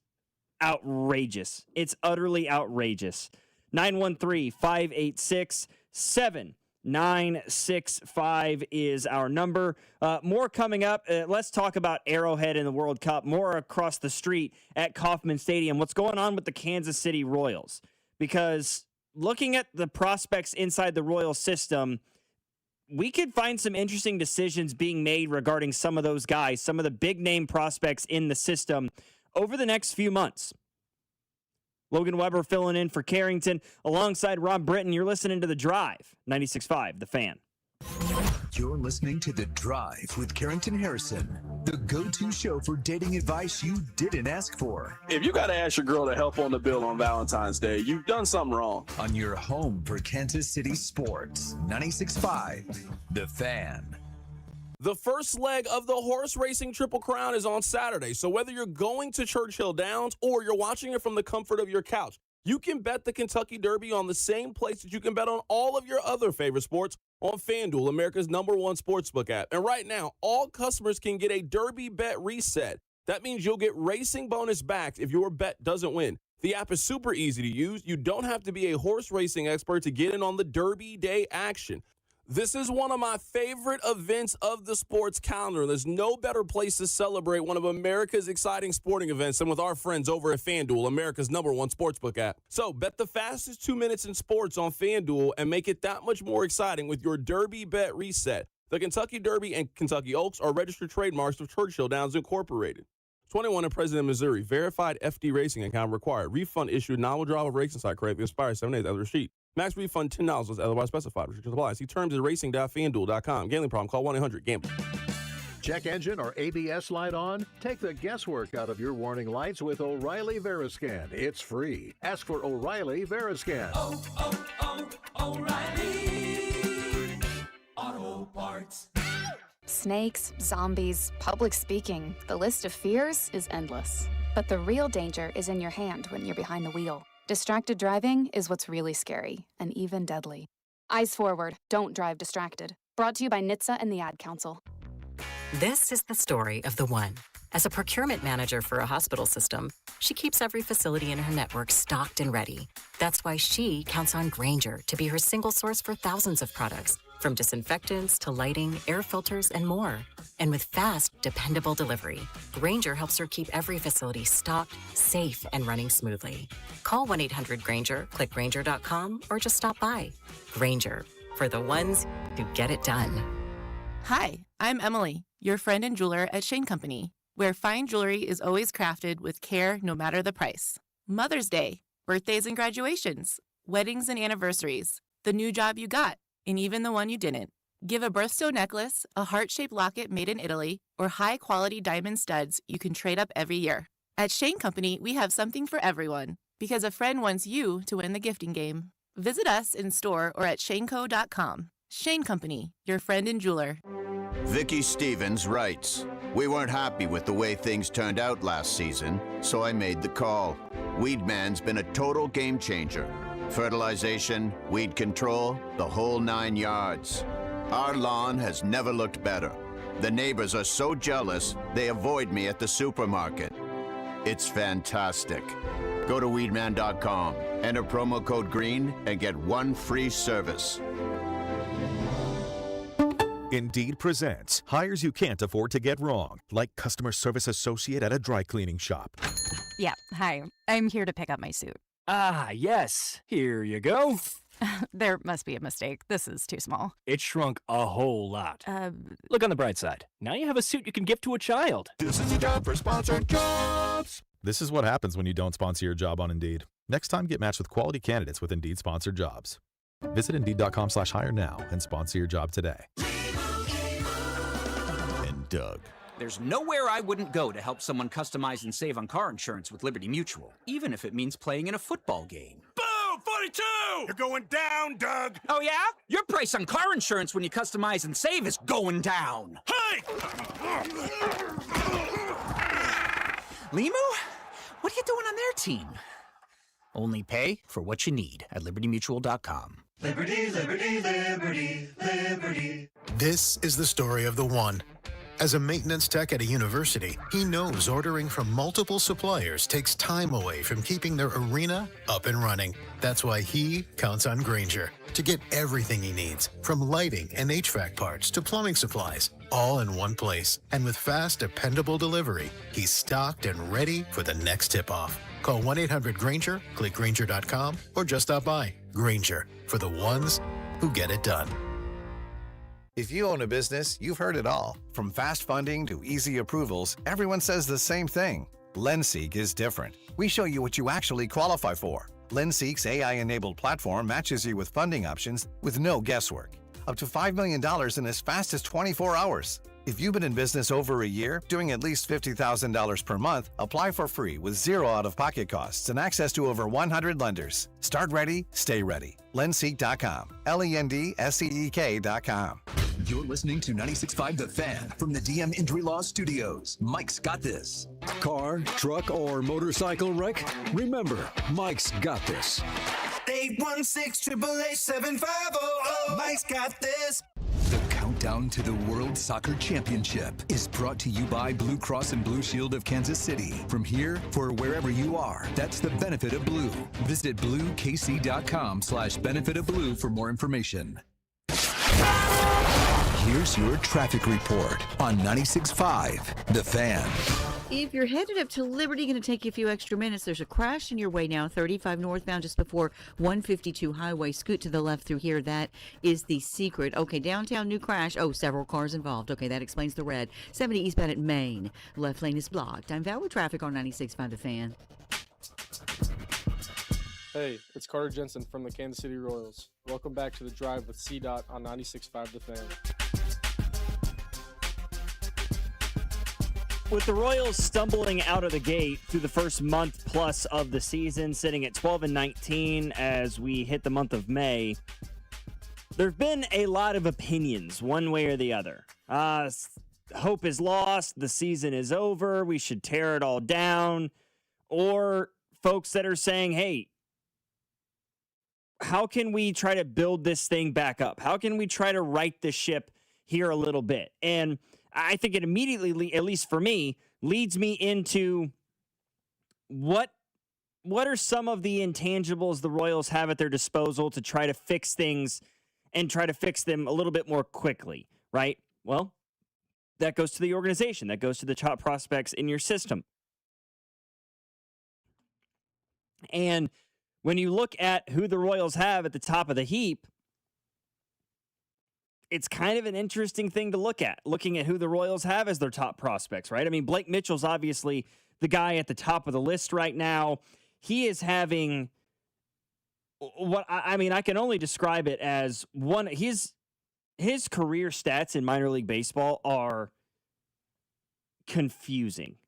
outrageous. It's utterly outrageous. 913-586-7965 is our number. More coming up. Let's talk about Arrowhead in the World Cup. More across the street at Kauffman Stadium. What's going on with the Kansas City Royals? Because looking at the prospects inside the Royal system, we could find some interesting decisions being made regarding some of those guys, some of the big name prospects in the system over the next few months. Logan Weber filling in for Carrington alongside Rob Britton. You're listening to The Drive, 96.5, The Fan. You're listening to The Drive with Carrington Harrison, the go-to show for dating advice you didn't ask for. If you got to ask your girl to help on the bill on Valentine's Day, you've done something wrong. On your home for Kansas City sports, 96.5, The Fan. The first leg of the horse racing Triple Crown is on Saturday, so whether you're going to Churchill Downs or you're watching it from the comfort of your couch, you can bet the Kentucky Derby on the same place that you can bet on all of your other favorite sports on FanDuel, America's #1 sportsbook app. And right now, all customers can get a Derby bet reset. That means you'll get racing bonus back if your bet doesn't win. The app is super easy to use. You don't have to be a horse racing expert to get in on the Derby Day action. This is one of my favorite events of the sports calendar. There's no better place to celebrate one of America's exciting sporting events than with our friends over at FanDuel, America's #1 sportsbook app. So bet the fastest 2 minutes in sports on FanDuel and make it that much more exciting with your Derby bet reset. The Kentucky Derby and Kentucky Oaks are registered trademarks of Churchill Downs Incorporated. 21 and present in Missouri. Verified FD racing account required. Refund issued. Non-withdrawal racing site credit expires 7 days after receipt. Max refund $10 as otherwise specified. Restrictions apply. See terms at racing.fanduel.com. Gambling problem? Call 1-800-GAMBLER. Check engine or ABS light on? Take the guesswork out of your warning lights with O'Reilly Veriscan. It's free. Ask for O'Reilly Veriscan. O'Reilly Auto Parts. Snakes, zombies, public speaking. The list of fears is endless. But the real danger is in your hand when you're behind the wheel. Distracted driving is what's really scary and even deadly. Eyes forward, don't drive distracted. Brought to you by NHTSA and the Ad Council. This is the story of the one. As a procurement manager for a hospital system, she keeps every facility in her network stocked and ready. That's why she counts on Grainger to be her single source for thousands of products, from disinfectants to lighting, air filters, and more. And with fast, dependable delivery, Grainger helps her keep every facility stocked, safe, and running smoothly. Call 1-800-GRAINGER, click Grainger.com, or just stop by. Grainger, for the ones who get it done. Hi, I'm Emily, your friend and jeweler at Shane Company, where fine jewelry is always crafted with care no matter the price. Mother's Day, birthdays and graduations, weddings and anniversaries, the new job you got, and even the one you didn't. Give a birthstone necklace, a heart-shaped locket made in Italy, or high-quality diamond studs you can trade up every year. At Shane Company, we have something for everyone. Because a friend wants you to win the gifting game. Visit us in store or at shaneco.com. Shane Company, your friend and jeweler. Vicky Stevens writes, "We weren't happy with the way things turned out last season, so I made the call. Weedman's been a total game changer. Fertilization, weed control, the whole 9 yards. Our lawn has never looked better. The neighbors are so jealous, they avoid me at the supermarket. It's fantastic. Go to weedman.com, enter promo code GREEN, and get 1 free service." Indeed presents hires you can't afford to get wrong, like customer service associate at a dry cleaning shop. Yeah, hi. I'm here to pick up my suit. Ah, yes. Here you go. There must be a mistake. This is too small. It shrunk a whole lot. Look on the bright side. Now you have a suit you can give to a child. This is a job for sponsored jobs. This is what happens when you don't sponsor your job on Indeed. Next time, get matched with quality candidates with Indeed sponsored jobs. Visit Indeed.com/hire now and sponsor your job today. And Doug. There's nowhere I wouldn't go to help someone customize and save on car insurance with Liberty Mutual, even if it means playing in a football game. Boom! 42! You're going down, Doug! Oh, yeah? Your price on car insurance when you customize and save is going down. Hey! Limu? What are you doing on their team? Only pay for what you need at libertymutual.com. Liberty, liberty, liberty, liberty. This is the story of the one. As a maintenance tech at a university, he knows ordering from multiple suppliers takes time away from keeping their arena up and running. That's why he counts on Grainger to get everything he needs, from lighting and HVAC parts to plumbing supplies, all in one place. And with fast, dependable delivery, he's stocked and ready for the next tip-off. Call 1-800-GRAINGER, click Grainger.com, or just stop by. Grainger, for the ones who get it done. If you own a business, you've heard it all. From fast funding to easy approvals, everyone says the same thing. LendSeek is different. We show you what you actually qualify for. LendSeek's AI-enabled platform matches you with funding options with no guesswork. Up to $5 million in as fast as 24 hours. If you've been in business over a year, doing at least $50,000 per month, apply for free with zero out-of-pocket costs and access to over 100 lenders. Start ready, stay ready. Lendseek.com. LENDSEEK.com. You're listening to 96.5 The Fan from the DM Injury Law Studios. Mike's got this. Car, truck, or motorcycle wreck? Remember, Mike's got this. 816-888-7500. Mike's got this. The countdown to the World Soccer Championship is brought to you by Blue Cross and Blue Shield of Kansas City. From here, for wherever you are, that's the benefit of blue. Visit bluekc.com/benefit of blue for more information. Here's your traffic report on 96.5 The Fan. If you're headed up to Liberty, going to take you a few extra minutes. There's a crash in your way now, 35 northbound just before 152 highway. Scoot to the left through here. That is the secret. Okay, downtown, new crash. Oh, several cars involved. Okay, that explains the red. 70 eastbound at Maine. Left lane is blocked. I'm Val with traffic on 96.5 The Fan. Hey, it's Carter Jensen from the Kansas City Royals. Welcome back to The Drive with C-Dot on 96.5 The Fan. With the Royals stumbling out of the gate through the first month plus of the season, sitting at 12-19 as we hit the month of May, there have been a lot of opinions, one way or the other. Hope is lost. The season is over. We should tear it all down. Or folks that are saying, hey, how can we try to build this thing back up? How can we try to right the ship here a little bit? And I think it immediately, at least for me, leads me into what are some of the intangibles the Royals have at their disposal to try to fix things and try to fix them a little bit more quickly, right? Well, that goes to the organization. That goes to the top prospects in your system. And when you look at who the Royals have at the top of the heap, it's kind of an interesting thing to look at, looking at who the Royals have as their top prospects, right? I mean, Blake Mitchell's obviously the guy at the top of the list right now. He is having I can only describe it as one. His career stats in minor league baseball are confusing.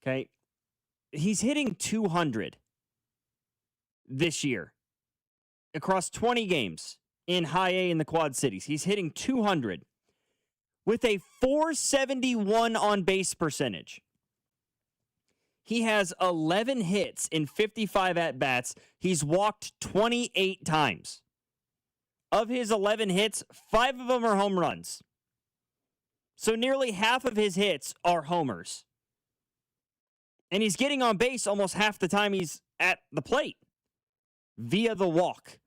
Okay. He's hitting 200 this year. Across 20 games in High A in the Quad Cities, he's hitting 200 with a 471 on base percentage. He has 11 hits in 55 at-bats. He's walked 28 times. Of his 11 hits, 5 of them are home runs. So nearly half of his hits are homers. And he's getting on base almost half the time he's at the plate via the walk.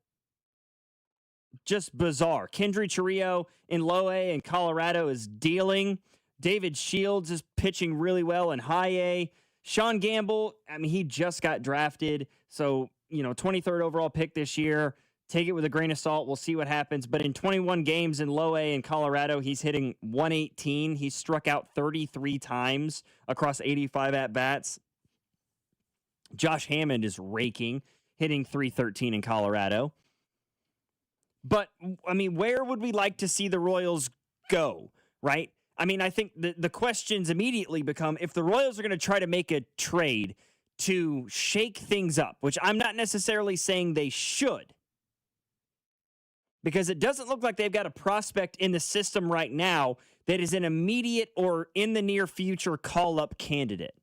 Just bizarre. Kendry Chiriot in Low A in Colorado is dealing. David Shields is pitching really well in High A. Sean Gamble, I mean, he just got drafted. So, 23rd overall pick this year. Take it with a grain of salt. We'll see what happens. But in 21 games in Low A in Colorado, he's hitting 118. He's struck out 33 times across 85 at-bats. Josh Hammond is raking, hitting 313 in Colorado. But, I mean, where would we like to see the Royals go, right? I mean, I think the questions immediately become, if the Royals are going to try to make a trade to shake things up, which I'm not necessarily saying they should, because it doesn't look like they've got a prospect in the system right now that is an immediate or in the near future call-up candidate,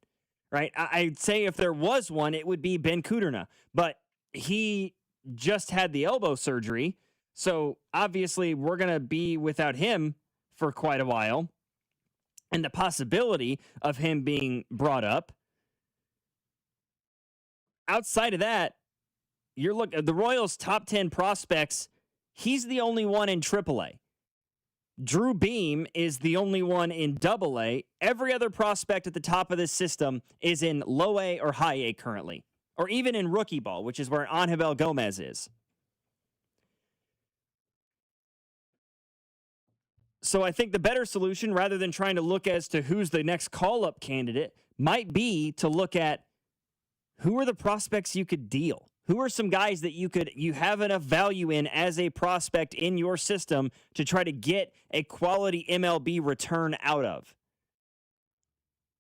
right? I'd say if there was one, it would be Ben Kudrna, but he just had the elbow surgery, so obviously we're going to be without him for quite a while. And the possibility of him being brought up. Outside of that, you're looking at the Royals' top 10 prospects. He's the only one in AAA. Drew Beam is the only one in AA. Every other prospect at the top of this system is in Low A or High A currently, or even in rookie ball, which is where Angel Gomez is. So I think the better solution, rather than trying to look as to who's the next call-up candidate, might be to look at who are the prospects you could deal. Who are some guys that you have enough value in as a prospect in your system to try to get a quality MLB return out of?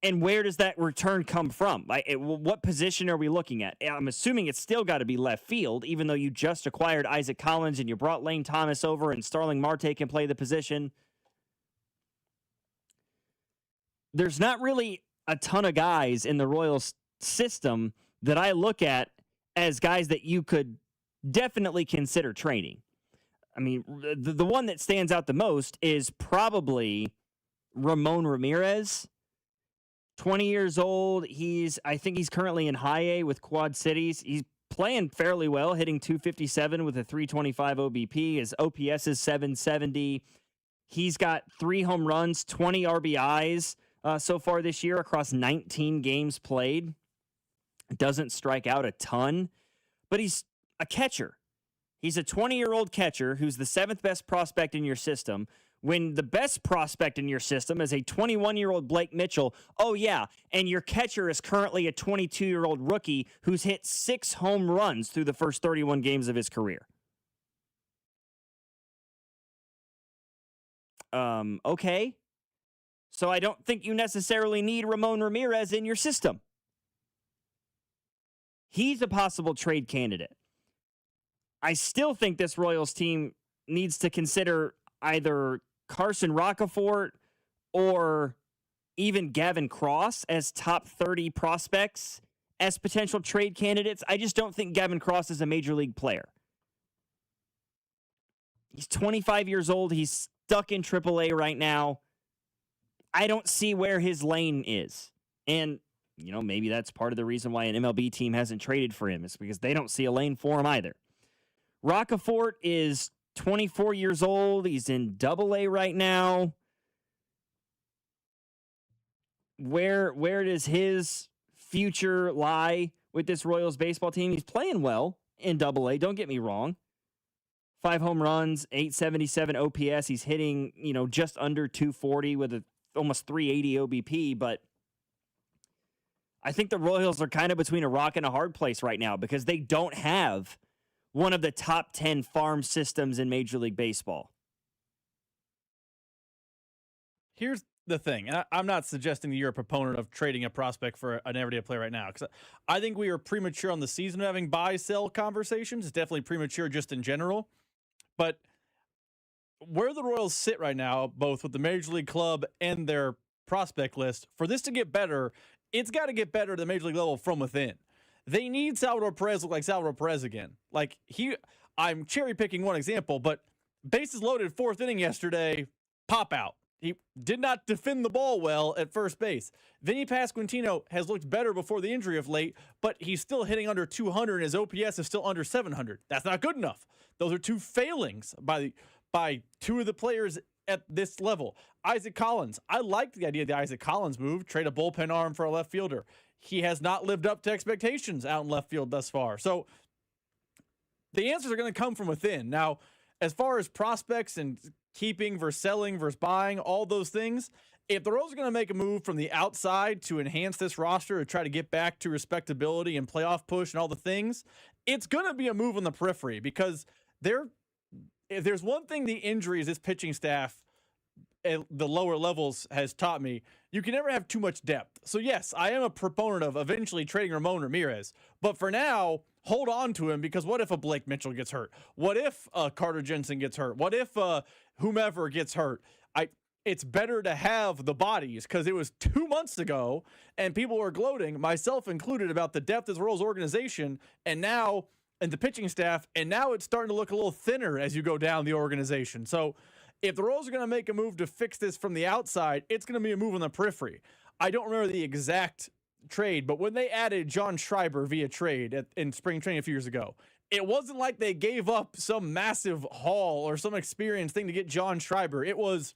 And where does that return come from? What position are we looking at? I'm assuming it's still got to be left field, even though you just acquired Isaac Collins and you brought Lane Thomas over and Starling Marte can play the position. There's not really a ton of guys in the Royals system that I look at as guys that you could definitely consider trading. I mean, the one that stands out the most is probably Ramon Ramirez. 20 years old. I think he's currently in High A with Quad Cities. He's playing fairly well, hitting 257 with a 325 OBP. His OPS is 770. He's got 3 home runs, 20 RBIs so far this year across 19 games played. Doesn't strike out a ton, but he's a catcher. He's a 20-year-old catcher who's the 7th best prospect in your system, when the best prospect in your system is a 21-year-old Blake Mitchell. Oh, yeah, and your catcher is currently a 22-year-old rookie who's hit 6 home runs through the first 31 games of his career. Okay. So I don't think you necessarily need Ramon Ramirez in your system. He's a possible trade candidate. I still think this Royals team needs to consider either Carson Rocafort or even Gavin Cross as top 30 prospects as potential trade candidates. I just don't think Gavin Cross is a major league player. He's 25 years old. He's stuck in AAA right now. I don't see where his lane is. And, maybe that's part of the reason why an MLB team hasn't traded for him. It's because they don't see a lane for him either. Rocafort is 24 years old. He's in AA right now. Where does his future lie with this Royals baseball team? He's playing well in AA, don't get me wrong. 5 home runs, 877 OPS. He's hitting, just under 240 with a almost 380 OBP, but I think the Royals are kind of between a rock and a hard place right now because they don't have one of the top 10 farm systems in Major League Baseball. Here's the thing. And I'm not suggesting that you're a proponent of trading a prospect for an everyday player right now, because I think we are premature on the season of having buy-sell conversations. It's definitely premature just in general. But where the Royals sit right now, both with the Major League Club and their prospect list, for this to get better, it's got to get better at the Major League level from within. They need Salvador Perez to look like Salvador Perez again. I'm cherry-picking one example, but bases loaded, 4th inning yesterday, pop out. He did not defend the ball well at first base. Vinny Pasquantino has looked better before the injury of late, but he's still hitting under 200, and his OPS is still under 700. That's not good enough. Those are two failings by two of the players at this level. Isaac Collins. I like the idea of the Isaac Collins move, trade a bullpen arm for a left fielder. He has not lived up to expectations out in left field thus far. So the answers are going to come from within. Now, as far as prospects and keeping versus selling versus buying, all those things, if the Royals are going to make a move from the outside to enhance this roster to try to get back to respectability and playoff push and all the things, it's going to be a move on the periphery, because if there's one thing the injuries this pitching staff at the lower levels has taught me, you can never have too much depth. So yes, I am a proponent of eventually trading Ramon Ramirez, but for now, hold on to him, because what if a Blake Mitchell gets hurt? What if Carter Jensen gets hurt? What if whomever gets hurt? It's better to have the bodies, because it was 2 months ago and people were gloating, myself included, about the depth of the Royals organization and the pitching staff, and now it's starting to look a little thinner as you go down the organization. So if the Royals are going to make a move to fix this from the outside, it's going to be a move on the periphery. I don't remember the exact trade, but when they added John Schreiber via trade in spring training a few years ago, it wasn't like they gave up some massive haul or some experience thing to get John Schreiber. It was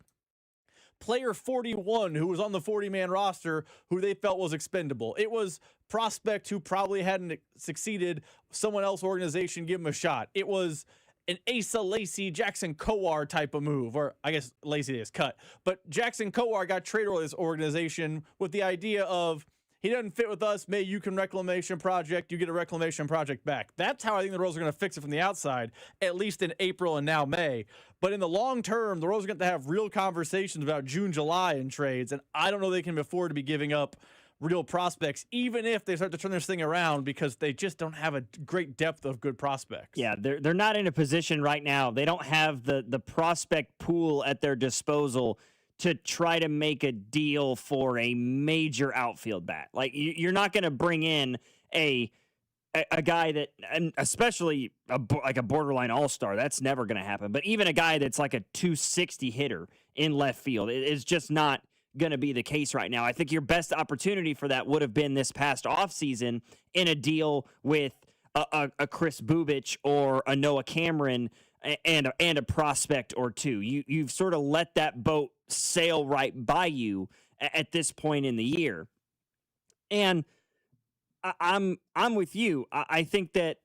player 41 who was on the 40-man roster who they felt was expendable. It was prospect who probably hadn't succeeded, someone else organization give him a shot. It was an Asa Lacy, Jackson Kowar type of move, or I guess Lacy is cut, but Jackson Kowar got traded to this organization with the idea of, he doesn't fit with us, maybe you can reclamation project, you get a reclamation project back. That's how I think the Royals are going to fix it from the outside, at least in April and now May. But in the long term, the Royals are going to have real conversations about June, July in trades, and I don't know they can afford to be giving up real prospects, even if they start to turn this thing around, because they just don't have a great depth of good prospects. Yeah, they're not in a position right now. They don't have the prospect pool at their disposal to try to make a deal for a major outfield bat. Like, you're not going to bring in a guy that, and especially like a borderline all-star, that's never going to happen. But even a guy that's like a 260 hitter in left field, it's just not going to be the case right now. I think your best opportunity for that would have been this past offseason in a deal with a Chris Bubich or a Noah Cameron and a prospect or two. You've sort of let that boat sail right by you at this point in the year. And I'm with you. I think that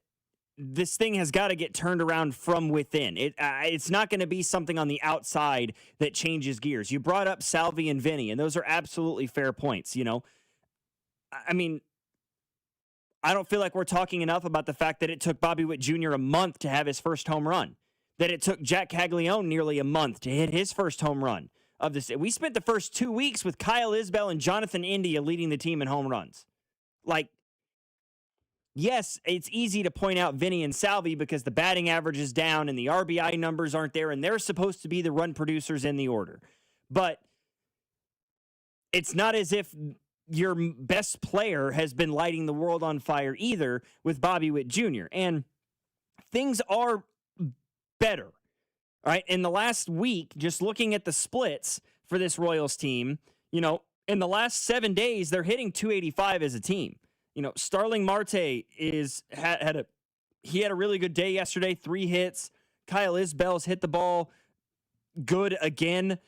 this thing has got to get turned around from within. It's not going to be something on the outside that changes gears. You brought up Salvi and Vinny, and those are absolutely fair points. You know, I mean, I don't feel like we're talking enough about the fact that it took Bobby Witt Jr. a month to have his first home run, that it took Jack Caglione nearly a month to hit his first home run of this. We spent the first 2 weeks with Kyle Isbell and Jonathan India leading the team in home runs. Like, yes, it's easy to point out Vinny and Salvi because the batting average is down and the RBI numbers aren't there, and they're supposed to be the run producers in the order. But it's not as if your best player has been lighting the world on fire either with Bobby Witt Jr. And things are better. All right, in the last week, just looking at the splits for this Royals team, you know, in the last 7 days, they're hitting 285 as a team. You know, Starling Marte had a really good day yesterday, 3 hits. Kyle Isbell's hit the ball good again.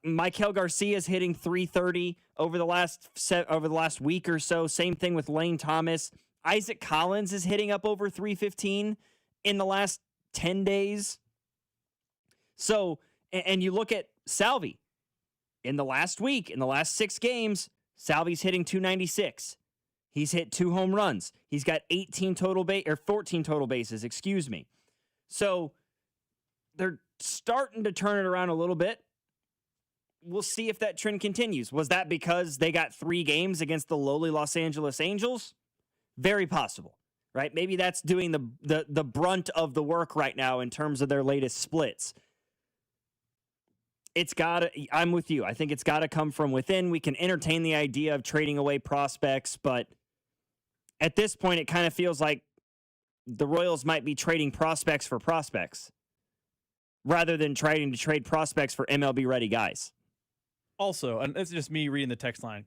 Michael Garcia's hitting 330 over the last week or so. Same thing with Lane Thomas. Isaac Collins is hitting up over 315 in the last 10 days. So, and you look at Salvi. In the last week, in the last 6 games, Salvi's hitting 296. He's hit 2 home runs. He's got 14 total bases, excuse me. So they're starting to turn it around a little bit. we'll see if that trend continues. Was that because they got 3 games against the lowly Los Angeles Angels? Very possible, right? Maybe that's doing the brunt of the work right now in terms of their latest splits. I'm with you. I think it's got to come from within. We can entertain the idea of trading away prospects, but at this point, it kind of feels like the Royals might be trading prospects for prospects rather than trying to trade prospects for MLB-ready guys. Also, and it's just me reading the text line,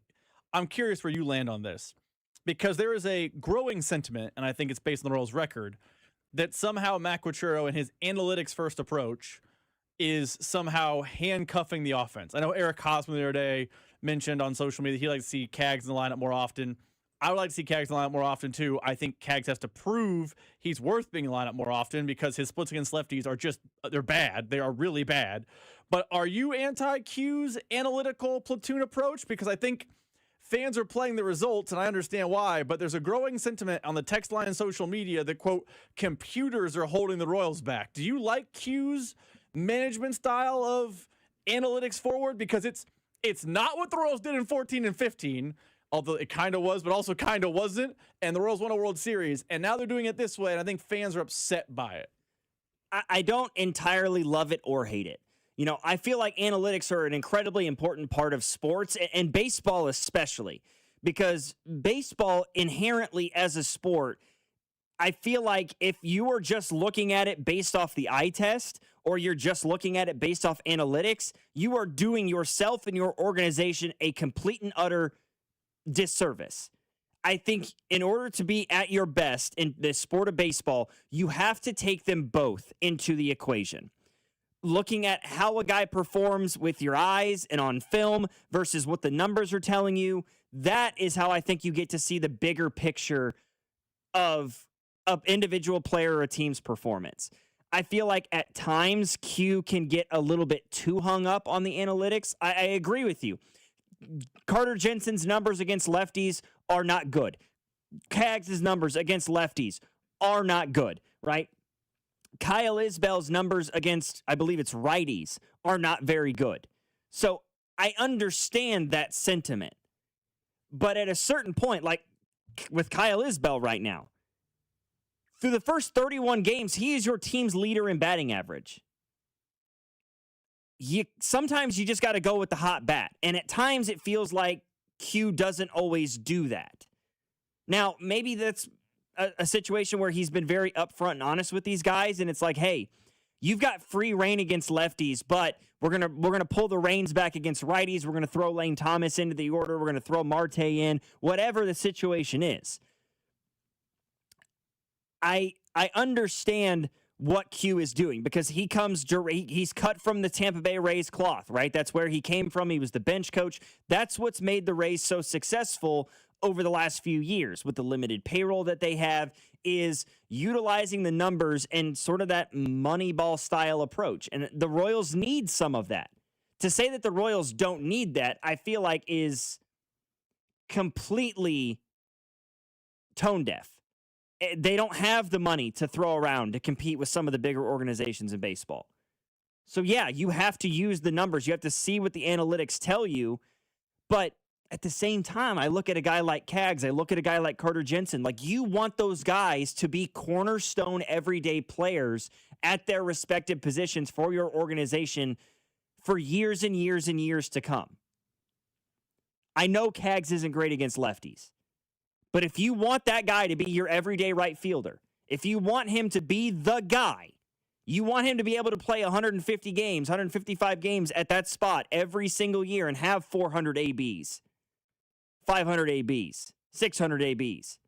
I'm curious where you land on this, because there is a growing sentiment, and I think it's based on the Royals' record, that somehow Mac Quatrero and his analytics-first approach is somehow handcuffing the offense. I know Eric Hosman the other day mentioned on social media that he likes to see Cags in the lineup more often. I would like to see Cags in the lineup more often, too. I think Cags has to prove he's worth being in the lineup more often because his splits against lefties are just, they're bad. They are really bad. But are you anti-Q's analytical platoon approach? Because I think fans are playing the results, and I understand why, but there's a growing sentiment on the text line and social media that, quote, computers are holding the Royals back. Do you like Q's management style of analytics forward? Because it's not what the Royals did in 14 and 15, although it kind of was, but also kind of wasn't, and the Royals won a World Series, and now they're doing it this way, and I think fans are upset by it. I don't entirely love it or hate it. You know, I feel like analytics are an incredibly important part of sports, and baseball especially, because baseball inherently as a sport, I feel like if you are just looking at it based off the eye test, or you're just looking at it based off analytics, you are doing yourself and your organization a complete and utter disservice. I think in order to be at your best in the sport of baseball, you have to take them both into the equation. Looking at how a guy performs with your eyes and on film versus what the numbers are telling you, that is how I think you get to see the bigger picture of individual player or a team's performance. I feel like at times Q can get a little bit too hung up on the analytics. I agree with you. Carter Jensen's numbers against lefties are not good. Cags' numbers against lefties are not good, right? Kyle Isbell's numbers against, I believe it's righties, are not very good. So I understand that sentiment. But at a certain point, like with Kyle Isbell right now, through the first 31 games, he is your team's leader in batting average. Sometimes you just got to go with the hot bat. And at times it feels like Q doesn't always do that. Now, maybe that's a situation where he's been very upfront and honest with these guys, and it's like, hey, you've got free reign against lefties, but we're gonna pull the reins back against righties. We're gonna throw Lane Thomas into the order. We're gonna throw Marte in, whatever the situation is. I understand what Q is doing because he's cut from the Tampa Bay Rays cloth, right? That's where he came from. He was the bench coach. That's what's made the Rays so successful over the last few years with the limited payroll that they have, is utilizing the numbers and sort of that Moneyball style approach. And the Royals need some of that. To say that the Royals don't need that, I feel like is completely tone deaf. They don't have the money to throw around to compete with some of the bigger organizations in baseball. So yeah, you have to use the numbers. You have to see what the analytics tell you. But at the same time, I look at a guy like Cags, I look at a guy like Carter Jensen. Like, you want those guys to be cornerstone everyday players at their respective positions for your organization for years and years and years to come. I know Cags isn't great against lefties, but if you want that guy to be your everyday right fielder, if you want him to be the guy, you want him to be able to play 150 games, 155 games at that spot every single year and have 400 ABs. 500 ABs, 600 ABs.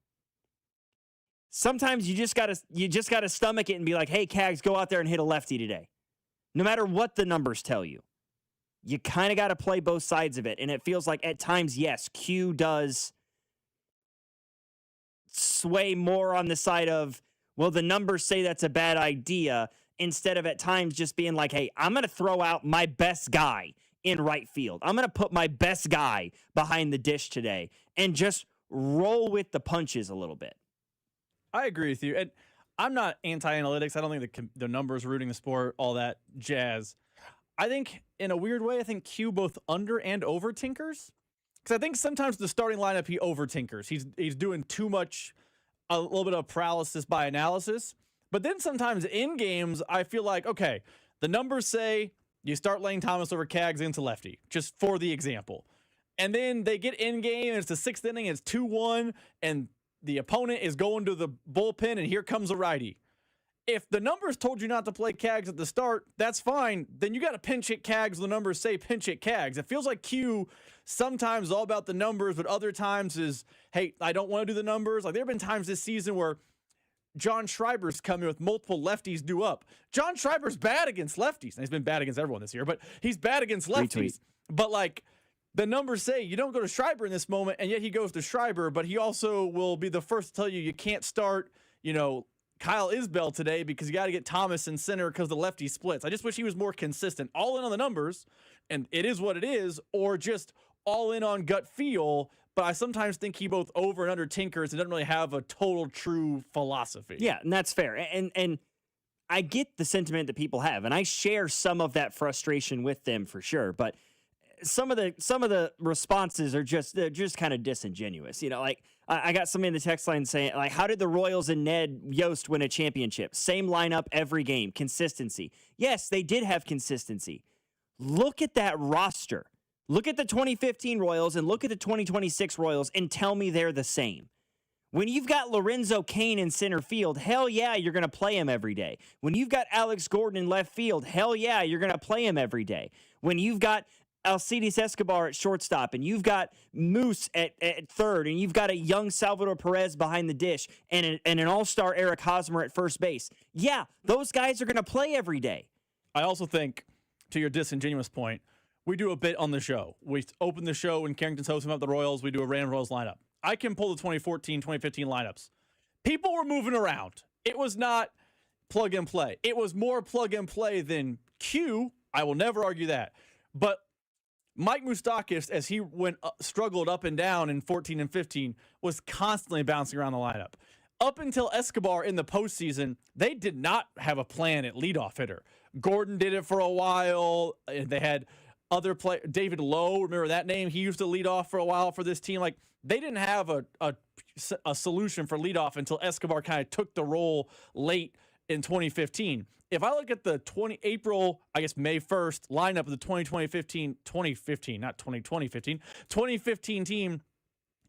Sometimes you just gotta stomach it and be like, hey, Cags, go out there and hit a lefty today. No matter what the numbers tell you. You kind of got to play both sides of it. And it feels like at times, yes, Q does sway more on the side of, well, the numbers say that's a bad idea, instead of at times just being like, hey, I'm going to throw out my best guy in right field. I'm going to put my best guy behind the dish today and just roll with the punches a little bit. I agree with you. And I'm not anti-analytics. I don't think the numbers rooting the sport, all that jazz. I think in a weird way, I think Q both under and over tinkers. Because I think sometimes the starting lineup, he over tinkers. He's doing too much, a little bit of paralysis by analysis. But then sometimes in games, I feel like, okay, the numbers say you start Lane Thomas over Kaggs into lefty, just for the example. And then they get in game, and it's the sixth inning, and it's 2-1, and the opponent is going to the bullpen, and here comes a righty. If the numbers told you not to play Kaggs at the start, that's fine. Then you got to pinch hit Kaggs. The numbers say pinch hit Kaggs. It feels like Q sometimes is all about the numbers, but other times is, hey, I don't want to do the numbers. Like there have been times this season where John Schreiber's coming with multiple lefties due up. John Schreiber's bad against lefties. And he's been bad against everyone this year, but he's bad against lefties. Retweet. But like the numbers say you don't go to Schreiber in this moment, and yet he goes to Schreiber, but he also will be the first to tell you can't start, Kyle Isbell today because you got to get Thomas in center because the lefty splits. I just wish he was more consistent. All in on the numbers, and it is what it is, or just all in on gut feel. But I sometimes think he both over and under tinkers and doesn't really have a total true philosophy. Yeah, and that's fair. And I get the sentiment that people have, and I share some of that frustration with them for sure. But some of the responses are they're just kind of disingenuous. Like I got somebody in the text line saying, like, how did the Royals and Ned Yost win a championship? Same lineup every game, consistency. Yes, they did have consistency. Look at that roster. Look at the 2015 Royals and look at the 2026 Royals and tell me they're the same. When you've got Lorenzo Cain in center field, hell yeah, you're going to play him every day. When you've got Alex Gordon in left field, hell yeah, you're going to play him every day. When you've got Alcides Escobar at shortstop, and you've got Moose at third, and you've got a young Salvador Perez behind the dish, and an all-star Eric Hosmer at first base. Yeah, those guys are going to play every day. I also think, to your disingenuous point, we do a bit on the show. We open the show when Carrington's hosting up the Royals. We do a random Royals lineup. I can pull the 2014, 2015 lineups. People were moving around. It was not plug and play. It was more plug and play than Q. I will never argue that. But Mike Moustakas, as he struggled up and down in 14 and 15, was constantly bouncing around the lineup. Up until Escobar in the postseason, they did not have a plan at leadoff hitter. Gordon did it for a while. They had other players. David Lowe, remember that name? He used to lead off for a while for this team. Like they didn't have a solution for leadoff until Escobar kind of took the role late in 2015. If I look at the May 1st lineup of the 2015 team,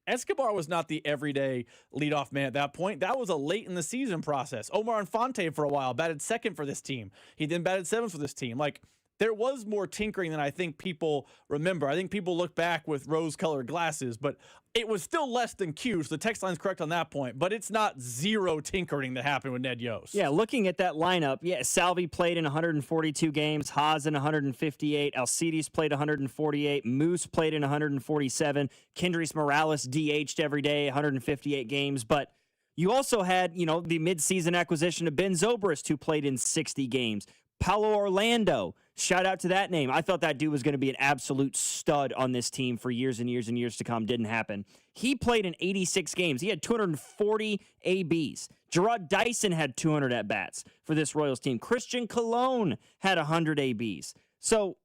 Escobar was not the everyday leadoff man at that point. That was a late in the season process. Omar Infante for a while batted second for this team. He then batted seventh for this team. Like there was more tinkering than I think people remember. I think people look back with rose-colored glasses, but it was still less than Q, so the text line's correct on that point, but it's not zero tinkering that happened with Ned Yost. Yeah, looking at that lineup, Salvi played in 142 games, Haas in 158, Alcides played 148, Moose played in 147, Kendrys Morales DH'd every day, 158 games, but you also had, the midseason acquisition of Ben Zobrist, who played in 60 games. Paulo Orlando, shout out to that name. I thought that dude was going to be an absolute stud on this team for years and years and years to come. Didn't happen. He played in 86 games. He had 240 ABs. Gerard Dyson had 200 at-bats for this Royals team. Christian Colon had 100 ABs. So,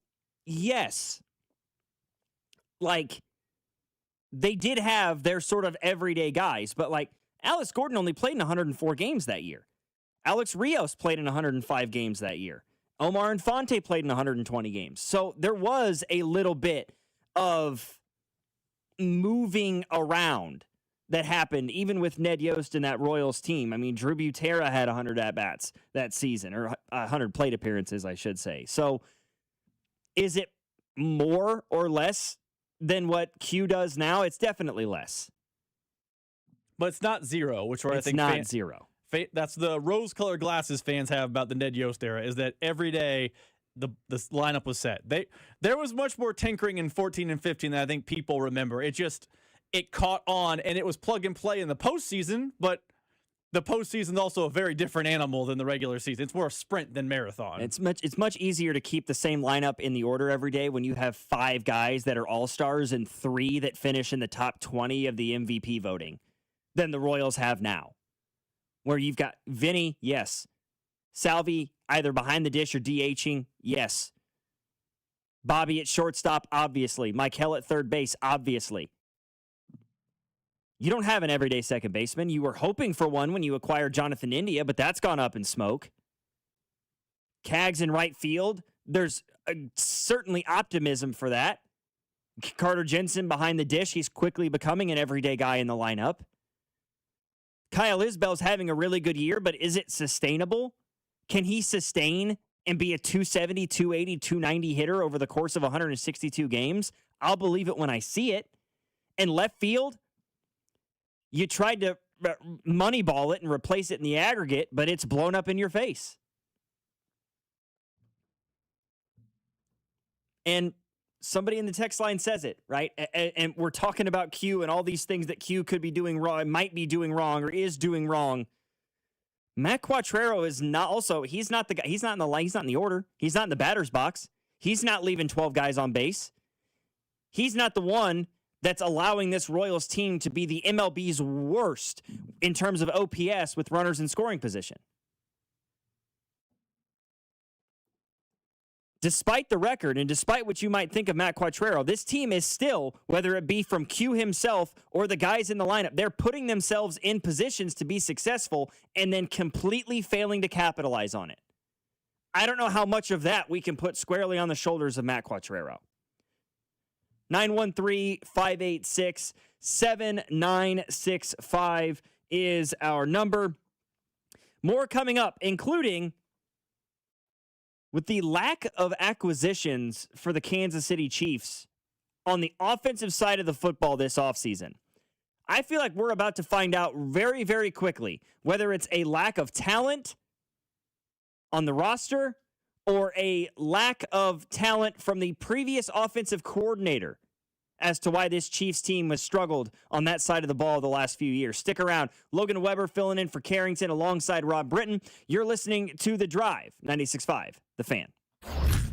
yes, they did have their sort of everyday guys, but, Alex Gordon only played in 104 games that year. Alex Rios played in 105 games that year. Omar Infante played in 120 games. So there was a little bit of moving around that happened, even with Ned Yost and that Royals team. I mean, Drew Butera had 100 at-bats that season, or 100 plate appearances, I should say. So is it more or less than what Q does now? It's definitely less. But it's not zero, which I think it's not zero. That's the rose-colored glasses fans have about the Ned Yost era, is that every day the lineup was set. There was much more tinkering in 14 and 15 than I think people remember. It caught on, and it was plug and play in the postseason, but the postseason is also a very different animal than the regular season. It's more a sprint than marathon. It's much easier to keep the same lineup in the order every day when you have 5 guys that are all-stars and 3 that finish in the top 20 of the MVP voting than the Royals have now. Where you've got Vinny, yes. Salvi, either behind the dish or DHing, yes. Bobby at shortstop, obviously. Michael at third base, obviously. You don't have an everyday second baseman. You were hoping for one when you acquired Jonathan India, but that's gone up in smoke. Cags in right field, there's certainly optimism for that. Carter Jensen behind the dish, he's quickly becoming an everyday guy in the lineup. Kyle Isbell's having a really good year, but is it sustainable? Can he sustain and be a 270, 280, 290 hitter over the course of 162 games? I'll believe it when I see it. And left field, you tried to moneyball it and replace it in the aggregate, but it's blown up in your face. And somebody in the text line says it, right? And we're talking about Q and all these things that Q could be doing wrong, might be doing wrong, or is doing wrong. Matt Quattrero is not also, he's not the guy, he's not in the line, he's not in the order. He's not in the batter's box. He's not leaving 12 guys on base. He's not the one that's allowing this Royals team to be the MLB's worst in terms of OPS with runners in scoring position. Despite the record and despite what you might think of Matt Quattrero, this team is still, whether it be from Q himself or the guys in the lineup, they're putting themselves in positions to be successful and then completely failing to capitalize on it. I don't know how much of that we can put squarely on the shoulders of Matt Quattrero. 913-586-7965 is our number. More coming up, including with the lack of acquisitions for the Kansas City Chiefs on the offensive side of the football this offseason. I feel like we're about to find out very, very quickly whether it's a lack of talent on the roster or a lack of talent from the previous offensive coordinator as to why this Chiefs team has struggled on that side of the ball the last few years. Stick around. Logan Weber filling in for Carrington alongside Rob Britton. You're listening to The Drive, 96.5, The Fan.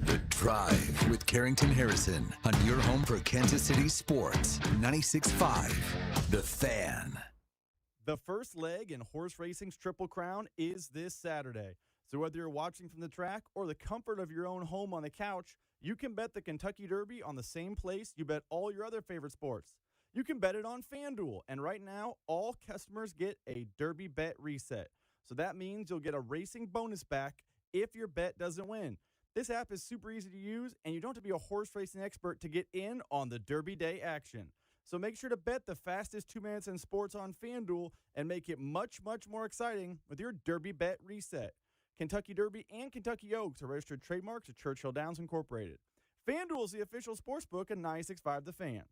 The Drive with Carrington Harrison on your home for Kansas City sports, 96.5, The Fan. The first leg in horse racing's Triple Crown is this Saturday. So whether you're watching from the track or the comfort of your own home on the couch, you can bet the Kentucky Derby on the same place you bet all your other favorite sports. You can bet it on FanDuel, and right now, all customers get a Derby bet reset. So that means you'll get a racing bonus back if your bet doesn't win. This app is super easy to use, and you don't have to be a horse racing expert to get in on the Derby Day action. So make sure to bet the fastest 2 minutes in sports on FanDuel and make it much, much more exciting with your Derby bet reset. Kentucky Derby and Kentucky Oaks are registered trademarks of Churchill Downs Incorporated. FanDuel is the official sports book of 96.5 The Fan.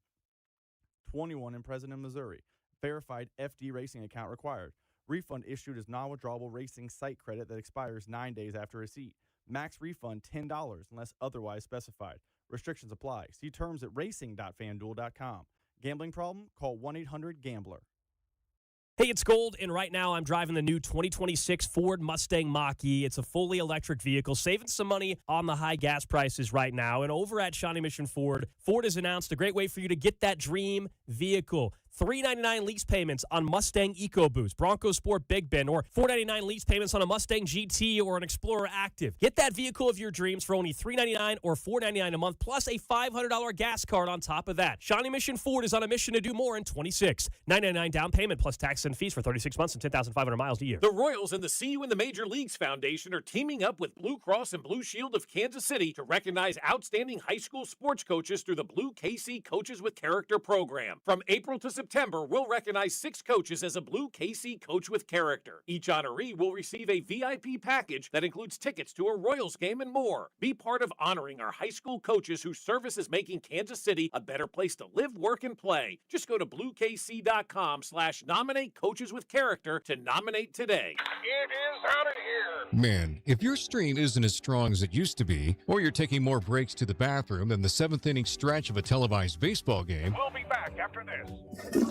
21 and present in Missouri. Verified FD racing account required. Refund issued as non-withdrawable racing site credit that expires 9 days after receipt. Max refund $10 unless otherwise specified. Restrictions apply. See terms at racing.fanduel.com. Gambling problem? Call 1-800-GAMBLER. Hey, it's Gold, and right now I'm driving the new 2026 Ford Mustang Mach-E. It's a fully electric vehicle, saving some money on the high gas prices right now. And over at Shawnee Mission Ford, Ford has announced a great way for you to get that dream vehicle. $399 lease payments on Mustang EcoBoost, Bronco Sport Big Bend, or $499 lease payments on a Mustang GT or an Explorer Active. Get that vehicle of your dreams for only $399 or $499 a month, plus a $500 gas card on top of that. Shawnee Mission Ford is on a mission to do more in 26. $999 down payment plus tax and fees for 36 months and 10,500 miles a year. The Royals and the See You in the Major Leagues Foundation are teaming up with Blue Cross and Blue Shield of Kansas City to recognize outstanding high school sports coaches through the Blue KC Coaches with Character program. From April to September, we'll recognize 6 coaches as a Blue KC Coach with Character. Each honoree will receive a VIP package that includes tickets to a Royals game and more. Be part of honoring our high school coaches whose service is making Kansas City a better place to live, work, and play. Just go to bluekc.com/nominate coaches with character to nominate today. It is out of here. Man, if your stream isn't as strong as it used to be, or you're taking more breaks to the bathroom than the 7th inning stretch of a televised baseball game, We'll be back after this.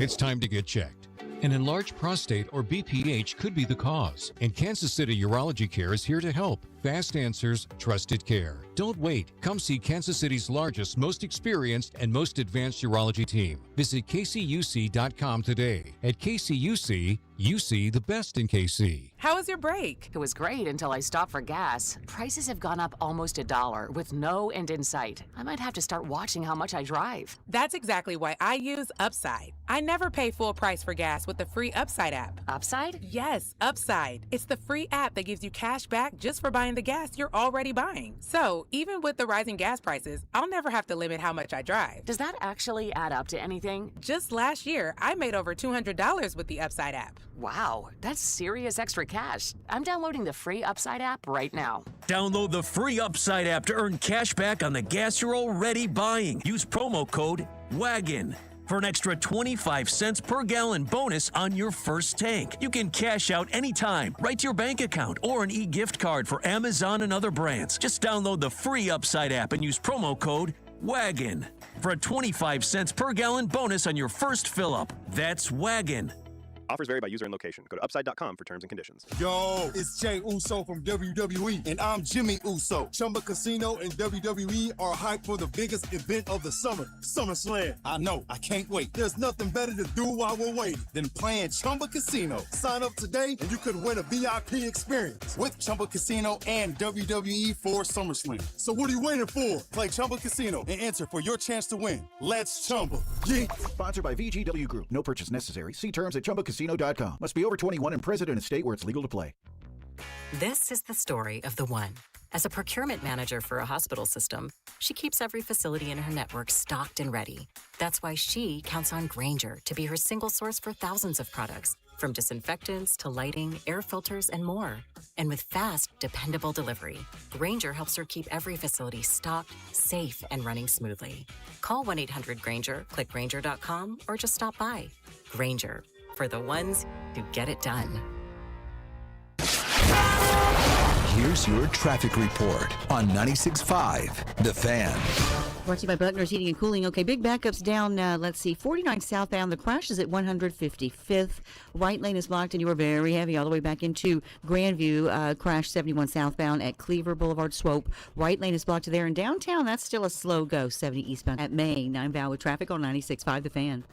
it's time to get checked. An enlarged prostate or BPH could be the cause, and Kansas City Urology Care is here to help. Fast answers, trusted care. Don't wait. Come see Kansas City's largest, most experienced, and most advanced urology team. Visit kcuc.com today. At KCUC, You see the best in KC. How was your break? It was great until I stopped for gas. Prices have gone up almost $1 with no end in sight. I might have to start watching how much I drive. That's exactly why I use Upside. I never pay full price for gas with the free Upside app. Upside? Yes, Upside. It's the free app that gives you cash back just for buying the gas you're already buying. So, even with the rising gas prices, I'll never have to limit how much I drive. Does that actually add up to anything? Just last year, I made over $200 with the Upside app. Wow, that's serious extra cash. I'm downloading the free Upside app right now. Download the free Upside app to earn cash back on the gas you're already buying. Use promo code WAGON for an extra 25 cents per gallon bonus on your first tank. You can cash out anytime, right to your bank account, or an e-gift card for Amazon and other brands. Just download the free Upside app and use promo code WAGON for a 25 cents per gallon bonus on your first fill-up. That's WAGON. Offers vary by user and location. Go to upside.com for terms and conditions. Yo, it's Jay Uso from WWE, and I'm Jimmy Uso. Chumba Casino and WWE are hyped for the biggest event of the summer, SummerSlam. I know, I can't wait. There's nothing better to do while we're waiting than playing Chumba Casino. Sign up today, and you could win a VIP experience with Chumba Casino and WWE for SummerSlam. So what are you waiting for? Play Chumba Casino and enter for your chance to win. Let's Chumba. Yeah. Sponsored by VGW Group. No purchase necessary. See terms at ChumbaCasino.com. Must be over 21 and present in a state where it's legal to play. This is the story of the one. As a procurement manager for a hospital system, she keeps every facility in her network stocked and ready. That's why she counts on Grainger to be her single source for thousands of products, from disinfectants to lighting, air filters, and more. And with fast, dependable delivery, Grainger helps her keep every facility stocked, safe, and running smoothly. Call 1-800-GRAINGER, click Grainger.com, or just stop by. Grainger, for the ones who get it done. Here's your traffic report on 96.5 The Fan. Brought to you by Buckner's Heating and Cooling. Okay, big backups down, 49 southbound. The crash is at 155th. Right lane is blocked, and you are very heavy all the way back into Grandview. Crash 71 southbound at Cleaver Boulevard Swope. Right lane is blocked there. In downtown, that's still a slow go. 70 eastbound at Main. 9 bound with traffic on 96.5 The Fan.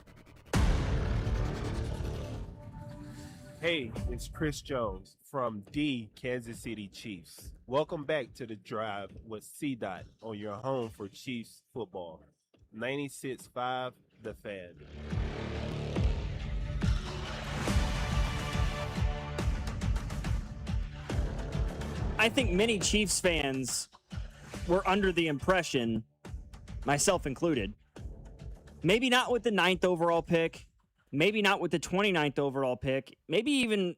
Hey, it's Chris Jones from the Kansas City Chiefs. Welcome back to The Drive with C-Dot on your home for Chiefs football. 96.5 The Fan. I think many Chiefs fans were under the impression, myself included, maybe not with the 9th overall pick, maybe not with the 29th overall pick, maybe even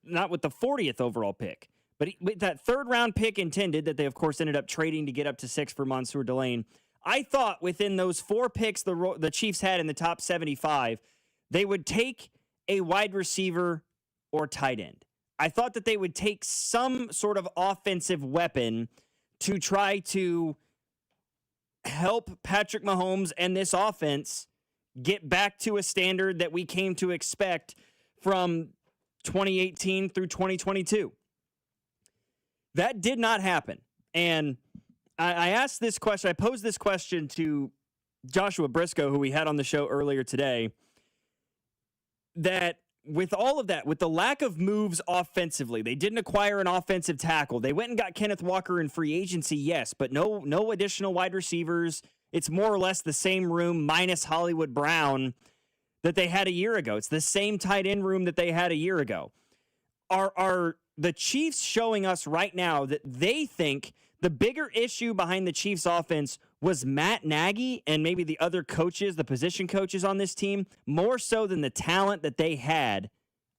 not with the 40th overall pick. But with that third-round pick intended, that they, of course, ended up trading to get up to 6 for Mansour Delane, I thought within those 4 picks the Chiefs had in the top 75, they would take a wide receiver or tight end. I thought that they would take some sort of offensive weapon to try to help Patrick Mahomes and this offense get back to a standard that we came to expect from 2018 through 2022. That did not happen. And I asked this question, I posed this question to Joshua Briscoe, who we had on the show earlier today, that with all of that, with the lack of moves offensively, they didn't acquire an offensive tackle. They went and got Kenneth Walker in free agency, yes, but no additional wide receivers. It's more or less the same room minus Hollywood Brown that they had a year ago. It's the same tight end room that they had a year ago. Are the Chiefs showing us right now that they think the bigger issue behind the Chiefs offense was Matt Nagy and maybe the other coaches, the position coaches on this team, more so than the talent that they had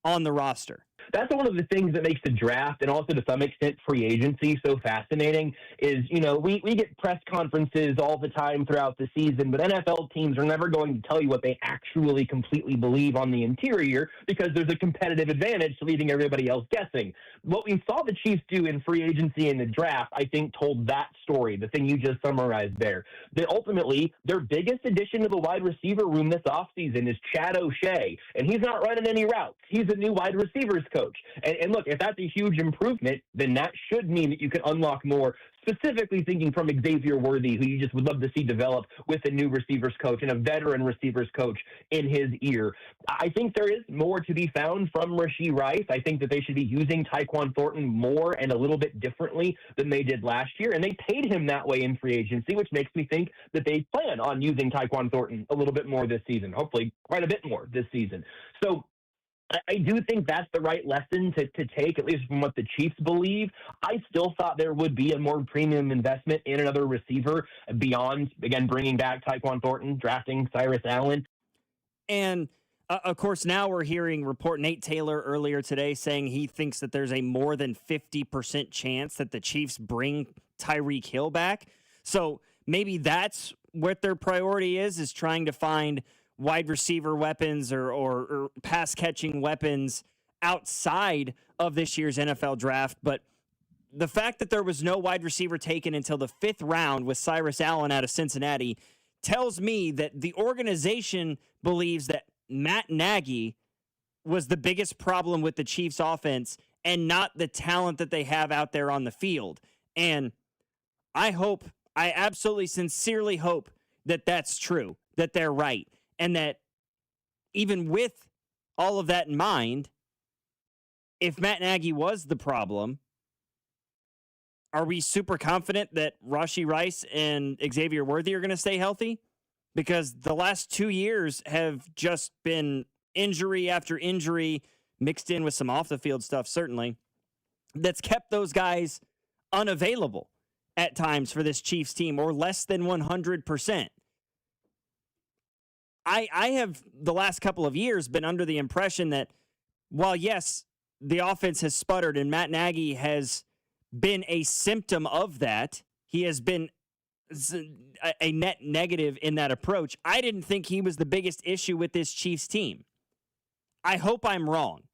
on the roster? That's one of the things that makes the draft and also to some extent free agency so fascinating is, we get press conferences all the time throughout the season, but NFL teams are never going to tell you what they actually completely believe on the interior because there's a competitive advantage to leaving everybody else guessing. What we saw the Chiefs do in free agency and the draft, I think, told that story, the thing you just summarized there. That ultimately, their biggest addition to the wide receiver room this offseason is Chad O'Shea, and he's not running any routes. He's a new wide receivers coach. coach. And look, if that's a huge improvement, then that should mean that you can unlock more, specifically thinking from Xavier Worthy, who you just would love to see develop with a new receivers coach and a veteran receivers coach in his ear. I think there is more to be found from Rashee Rice. I think that they should be using Tyquan Thornton more and a little bit differently than they did last year, and they paid him that way in free agency, which makes me think that they plan on using Tyquan Thornton a little bit more this season, hopefully quite a bit more this season. So I do think that's the right lesson to take, at least from what the Chiefs believe. I still thought there would be a more premium investment in another receiver beyond, again, bringing back Tyquan Thornton, drafting Cyrus Allen. And, of course, now we're hearing Nate Taylor earlier today saying he thinks that there's a more than 50% chance that the Chiefs bring Tyreek Hill back. So maybe that's what their priority is trying to find wide receiver weapons or pass catching weapons outside of this year's NFL draft. But the fact that there was no wide receiver taken until the 5th round with Cyrus Allen out of Cincinnati tells me that the organization believes that Matt Nagy was the biggest problem with the Chiefs offense and not the talent that they have out there on the field. And I absolutely sincerely hope that that's true, that they're right. And that even with all of that in mind, if Matt Nagy was the problem, are we super confident that Rashee Rice and Xavier Worthy are going to stay healthy? Because the last 2 years have just been injury after injury, mixed in with some off-the-field stuff, certainly, that's kept those guys unavailable at times for this Chiefs team, or less than 100%. I have, the last couple of years, been under the impression that while, yes, the offense has sputtered and Matt Nagy has been a symptom of that, he has been a net negative in that approach. I didn't think he was the biggest issue with this Chiefs team. I hope I'm wrong.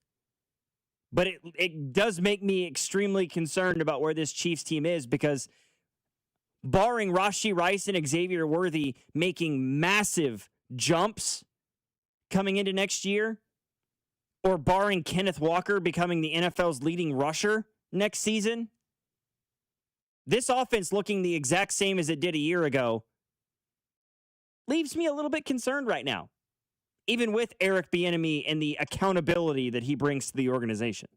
But it does make me extremely concerned about where this Chiefs team is, because barring Rashee Rice and Xavier Worthy making massive jumps coming into next year, or barring Kenneth Walker becoming the NFL's leading rusher next season, this offense looking the exact same as it did a year ago leaves me a little bit concerned right now, even with Eric Bieniemy and the accountability that he brings to the organization.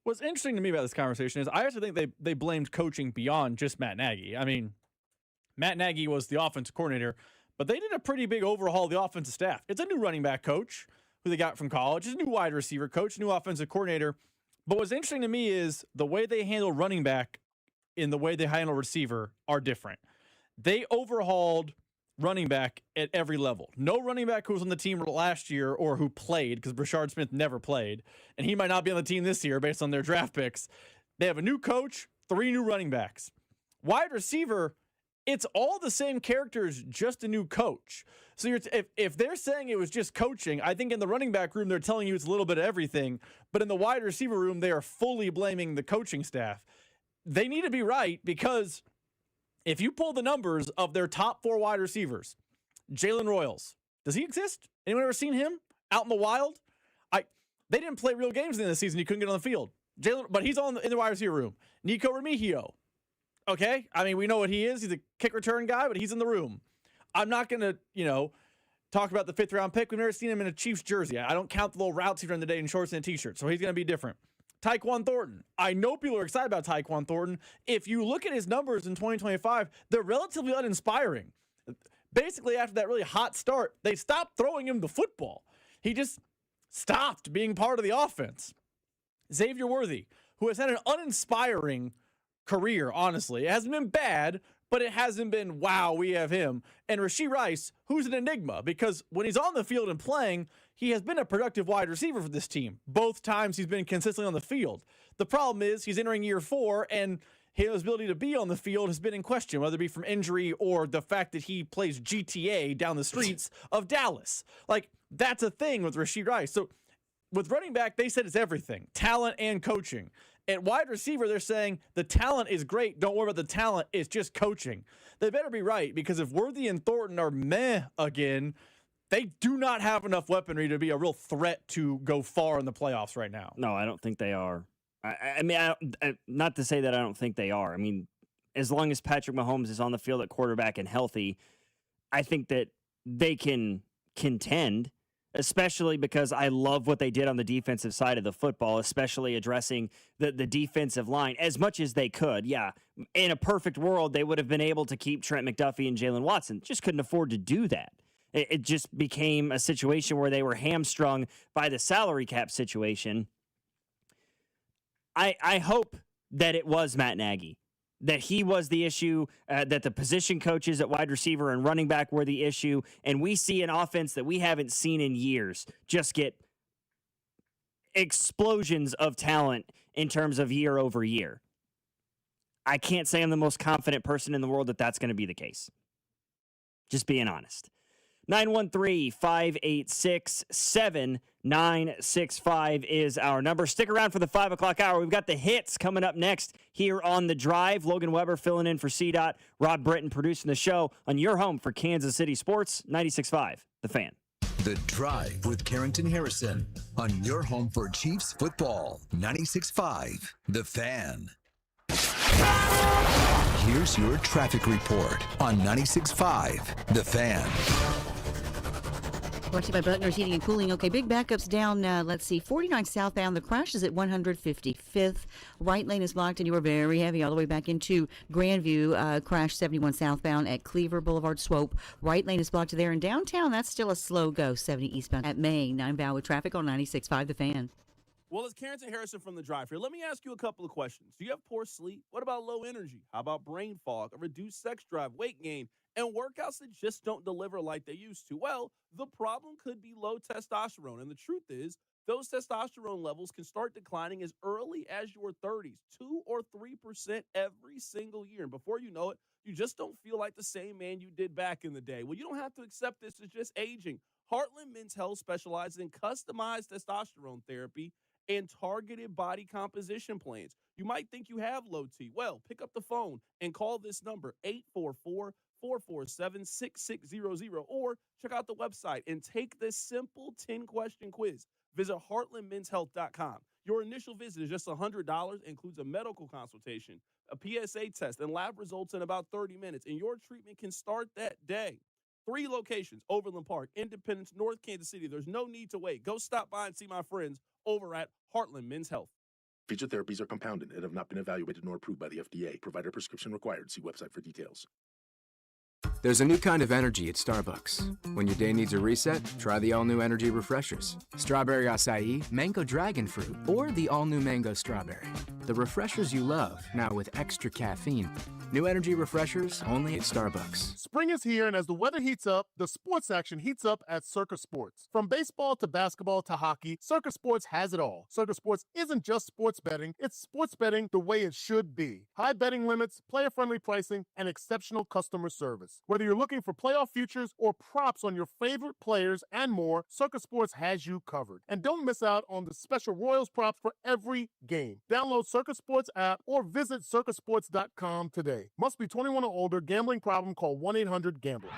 What's interesting to me about this conversation is I actually think they blamed coaching beyond just Matt Nagy. I mean, Matt Nagy was the offensive coordinator, but they did a pretty big overhaul of the offensive staff. It's a new running back coach who they got from college. It's a new wide receiver coach, new offensive coordinator. But what's interesting to me is the way they handle running back and the way they handle receiver are different. They overhauled running back at every level. No running back who was on the team last year or who played, because Brashard Smith never played, and he might not be on the team this year based on their draft picks. They have a new coach, 3 new running backs. Wide receiver, it's all the same characters, just a new coach. So if they're saying it was just coaching, I think in the running back room, they're telling you it's a little bit of everything. But in the wide receiver room, they are fully blaming the coaching staff. They need to be right, because if you pull the numbers of their top 4 wide receivers, Jalen Royals, does he exist? Anyone ever seen him out in the wild? They didn't play real games in the season. He couldn't get on the field. But he's in the wide receiver room. Nico Remigio. Okay, I mean, we know what he is. He's a kick return guy, but he's in the room. I'm not going to, talk about the 5th round pick. We've never seen him in a Chiefs jersey. I don't count the little routes he ran today in shorts and a t-shirt, so he's going to be different. Tyquan Thornton. I know people are excited about Tyquan Thornton. If you look at his numbers in 2025, they're relatively uninspiring. Basically, after that really hot start, they stopped throwing him the football. He just stopped being part of the offense. Xavier Worthy, who has had an uninspiring career, honestly. It hasn't been bad, but it hasn't been, wow, we have him. And Rashee Rice, who's an enigma, because when he's on the field and playing, he has been a productive wide receiver for this team. Both times he's been consistently on the field. The problem is he's entering year 4, and his ability to be on the field has been in question, whether it be from injury or the fact that he plays GTA down the streets of Dallas. That's a thing with Rashee Rice. So with running back, they said it's everything, talent and coaching. At wide receiver, they're saying the talent is great. Don't worry about the talent. It's just coaching. They better be right, because if Worthy and Thornton are meh again, they do not have enough weaponry to be a real threat to go far in the playoffs right now. No, I don't think they are. I mean, not to say that I don't think they are. I mean, as long as Patrick Mahomes is on the field at quarterback and healthy, I think that they can contend, especially because I love what they did on the defensive side of the football, especially addressing the defensive line as much as they could. Yeah, in a perfect world, they would have been able to keep Trent McDuffie and Jalen Watson. Just couldn't afford to do that. It just became a situation where they were hamstrung by the salary cap situation. I hope that it was Matt Nagy, that he was the issue, that the position coaches at wide receiver and running back were the issue, and we see an offense that we haven't seen in years just get explosions of talent in terms of year over year. I can't say I'm the most confident person in the world that that's going to be the case. Just being honest. 913-586-7965 is our number. Stick around for the 5 o'clock hour. We've got the hits coming up next here on The Drive. Logan Weber filling in for C-Dot. Rob Britton producing the show on your home for Kansas City Sports, 96.5, The Fan. The Drive with Carrington Harrison on your home for Chiefs football, 96.5, The Fan. Here's your traffic report on 96.5, The Fan. Brought to you by Butler's Heating and Cooling. Okay, big backups down, 49 southbound. The crash is at 155th. Right lane is blocked, and you are very heavy all the way back into Grandview. Crash 71 southbound at Cleaver Boulevard Swope. Right lane is blocked there. In downtown, that's still a slow go. 70 eastbound at Main. 9 bound with traffic on 96.5 The Fan. Well, it's Carrington Harrison from The Drive here. Let me ask you a couple of questions. Do you have poor sleep? What about low energy? How about brain fog, a reduced sex drive, weight gain, and workouts that just don't deliver like they used to? Well, the problem could be low testosterone. And the truth is, those testosterone levels can start declining as early as your 30s, 2 or 3% every single year. And before you know it, you just don't feel like the same man you did back in the day. Well, you don't have to accept this as just aging. Heartland Men's Health specializes in customized testosterone therapy and targeted body composition plans. You might think you have low T. Well, pick up the phone and call this number, 844-447-6600, or check out the website and take this simple 10-question quiz. Visit heartlandmenshealth.com. Your initial visit is just $100, includes a medical consultation, a PSA test, and lab results in about 30 minutes, and your treatment can start that day. 3 locations, Overland Park, Independence, North Kansas City. There's no need to wait. Go stop by and see my friends over at Heartland Men's Health. Featured therapies are compounded and have not been evaluated nor approved by the FDA. Provider prescription required. See website for details. There's a new kind of energy at Starbucks. When your day needs a reset, try the all-new energy refreshers. Strawberry acai, mango dragon fruit, or the all-new mango strawberry. The refreshers you love, now with extra caffeine. New energy refreshers only at Starbucks. Spring is here, and as the weather heats up, the sports action heats up at Circa Sports. From baseball to basketball to hockey, Circa Sports has it all. Circa Sports isn't just sports betting, it's sports betting the way it should be. High betting limits, player-friendly pricing, and exceptional customer service. Whether you're looking for playoff futures or props on your favorite players and more, Circa Sports has you covered. And don't miss out on the special Royals props for every game. Download Circa Sports app or visit circasports.com today. Must be 21 or older. Gambling problem? Call 1-800-GAMBLER.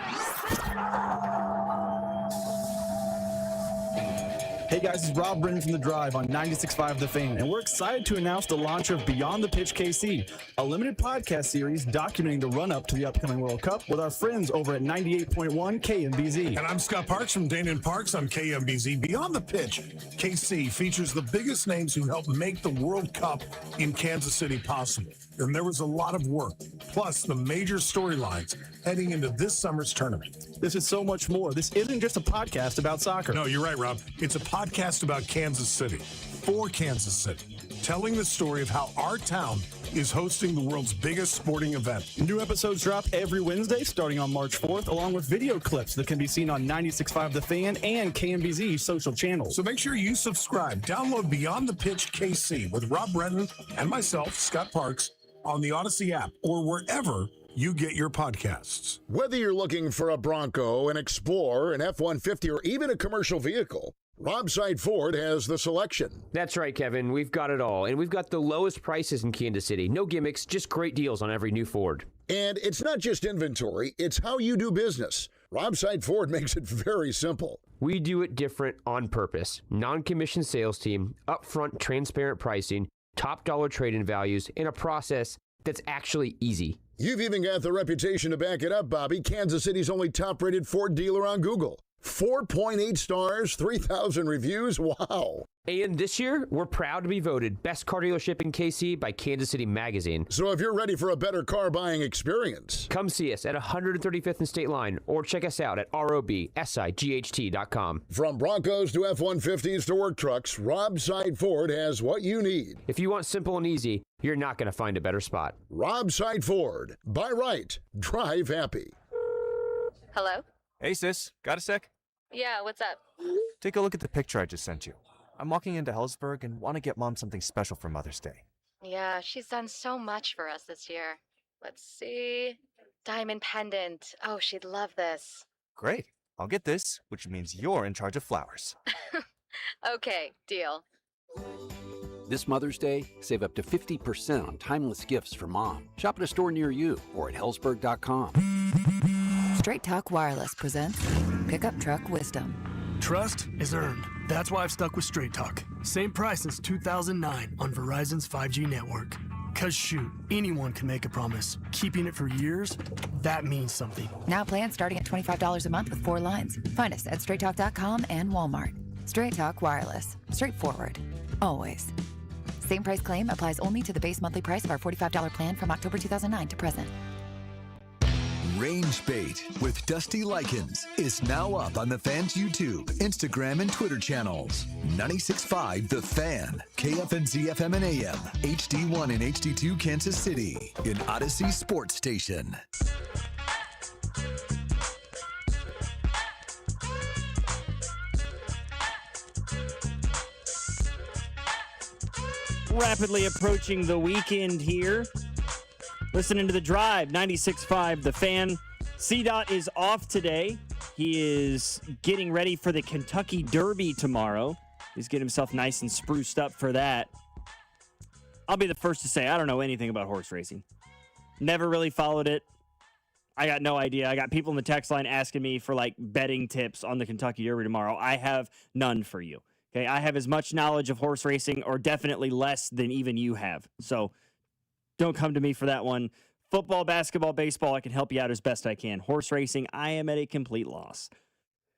Hey guys, it's Rob Britton from The Drive on 96.5 The Fan, and we're excited to announce the launch of Beyond the Pitch KC, a limited podcast series documenting the run-up to the upcoming World Cup with our friends over at 98.1 KMBZ. And I'm Scott Parks from Dana and Parks on KMBZ. Beyond the Pitch KC features the biggest names who helped make the World Cup in Kansas City possible. And there was a lot of work, plus the major storylines heading into this summer's tournament. This is so much more. This isn't just a podcast about soccer. No, you're right, Rob. It's a podcast about Kansas City, for Kansas City, telling the story of how our town is hosting the world's biggest sporting event. New episodes drop every Wednesday starting on March 4th, along with video clips that can be seen on 96.5 The Fan and KMBZ social channels. So make sure you subscribe. Download Beyond the Pitch KC with Rob Brennan and myself, Scott Parks, on the Odyssey app or wherever you get your podcasts. Whether you're looking for a Bronco, an Explorer, an F-150, or even a commercial vehicle, Robside Ford has the selection. That's right, Kevin. We've got it all. And we've got the lowest prices in Kansas City. No gimmicks, just great deals on every new Ford. And it's not just inventory, it's how you do business. Robside Ford makes it very simple. We do it different on purpose. Non-commissioned sales team, upfront transparent pricing, top dollar trade-in values, and a process that's actually easy. You've even got the reputation to back it up, Bobby. Kansas City's only top-rated Ford dealer on Google. 4.8 stars, 3,000 reviews. Wow. And this year, we're proud to be voted Best Car Dealership in KC by Kansas City Magazine. So if you're ready for a better car buying experience, come see us at 135th and State Line or check us out at robsight.com. From Broncos to F-150s to work trucks, Robside Ford has what you need. If you want simple and easy, you're not going to find a better spot. Robside Ford. Buy right. Drive happy. Hello? Hey, sis. Got a sec? Yeah, what's up? Take a look at the picture I just sent you. I'm walking into Hellsburg and want to get Mom something special for Mother's Day. Yeah, she's done so much for us this year. Let's see. Diamond pendant. Oh, she'd love this. Great. I'll get this, which means you're in charge of flowers. Okay, deal. This Mother's Day, save up to 50% on timeless gifts for Mom. Shop at a store near you or at Hellsburg.com. Straight Talk Wireless presents Pickup Truck Wisdom. Trust is earned. That's why I've stuck with Straight Talk. Same price since 2009 on Verizon's 5G network. Cause shoot, anyone can make a promise. Keeping it for years, that means something. Now plans starting at $25 a month with 4 lines. Find us at straighttalk.com and Walmart. Straight Talk Wireless. Straightforward. Always. Same price claim applies only to the base monthly price of our $45 plan from October 2009 to present. Range Bait with Dusty Likens is now up on the Fan's YouTube, Instagram, and Twitter channels. 96.5 The Fan, KFNZ FM and AM, HD1 and HD2 Kansas City, in Odyssey Sports Station. Rapidly approaching the weekend here. Listening to The Drive, 96.5 The Fan. C-Dot is off today. He is getting ready for the Kentucky Derby tomorrow. He's getting himself nice and spruced up for that. I'll be the first to say I don't know anything about horse racing. Never really followed it. I got no idea. I got people in the text line asking me for like betting tips on the Kentucky Derby tomorrow. I have none for you. Okay, I have as much knowledge of horse racing, or definitely less than even you have. So don't come to me for that one. Football, basketball, baseball, I can help you out as best I can. Horse racing, I am at a complete loss.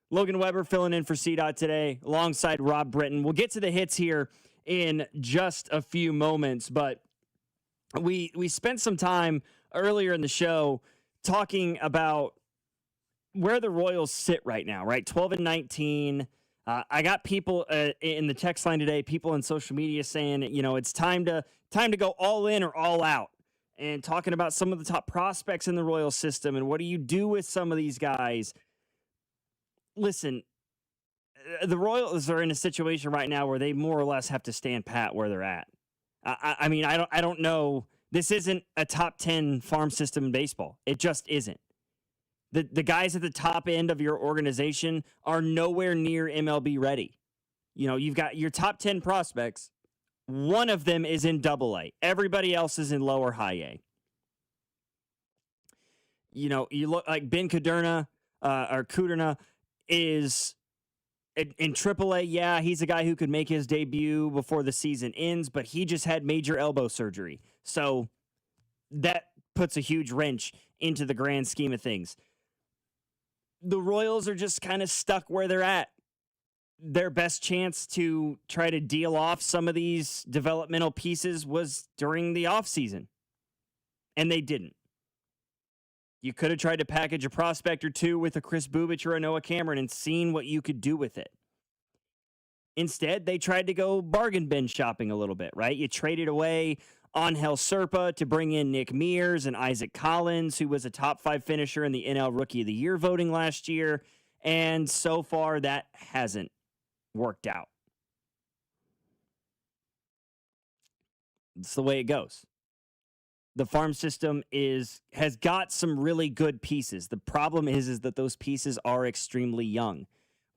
Logan Weber filling in for C-Dot today alongside Rob Britton. We'll get to the hits here in just a few moments, but we spent some time earlier in the show talking about where the Royals sit right now, right? 12-19. I got people in the text line today, people on social media saying, you know, it's time to go all in or all out, and talking about some of the top prospects in the Royal system and what do you do with some of these guys. Listen, the Royals are in a situation right now where they more or less have to stand pat where they're at. I mean, I don't know. This isn't a top 10 farm system in baseball. It just isn't. The guys at the top end of your organization are nowhere near MLB ready. You know, you've got your top 10 prospects. One of them is in AA. Everybody else is in low or high A. You know, you look like Ben Kuderna is in AAA. Yeah, he's a guy who could make his debut before the season ends, but he just had major elbow surgery. So that puts a huge wrench into the grand scheme of things. The Royals are just kind of stuck where they're at. Their best chance to try to deal off some of these developmental pieces was during the offseason, and they didn't. You could have tried to package a prospect or two with a Chris Bubich or a Noah Cameron and seen what you could do with it. Instead, they tried to go bargain bin shopping a little bit, right? You traded away Angel Serpa to bring in Nick Mears and Isaac Collins, who was a top 5 finisher in the NL Rookie of the Year voting last year, and so far that hasn't worked out. It's the way it goes. The farm system has got some really good pieces. The problem is that those pieces are extremely young,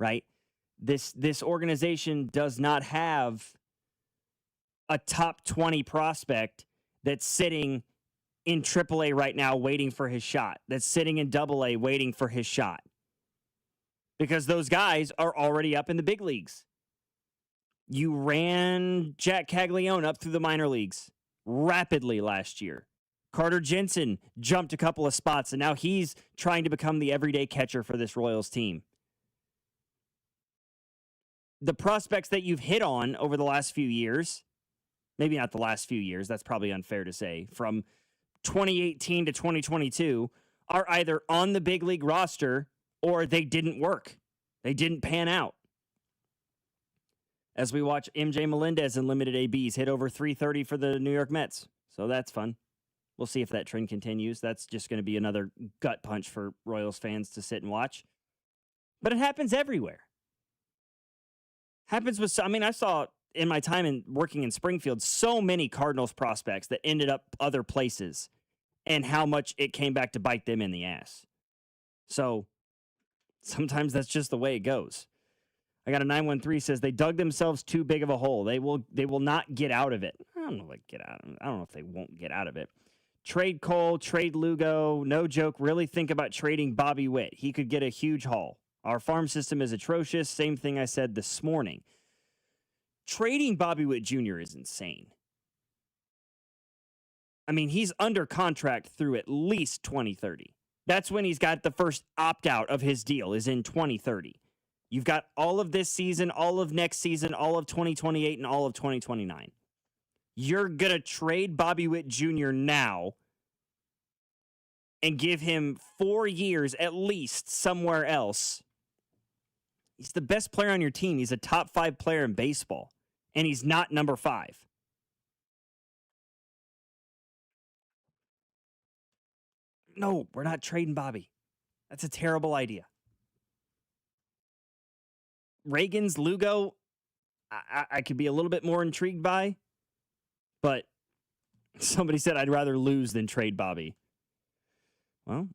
right? This organization does not have a top 20 prospect that's sitting in AAA right now waiting for his shot, that's sitting in AA waiting for his shot. because those guys are already up in the big leagues. You ran Jack Caglione up through the minor leagues rapidly last year. Carter Jensen jumped a couple of spots, and now he's trying to become the everyday catcher for this Royals team. The prospects that you've hit on over the last few years, maybe not the last few years, that's probably unfair to say, from 2018 to 2022, are either on the big league roster or they didn't work. They didn't pan out. As we watch MJ Melendez in limited ABs hit over 330 for the New York Mets. So that's fun. We'll see if that trend continues. That's just going to be another gut punch for Royals fans to sit and watch. But it happens everywhere. Happens with, I saw in my time in working in Springfield, so many Cardinals prospects that ended up other places and how much it came back to bite them in the ass. So sometimes that's just the way it goes. I got a 913 says they dug themselves too big of a hole. They will not get out of it. I don't know if they won't get out of it. Trade Cole, trade Lugo. No joke. Really think about trading Bobby Witt. He could get a huge haul. Our farm system is atrocious. Same thing I said this morning. Trading Bobby Witt Jr. is insane. I mean, he's under contract through at least 2030. That's when he's got the first opt-out of his deal, is in 2030. You've got all of this season, all of next season, all of 2028, and all of 2029. You're going to trade Bobby Witt Jr. now and give him 4 years at least somewhere else. He's the best player on your team. He's a top 5 player in baseball, and he's not number 5. No, we're not trading Bobby. That's a terrible idea. Reagan's Lugo, I could be a little bit more intrigued by, but somebody said I'd rather lose than trade Bobby. Well,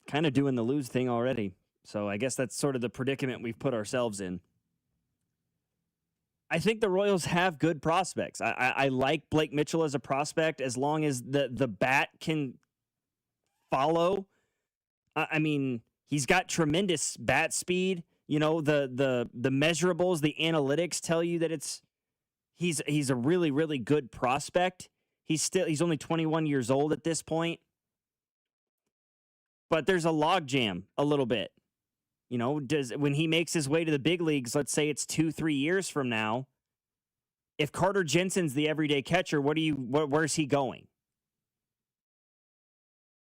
kind of doing the lose thing already. So I guess that's sort of the predicament we've put ourselves in. I think the Royals have good prospects. I like Blake Mitchell as a prospect as long as the bat can follow. I mean, he's got tremendous bat speed. You know, the measurables, the analytics tell you that he's a really, really good prospect. He's only 21 years old at this point. But there's a logjam a little bit. You know, when he makes his way to the big leagues, let's say it's 2-3 years from now, if Carter Jensen's the everyday catcher, where's he going?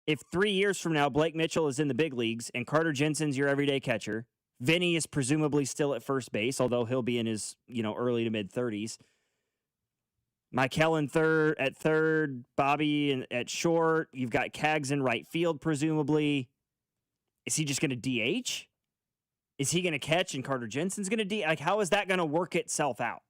If 3 years from now, Blake Mitchell is in the big leagues and Carter Jensen's your everyday catcher, Vinny is presumably still at first base, although he'll be in his, early to mid 30s. Michael at third, Bobby at short. You've got Cags in right field, presumably. Is he just going to DH? Is he going to catch and Carter Jensen's going to DH? Like, how is that going to work itself out?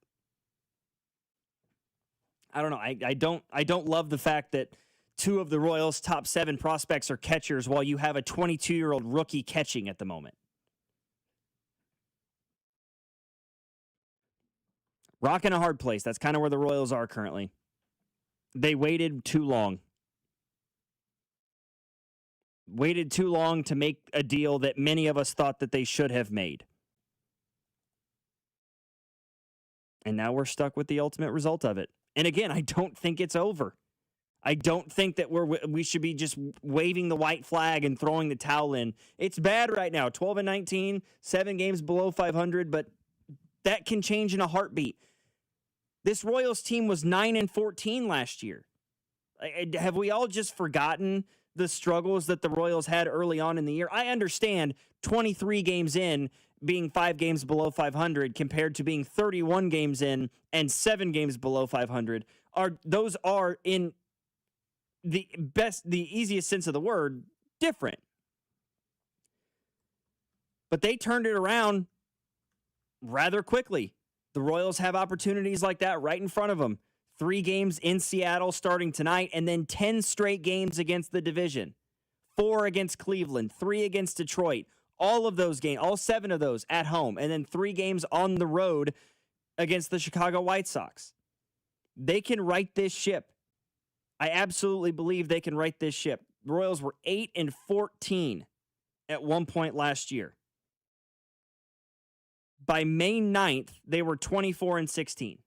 I don't know. I don't love the fact that 2 of the Royals' top 7 prospects are catchers while you have a 22-year-old rookie catching at the moment. Rock in a hard place. That's kind of where the Royals are currently. They waited too long. Waited too long to make a deal that many of us thought that they should have made. And now we're stuck with the ultimate result of it. And again, I don't think it's over. I don't think that we should be just waving the white flag and throwing the towel in. It's bad right now. 12-19, 7 games below 500, but that can change in a heartbeat. This Royals team was 9-14 last year. Have we all just forgotten the struggles that the Royals had early on in the year? I understand 23 games in being 5 games below 500 compared to being 31 games in and 7 games below 500. Those are in the easiest sense of the word, different. But they turned it around rather quickly. The Royals have opportunities like that right in front of them. 3 games in Seattle starting tonight, and then 10 straight games against the division. 4 against Cleveland, 3 against Detroit. All of those games, all 7 of those at home, and then 3 games on the road against the Chicago White Sox. They can right this ship. I absolutely believe they can right this ship. The Royals were 8-14 at one point last year. by May 9th, they were 24-16.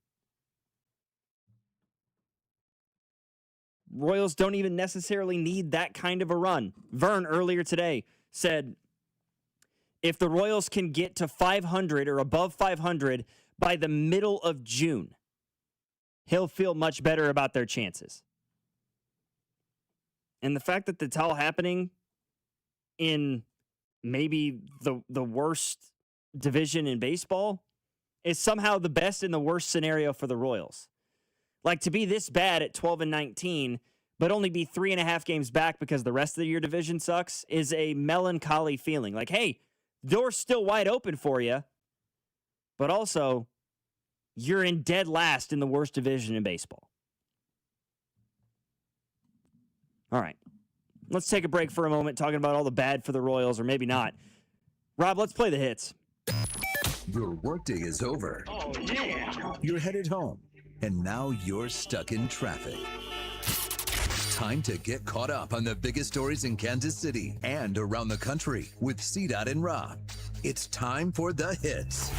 Royals don't even necessarily need that kind of a run. Vern earlier today said if the Royals can get to 500 or above 500 by the middle of June, he'll feel much better about their chances. And the fact that it's all happening in maybe the worst division in baseball is somehow the best and the worst scenario for the Royals. Like, to be this bad at 12-19, but only be 3.5 games back because the rest of your division sucks is a melancholy feeling. Like, hey, door's still wide open for you, but also you're in dead last in the worst division in baseball. All right. Let's take a break for a moment talking about all the bad for the Royals, or maybe not. Rob, let's play the hits. Your workday is over. Oh, yeah. You're headed home, and now you're stuck in traffic. Time to get caught up on the biggest stories in Kansas City and around the country with CDOT and Rob. It's time for the hits.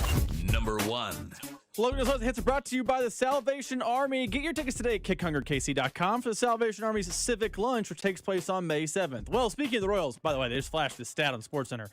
Number 1. Logan Weber hits are brought to you by the Salvation Army. Get your tickets today at kickhungerkc.com for the Salvation Army's Civic Lunch, which takes place on May 7th. Well, speaking of the Royals, by the way, they just flashed this stat on SportsCenter.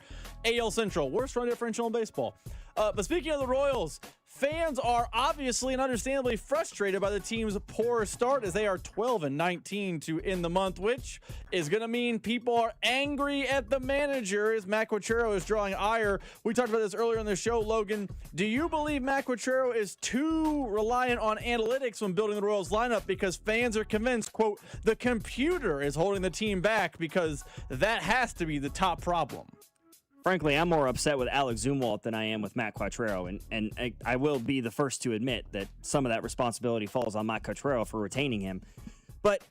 AL Central, worst run differential in baseball. But speaking of the Royals, fans are obviously and understandably frustrated by the team's poor start as they are 12-19 to end the month, which is going to mean people are angry at the manager as Matt Quatraro is drawing ire. We talked about this earlier in the show, Logan. Do you believe Matt Quatraro is too reliant on analytics when building the Royals lineup because fans are convinced, quote, the computer is holding the team back because that has to be the top problem? Frankly, I'm more upset with Alex Zumwalt than I am with Matt Quatraro, and I will be the first to admit that some of that responsibility falls on Matt Quatraro for retaining him. But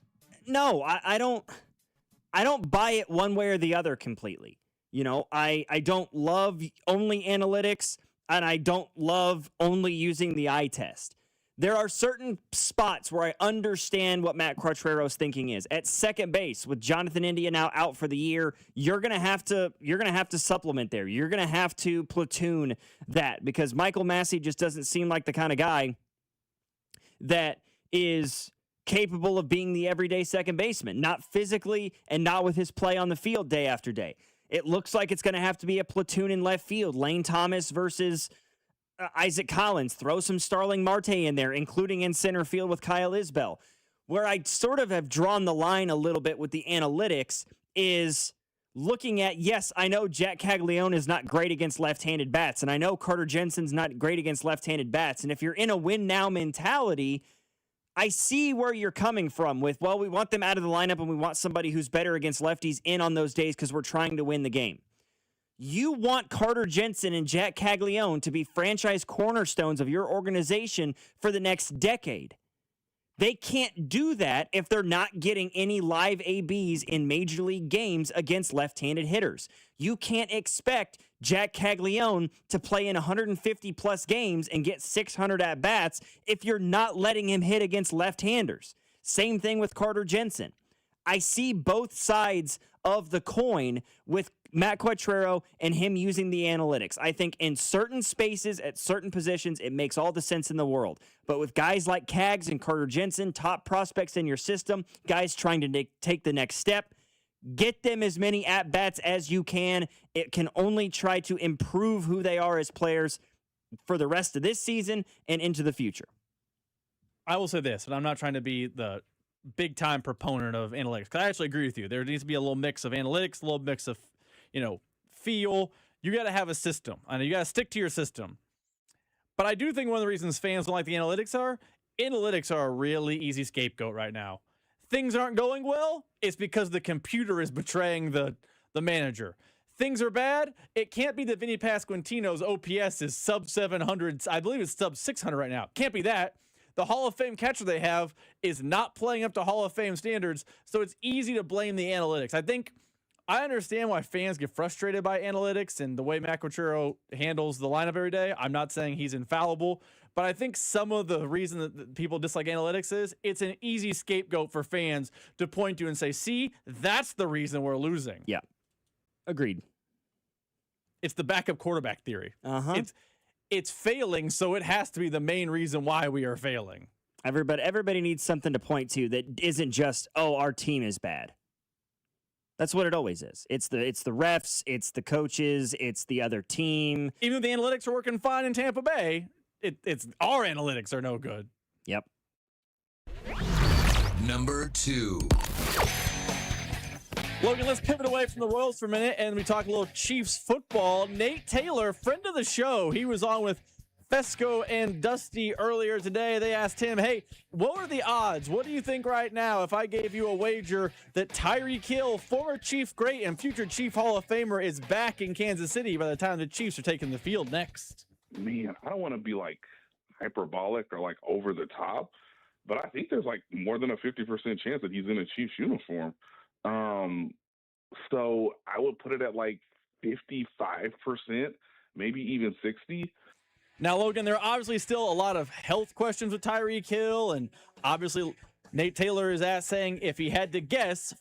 no, I don't buy it one way or the other completely. You know, I don't love only analytics, and I don't love only using the eye test. There are certain spots where I understand what Matt Quatraro's thinking is. At second base, with Jonathan India now out for the year, you're gonna have to supplement there. You're gonna have to platoon that because Michael Massey just doesn't seem like the kind of guy that is capable of being the everyday second baseman, not physically and not with his play on the field day after day. It looks like it's gonna have to be a platoon in left field. Lane Thomas versus Isaac Collins, throw some Starling Marte in there, including in center field with Kyle Isbell. Where I sort of have drawn the line a little bit with the analytics is looking at, yes, I know Jack Caglione is not great against left-handed bats, and I know Carter Jensen's not great against left-handed bats, and if you're in a win-now mentality, I see where you're coming from with, well, we want them out of the lineup and we want somebody who's better against lefties in on those days because we're trying to win the game. You want Carter Jensen and Jack Caglione to be franchise cornerstones of your organization for the next decade. They can't do that if they're not getting any live ABs in major league games against left-handed hitters. You can't expect Jack Caglione to play in 150-plus games and get 600 at-bats if you're not letting him hit against left-handers. Same thing with Carter Jensen. I see both sides of the coin with Matt Quatraro and him using the analytics. I think in certain spaces, at certain positions, it makes all the sense in the world. But with guys like Cags and Carter Jensen, top prospects in your system, guys trying to take the next step, get them as many at-bats as you can. It can only try to improve who they are as players for the rest of this season and into the future. I will say this, and I'm not trying to be the big-time proponent of analytics, because I actually agree with you. There needs to be a little mix of analytics, a little mix of feel. You got to have a system. I know you got to stick to your system. But I do think one of the reasons fans don't like the analytics are a really easy scapegoat right now. Things aren't going well, it's because the computer is betraying the manager. Things are bad, it can't be that Vinny Pasquantino's OPS is sub 700. I believe it's sub 600 right now. Can't be that. The Hall of Fame catcher they have is not playing up to Hall of Fame standards, so it's easy to blame the analytics. I understand why fans get frustrated by analytics and the way Matt Quatraro handles the lineup every day. I'm not saying he's infallible, but I think some of the reason that people dislike analytics is it's an easy scapegoat for fans to point to and say, see, that's the reason we're losing. Yeah. Agreed. It's the backup quarterback theory. Uh-huh. it's failing, so it has to be the main reason why we are failing. Everybody needs something to point to that isn't just, oh, our team is bad. That's what it always is. It's the refs, it's the coaches, it's the other team. Even if the analytics are working fine in Tampa Bay, it's our analytics are no good. Yep. Number 2. Logan, let's pivot away from the Royals for a minute and we talk a little Chiefs football. Nate Taylor, friend of the show, he was on with Fesco and Dusty earlier today. They asked him, hey, what are the odds? What do you think right now if I gave you a wager that Tyreek Hill, former Chief great and future Chief Hall of Famer, is back in Kansas City by the time the Chiefs are taking the field next? Man, I don't want to be like hyperbolic or like over the top, but I think there's like more than a 50% chance that he's in a Chiefs uniform. So I would put it at like 55%, maybe even 60. Now, Logan, there are obviously still a lot of health questions with Tyreek Hill, and obviously Nate Taylor is saying if he had to guess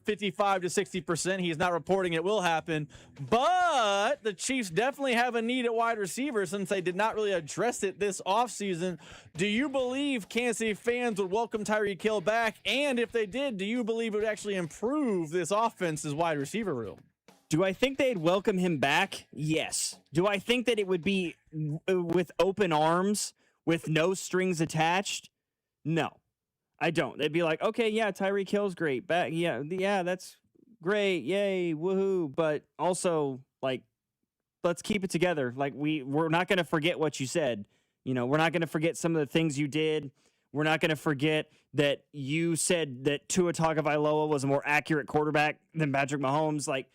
55 to 60%, he's not reporting it will happen, but the Chiefs definitely have a need at wide receiver since they did not really address it this offseason. Do you believe Kansas City fans would welcome Tyreek Hill back? And if they did, do you believe it would actually improve this offense's wide receiver room? Do I think they'd welcome him back? Yes. Do I think that it would be with open arms, with no strings attached? No, I don't. They'd be like, okay, yeah, Tyreek Hill's great. Back, yeah, that's great. Yay, woohoo. But also, like, let's keep it together. Like, we're not going to forget what you said. You know, we're not going to forget some of the things you did. We're not going to forget that you said that Tua Tagovailoa was a more accurate quarterback than Patrick Mahomes. Like,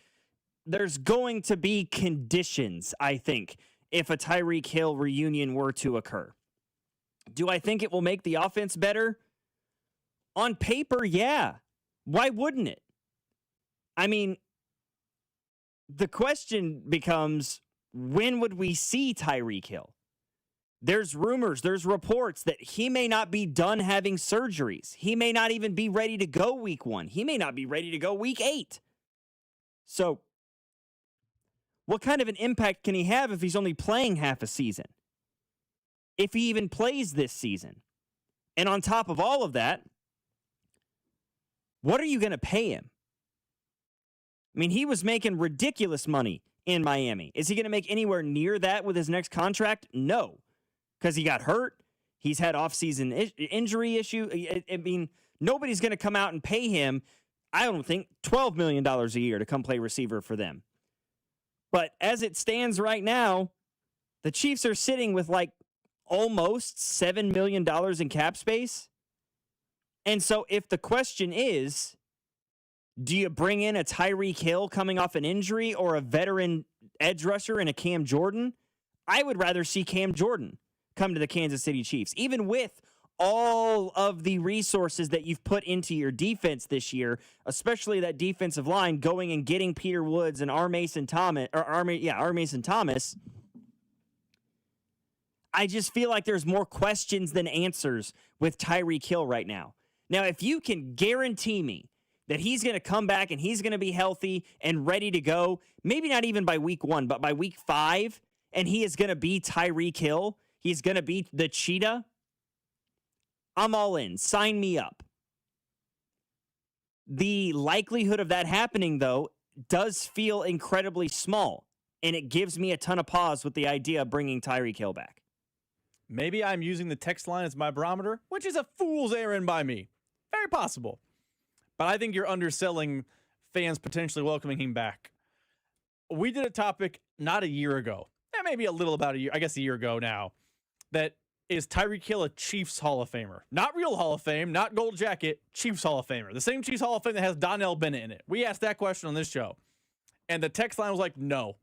there's going to be conditions, I think, if a Tyreek Hill reunion were to occur. Do I think it will make the offense better? On paper, yeah. Why wouldn't it? I mean, the question becomes, when would we see Tyreek Hill? There's rumors, there's reports that he may not be done having surgeries. He may not even be ready to go week 1. He may not be ready to go week 8. So, what kind of an impact can he have if he's only playing half a season? If he even plays this season? And on top of all of that, what are you going to pay him? I mean, he was making ridiculous money in Miami. Is he going to make anywhere near that with his next contract? No, because he got hurt. He's had off-season injury issue. I mean, nobody's going to come out and pay him, I don't think, $12 million a year to come play receiver for them. But as it stands right now, the Chiefs are sitting with like almost $7 million in cap space. And so if the question is, do you bring in a Tyreek Hill coming off an injury or a veteran edge rusher in a Cam Jordan? I would rather see Cam Jordan come to the Kansas City Chiefs, even with all of the resources that you've put into your defense this year, especially that defensive line going and getting Peter Woods and R. Mason Thomas. I just feel like there's more questions than answers with Tyreek Hill right now. Now, if you can guarantee me that he's going to come back and he's going to be healthy and ready to go, maybe not even by week 1, but by week 5, and he is going to be Tyreek Hill, he's going to be the cheetah, I'm all in. Sign me up. The likelihood of that happening, though, does feel incredibly small, and it gives me a ton of pause with the idea of bringing Tyreek Hill back. Maybe I'm using the text line as my barometer, which is a fool's errand by me. Very possible. But I think you're underselling fans potentially welcoming him back. We did a topic not a year ago, maybe a little about a year, I guess a year ago now, that is Tyreek Hill a Chiefs Hall of Famer? Not real Hall of Fame, not gold jacket, Chiefs Hall of Famer. The same Chiefs Hall of Fame that has Donnell Bennett in it. We asked that question on this show. And the text line was like, no.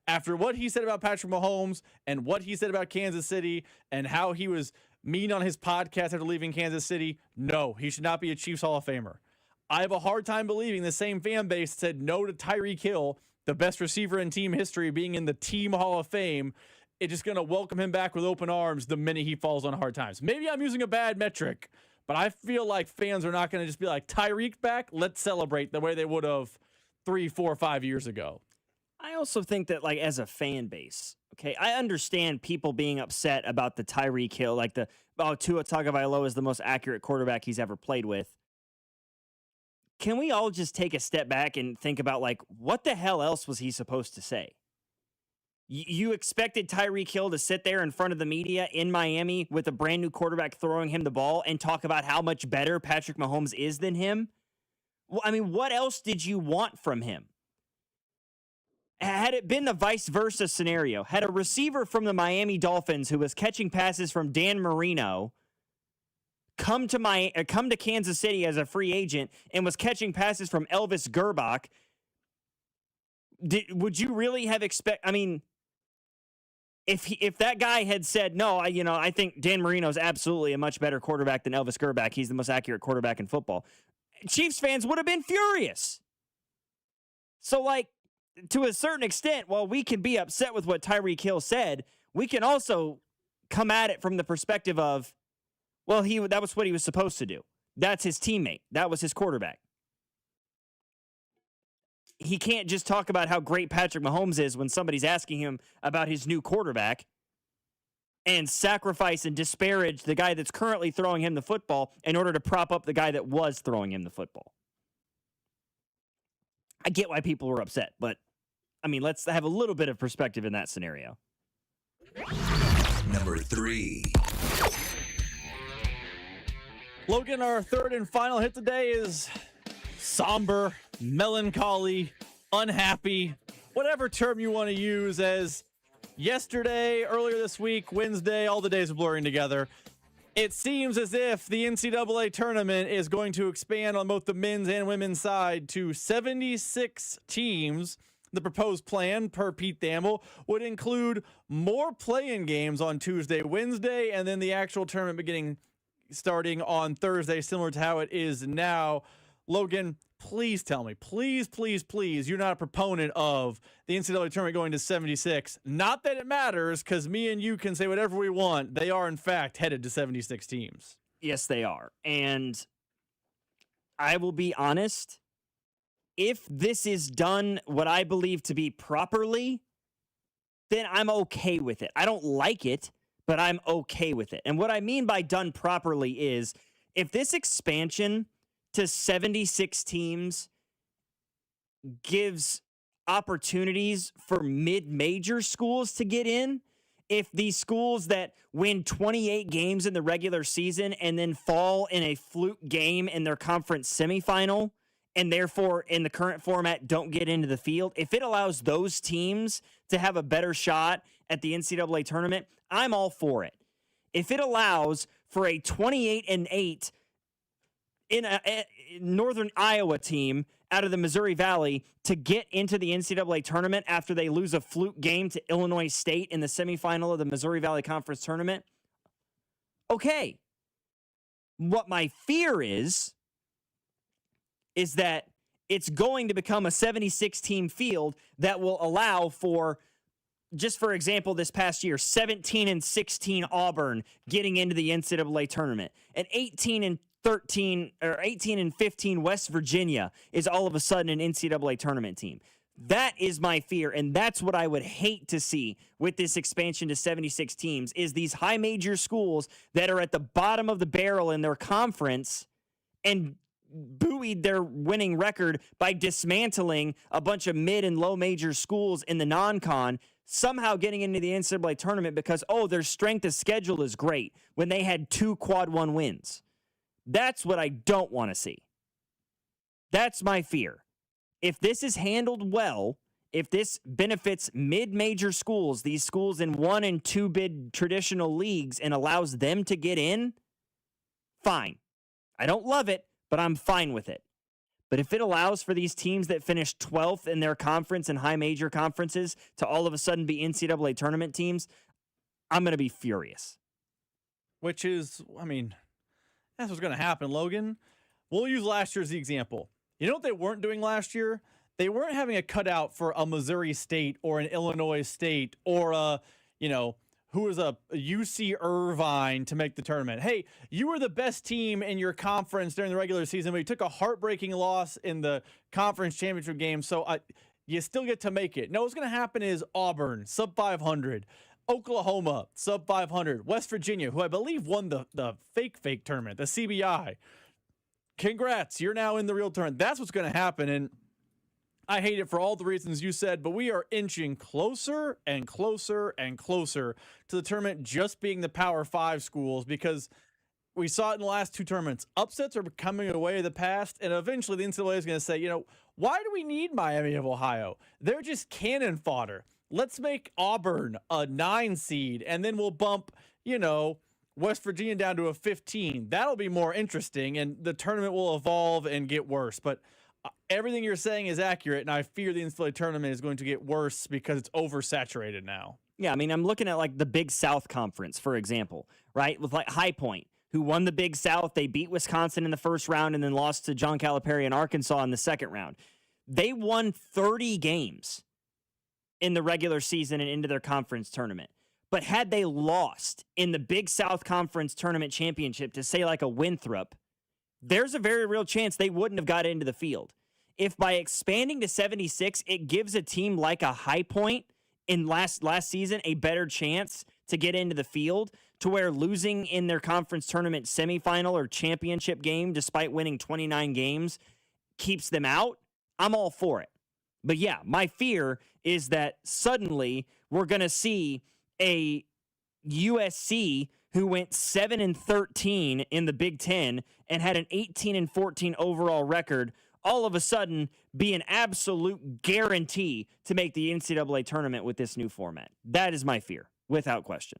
After what he said about Patrick Mahomes and what he said about Kansas City and how he was mean on his podcast after leaving Kansas City, no, he should not be a Chiefs Hall of Famer. I have a hard time believing the same fan base said no to Tyreek Hill, the best receiver in team history, being in the team Hall of Fame. It's just going to welcome him back with open arms the minute he falls on hard times. Maybe I'm using a bad metric, but I feel like fans are not going to just be like, Tyreek back, let's celebrate the way they would have 3, 4, 5 years ago. I also think that, like, as a fan base, okay, I understand people being upset about the Tyreek Hill, like Tua Tagovailoa is the most accurate quarterback he's ever played with. Can we all just take a step back and think about, like, what the hell else was he supposed to say? You expected Tyreek Hill to sit there in front of the media in Miami with a brand new quarterback throwing him the ball and talk about how much better Patrick Mahomes is than him? Well, I mean, what else did you want from him? Had it been the vice versa scenario, had a receiver from the Miami Dolphins who was catching passes from Dan Marino come to Kansas City as a free agent and was catching passes from Elvis Gerbach, would you really have I mean, if that guy had said, no, I think Dan Marino is absolutely a much better quarterback than Elvis Gerbach. He's the most accurate quarterback in football. Chiefs fans would have been furious. So, like, to a certain extent, while we can be upset with what Tyreek Hill said, we can also come at it from the perspective of, well, that was what he was supposed to do. That's his teammate. That was his quarterback. He can't just talk about how great Patrick Mahomes is when somebody's asking him about his new quarterback and sacrifice and disparage the guy that's currently throwing him the football in order to prop up the guy that was throwing him the football. I get why people were upset, but, I mean, let's have a little bit of perspective in that scenario. Number 3. Logan, our third and final hit today is somber, melancholy, unhappy, whatever term you want to use, as yesterday, earlier this week, Wednesday, all the days are blurring together. It seems as if the NCAA tournament is going to expand on both the men's and women's side to 76 teams. The proposed plan, per Pete Thamel, would include more play-in games on Tuesday, Wednesday, and then the actual tournament starting on Thursday, similar to how it is now. Logan, please tell me, please, you're not a proponent of the NCAA tournament going to 76. Not that it matters, because me and you can say whatever we want. They are, in fact, headed to 76 teams. Yes, they are. And I will be honest, if this is done what I believe to be properly, then I'm okay with it. I don't like it, but I'm okay with it. And what I mean by done properly is, if this expansion to 76 teams gives opportunities for mid-major schools to get in, if these schools that win 28 games in the regular season and then fall in a fluke game in their conference semifinal, and therefore in the current format don't get into the field, if it allows those teams to have a better shot at the NCAA tournament, I'm all for it. If it allows for a 28-8 in a Northern Iowa team out of the Missouri Valley to get into the NCAA tournament after they lose a fluke game to Illinois State in the semifinal of the Missouri Valley Conference tournament, okay. What my fear is that it's going to become a 76-team field that will allow for, just for example, this past year, 17-16 Auburn getting into the NCAA tournament, and 18-13 or 18-15 West Virginia is all of a sudden an NCAA tournament team. That is my fear, and that's what I would hate to see with this expansion to 76 teams, is these high major schools that are at the bottom of the barrel in their conference and buoyed their winning record by dismantling a bunch of mid and low major schools in the non-con, somehow getting into the NCAA tournament because, their strength of schedule is great when they had 2 quad 1 wins. That's what I don't want to see. That's my fear. If this is handled well, if this benefits mid-major schools, these schools in 1 and 2 bid traditional leagues, and allows them to get in, fine. I don't love it, but I'm fine with it. But if it allows for these teams that finish 12th in their conference and high major conferences to all of a sudden be NCAA tournament teams, I'm going to be furious. Which is, I mean, that's what's going to happen, Logan. We'll use last year as the example. You know what they weren't doing last year? They weren't having a cutout for a Missouri State or an Illinois State or who was a UC Irvine to make the tournament. Hey, you were the best team in your conference during the regular season, but you took a heartbreaking loss in the conference championship game. So you still get to make it. No, what's going to happen is Auburn, sub 500. Oklahoma, sub 500. West Virginia, who I believe won the fake tournament, the CBI. Congrats, you're now in the real tournament. That's what's going to happen, and I hate it for all the reasons you said, but we are inching closer and closer and closer to the tournament just being the Power 5 schools, because we saw it in the last two tournaments. Upsets are coming away of the past, and eventually the NCAA is going to say, why do we need Miami of Ohio? They're just cannon fodder. Let's make Auburn a 9 seed, and then we'll bump, West Virginia down to a 15. That'll be more interesting, and the tournament will evolve and get worse. But everything you're saying is accurate, and I fear the NCAA tournament is going to get worse because it's oversaturated now. Yeah, I mean, I'm looking at like the Big South Conference, for example, right? With like High Point, who won the Big South. They beat Wisconsin in the first round and then lost to John Calipari in Arkansas in the second round. They won 30 games in the regular season and into their conference tournament. But had they lost in the Big South Conference tournament championship to, say, like a Winthrop, there's a very real chance they wouldn't have got into the field. If by expanding to 76, it gives a team like a High Point in last season a better chance to get into the field, to where losing in their conference tournament semifinal or championship game despite winning 29 games keeps them out, I'm all for it. But yeah, my fear is that suddenly we're going to see a USC who went 7-13 in the Big Ten and had an 18-14 overall record all of a sudden be an absolute guarantee to make the NCAA tournament with this new format. That is my fear, without question.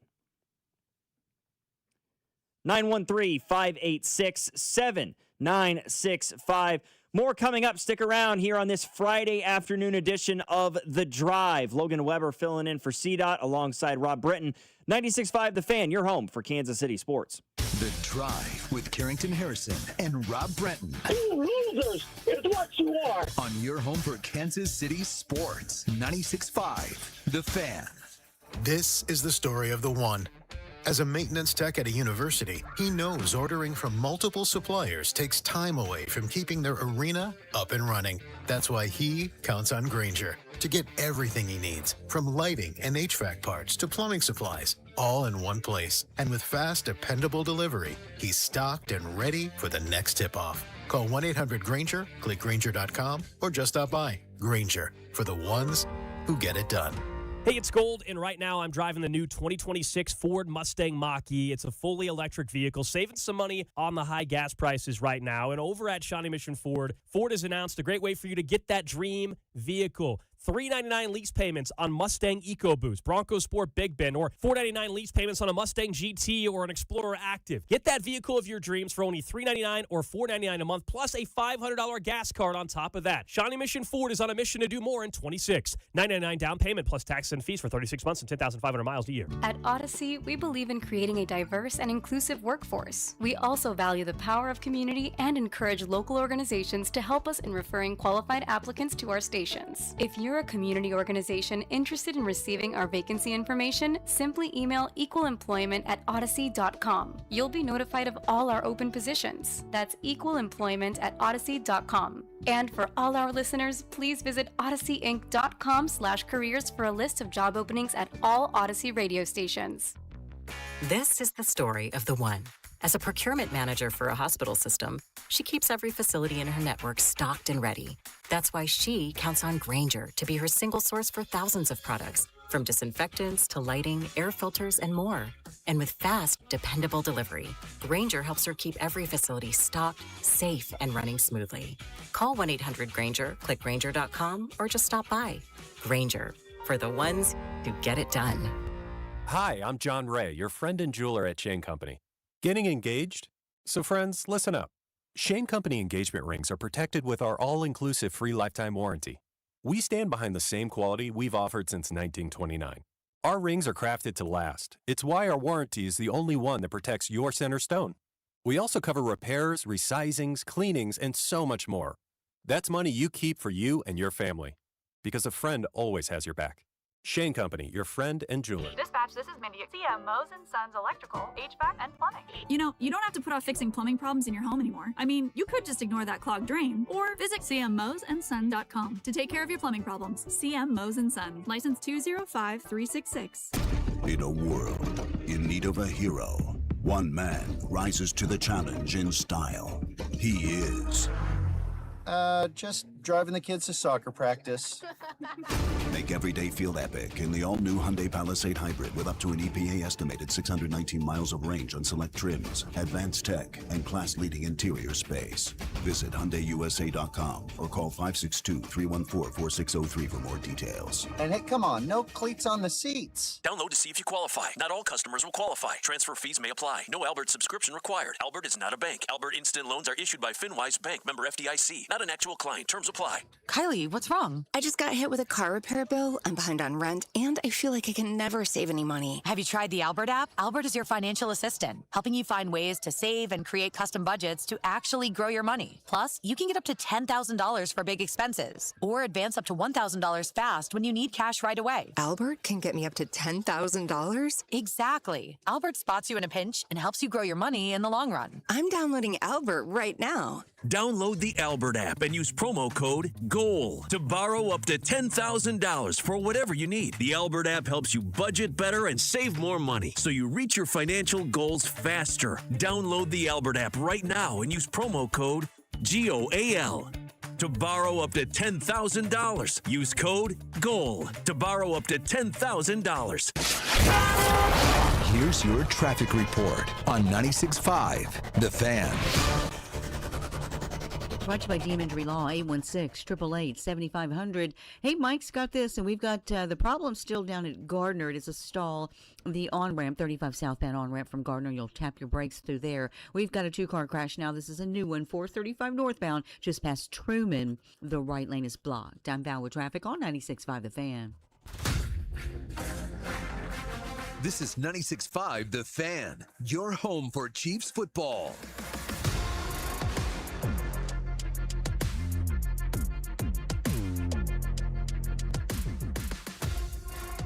913-586-7965. More coming up. Stick around here on this Friday afternoon edition of The Drive. Logan Weber filling in for CDOT alongside Rob Britton. 96.5 The Fan, your home for Kansas City sports. The Drive with Carrington Harrison and Rob Bretton. You losers, it's what you are. On your home for Kansas City sports. 96.5 The Fan. This is the story of the one. As a maintenance tech at a university, he knows ordering from multiple suppliers takes time away from keeping their arena up and running. That's why he counts on Grainger to get everything he needs, from lighting and HVAC parts to plumbing supplies, all in one place. And with fast, dependable delivery, he's stocked and ready for the next tip-off. Call 1-800-GRAINGER, click Grainger.com, or just stop by. Grainger, for the ones who get it done. Hey, it's Gold, and right now I'm driving the new 2026 Ford Mustang Mach-E. It's a fully electric vehicle, saving some money on the high gas prices right now. And over at Shawnee Mission Ford, Ford has announced a great way for you to get that dream vehicle. $399 lease payments on Mustang EcoBoost, Bronco Sport Big Bend, or $499 lease payments on a Mustang GT or an Explorer Active. Get that vehicle of your dreams for only $399 or $499 a month, plus a $500 gas card on top of that. Shawnee Mission Ford is on a mission to do more in 26. $999 down payment plus tax and fees for 36 months and 10,500 miles a year. At Odyssey, we believe in creating a diverse and inclusive workforce. We also value the power of community and encourage local organizations to help us in referring qualified applicants to our stations. If you're a community organization interested in receiving our vacancy information, simply email equalemployment@odyssey.com. You'll be notified of all our open positions. That's equalemployment@odyssey.com. And for all our listeners, please visit odysseyinc.com/careers for a list of job openings at all Odyssey radio stations. This is the story of the one. As a procurement manager for a hospital system, she keeps every facility in her network stocked and ready. That's why she counts on Grainger to be her single source for thousands of products, from disinfectants to lighting, air filters, and more. And with fast, dependable delivery, Grainger helps her keep every facility stocked, safe, and running smoothly. Call 1-800-GRAINGER, click Grainger.com, or just stop by. Grainger, for the ones who get it done. Hi, I'm John Ray, your friend and jeweler at Shane Company. Getting engaged? So friends, listen up. Shane Company engagement rings are protected with our all-inclusive free lifetime warranty. We stand behind the same quality we've offered since 1929. Our rings are crafted to last. It's why our warranty is the only one that protects your center stone. We also cover repairs, resizings, cleanings, and so much more. That's money you keep for you and your family. Because a friend always has your back. Shane Company, your friend and jeweler. Dispatch. Dispatch, this is Mindy at CM Mo's & Sons Electrical, HVAC, and Plumbing. You know, you don't have to put off fixing plumbing problems in your home anymore. I mean, you could just ignore that clogged drain or visit cmmosandson.com to take care of your plumbing problems. CM Mos & Son, license 205366. In a world in need of a hero, one man rises to the challenge in style. He is... just driving the kids to soccer practice. Make every day feel epic in the all-new Hyundai Palisade Hybrid with up to an EPA-estimated 619 miles of range on select trims, advanced tech, and class-leading interior space. Visit HyundaiUSA.com or call 562-314-4603 for more details. And hey, come on, no cleats on the seats. Download to see if you qualify. Not all customers will qualify. Transfer fees may apply. No Albert subscription required. Albert is not a bank. Albert Instant Loans are issued by FinWise Bank, member FDIC. Not an actual client. Terms apply. Kylie, what's wrong? I just got hit with a car repair bill. I'm behind on rent, and I feel like I can never save any money. Have you tried the Albert app? Albert is your financial assistant, helping you find ways to save and create custom budgets to actually grow your money. Plus, you can get up to $10,000 for big expenses, or advance up to $1,000 fast when you need cash right away. Albert can get me up to $10,000? Exactly. Albert spots you in a pinch and helps you grow your money in the long run. I'm downloading Albert right now. Download the Albert app and use promo code GOAL to borrow up to $10,000 for whatever you need. The Albert app helps you budget better and save more money so you reach your financial goals faster. Download the Albert app right now and use promo code GOAL to borrow up to $10,000. Use code GOAL to borrow up to $10,000. Here's your traffic report on 96.5 The Fan. Brought to you by Dean Injury Law, 816-888-7500. Hey, Mike's got this, and we've got the problem still down at Gardner. It is a stall, the on-ramp, 35 southbound on-ramp from Gardner. You'll tap your brakes through there. We've got a two-car crash now. This is a new one, 435 northbound, just past Truman. The right lane is blocked. I'm Val with traffic on 96.5 The Fan. This is 96.5 The Fan, your home for Chiefs football.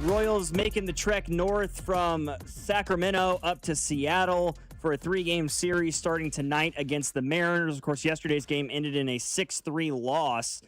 Royals making the trek north from Sacramento up to Seattle for a 3-game series starting tonight against the Mariners. Of course, yesterday's game ended in a 6-3 loss,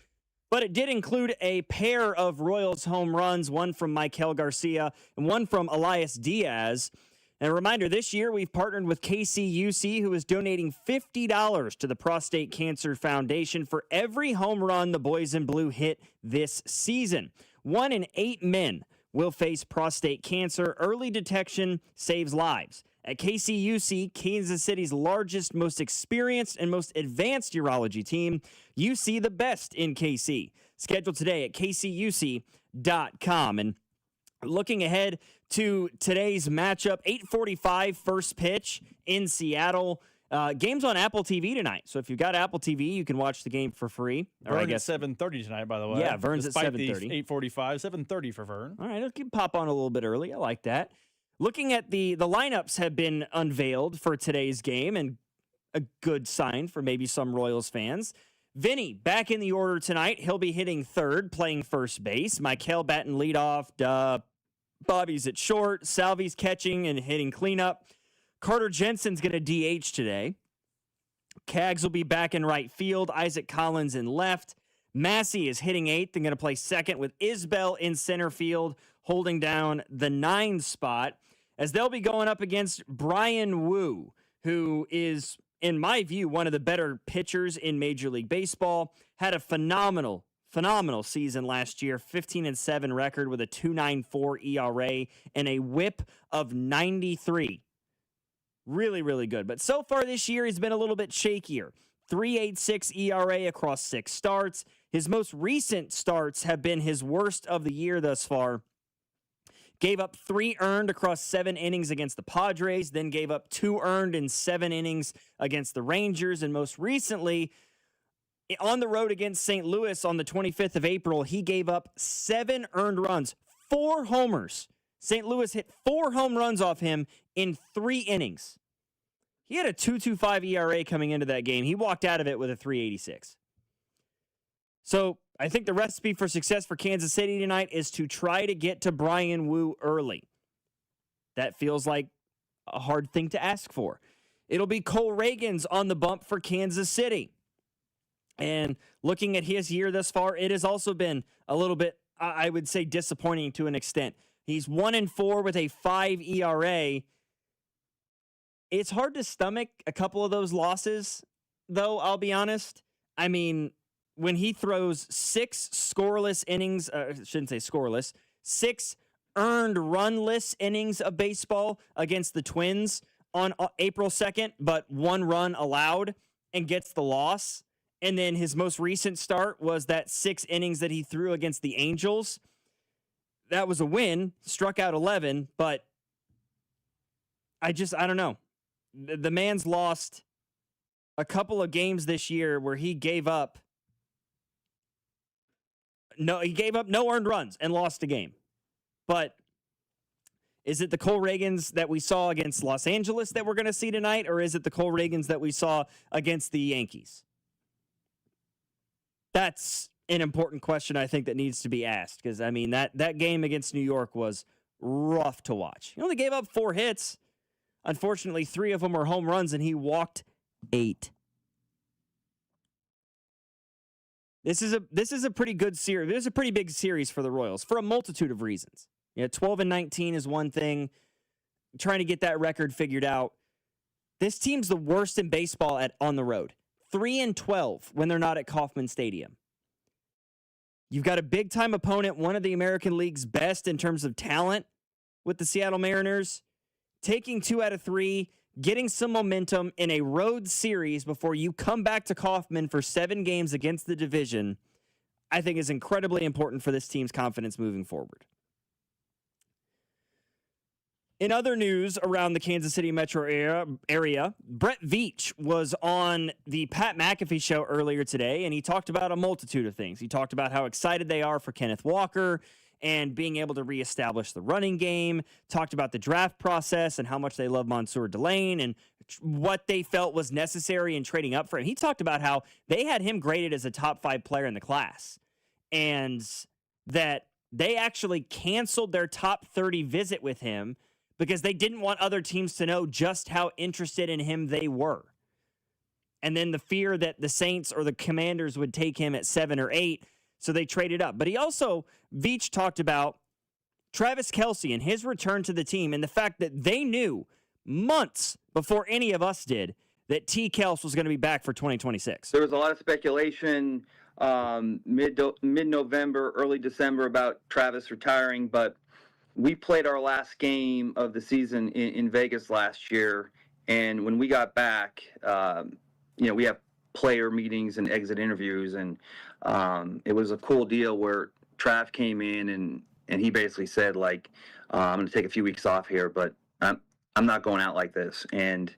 but it did include a pair of Royals home runs, one from Maikel Garcia and one from Elias Diaz. And a reminder, this year we've partnered with KCUC, who is donating $50 to the Prostate Cancer Foundation for every home run the boys in blue hit this season. 1 in 8 men will face prostate cancer. Early detection saves lives. At KCUC, Kansas City's largest, most experienced, and most advanced urology team, you see the best in KC. Schedule today at kcuc.com. And looking ahead to today's matchup, 8:45 first pitch in Seattle. Game's on Apple TV tonight, so if you've got Apple TV, you can watch the game for free. Vern, I guess 7:30 tonight, by the way. Yeah, Vern's Despite at 7:30. 8:45, 7:30 for Vern. All right, let's pop on a little bit early. I like that. Looking at the lineups have been unveiled for today's game, and a good sign for maybe some Royals fans. Vinny back in the order tonight. He'll be hitting third, playing first base. Maikel batting leadoff. Bobby's at short. Salvi's catching and hitting cleanup. Carter Jensen's going to DH today. Cags will be back in right field. Isaac Collins in left. Massey is hitting eighth and going to play second with Isbell in center field, holding down the 9 spot, as they'll be going up against Brian Wu, who is, in my view, one of the better pitchers in Major League Baseball. Had a phenomenal season last year, 15-7 record with a 2.94 ERA and a whip of 93. Really, really good. But so far this year, he's been a little bit shakier. 3.86 ERA across 6 starts. His most recent starts have been his worst of the year thus far. Gave up 3 earned across 7 innings against the Padres, then gave up 2 earned in 7 innings against the Rangers, and most recently, on the road against St. Louis on the 25th of April, he gave up 7 earned runs, 4 homers. St. Louis hit 4 home runs off him in 3 innings. He had a 2.25 ERA coming into that game. He walked out of it with a 3.86. So I think the recipe for success for Kansas City tonight is to try to get to Brian Wu early. That feels like a hard thing to ask for. It'll be Cole Reagan's on the bump for Kansas City. And looking at his year thus far, it has also been a little bit, I would say, disappointing to an extent. He's 1-4 with a 5 ERA. It's hard to stomach a couple of those losses, though, I'll be honest. I mean, when he throws 6 scoreless innings, I shouldn't say scoreless, 6 earned runless innings of baseball against the Twins on April 2nd, but 1 run allowed and gets the loss. And then his most recent start was that 6 innings that he threw against the Angels. That was a win, struck out 11, but I don't know. The man's lost a couple of games this year where he gave up no earned runs and lost a game. But is it the Cole Reagans that we saw against Los Angeles that we're going to see tonight, or is it the Cole Reagans that we saw against the Yankees? That's an important question I think that needs to be asked, because, I mean, that game against New York was rough to watch. He only gave up 4 hits. Unfortunately, 3 of them were home runs, and he walked 8. This is a pretty good series. This is a pretty big series for the Royals for a multitude of reasons. 12-19 is one thing. Trying to get that record figured out. This team's the worst in baseball on the road. 3-12 when they're not at Kauffman Stadium. You've got a big-time opponent, one of the American League's best in terms of talent with the Seattle Mariners, taking 2 out of 3, getting some momentum in a road series before you come back to Kauffman for 7 games against the division, I think is incredibly important for this team's confidence moving forward. In other news around the Kansas City metro area, Brett Veach was on the Pat McAfee show earlier today, and he talked about a multitude of things. He talked about how excited they are for Kenneth Walker and being able to reestablish the running game, talked about the draft process and how much they love Mansour Delane and what they felt was necessary in trading up for him. He talked about how they had him graded as a top 5 player in the class and that they actually canceled their top 30 visit with him because they didn't want other teams to know just how interested in him they were. And then the fear that the Saints or the Commanders would take him at 7 or 8, so they traded up. But he also, Veach talked about Travis Kelce and his return to the team and the fact that they knew months before any of us did that T. Kels was going to be back for 2026. There was a lot of speculation mid-November, early December about Travis retiring, but we played our last game of the season in Vegas last year, and when we got back, we have player meetings and exit interviews, and it was a cool deal where Trav came in and he basically said, like, I'm going to take a few weeks off here, but I'm not going out like this, and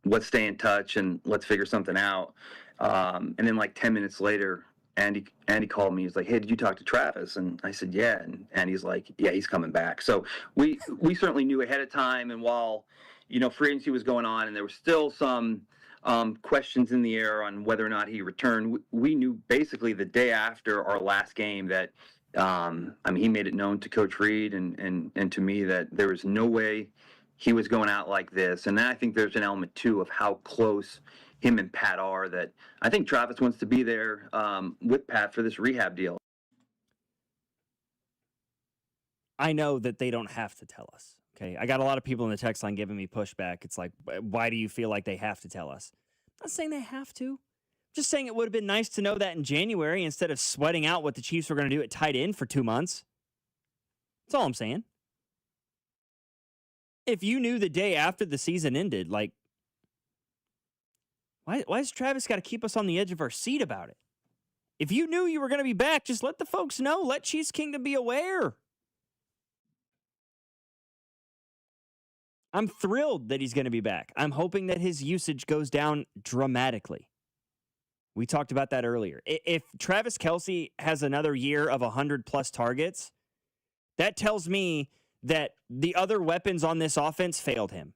let's stay in touch and let's figure something out. And then like 10 minutes later, Andy called me. He's like, "Hey, did you talk to Travis?" And I said, "Yeah." And Andy's like, "Yeah, he's coming back." So we certainly knew ahead of time. And while, free agency was going on and there were still some questions in the air on whether or not he returned, we knew basically the day after our last game that, he made it known to Coach Reed and to me that there was no way he was going out like this. And then I think there's an element, too, of how close him and Pat are, that I think Travis wants to be there with Pat for this rehab deal. I know that they don't have to tell us. Okay, I got a lot of people in the text line giving me pushback. It's like, why do you feel like they have to tell us? I'm not saying they have to. Just saying it would have been nice to know that in January instead of sweating out what the Chiefs were going to do at tight end for 2 months. That's all I'm saying. If you knew the day after the season ended, like, why has Travis got to keep us on the edge of our seat about it? If you knew you were going to be back, just let the folks know. Let Chiefs Kingdom be aware. I'm thrilled that he's going to be back. I'm hoping that his usage goes down dramatically. We talked about that earlier. If Travis Kelce has another year of 100-plus targets, that tells me that the other weapons on this offense failed him.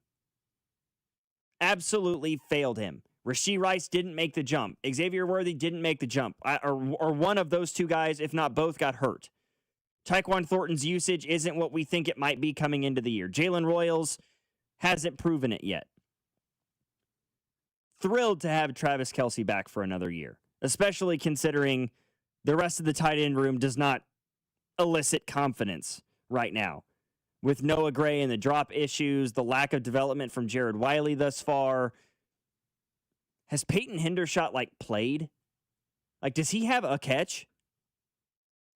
Absolutely failed him. Rashee Rice didn't make the jump. Xavier Worthy didn't make the jump. Or one of those two guys, if not both, got hurt. Tyquan Thornton's usage isn't what we think it might be coming into the year. Jalen Royals hasn't proven it yet. Thrilled to have Travis Kelce back for another year, especially considering the rest of the tight end room does not elicit confidence right now. With Noah Gray and the drop issues, the lack of development from Jared Wiley thus far. Has Peyton Hendershot, played? Does he have a catch?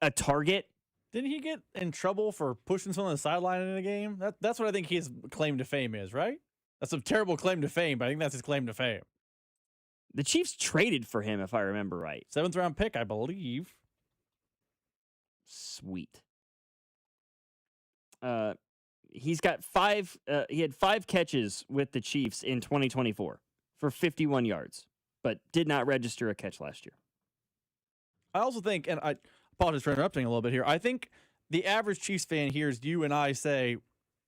A target? Didn't he get in trouble for pushing someone on the sideline in a game? That's what I think his claim to fame is, right? That's a terrible claim to fame, but I think that's his claim to fame. The Chiefs traded for him, if I remember right. 7th round pick, I believe. Sweet. He's got five. He had 5 catches with the Chiefs in 2024 for 51 yards, but did not register a catch last year. I also think, and I apologize for interrupting a little bit here, I think the average Chiefs fan hears you and I say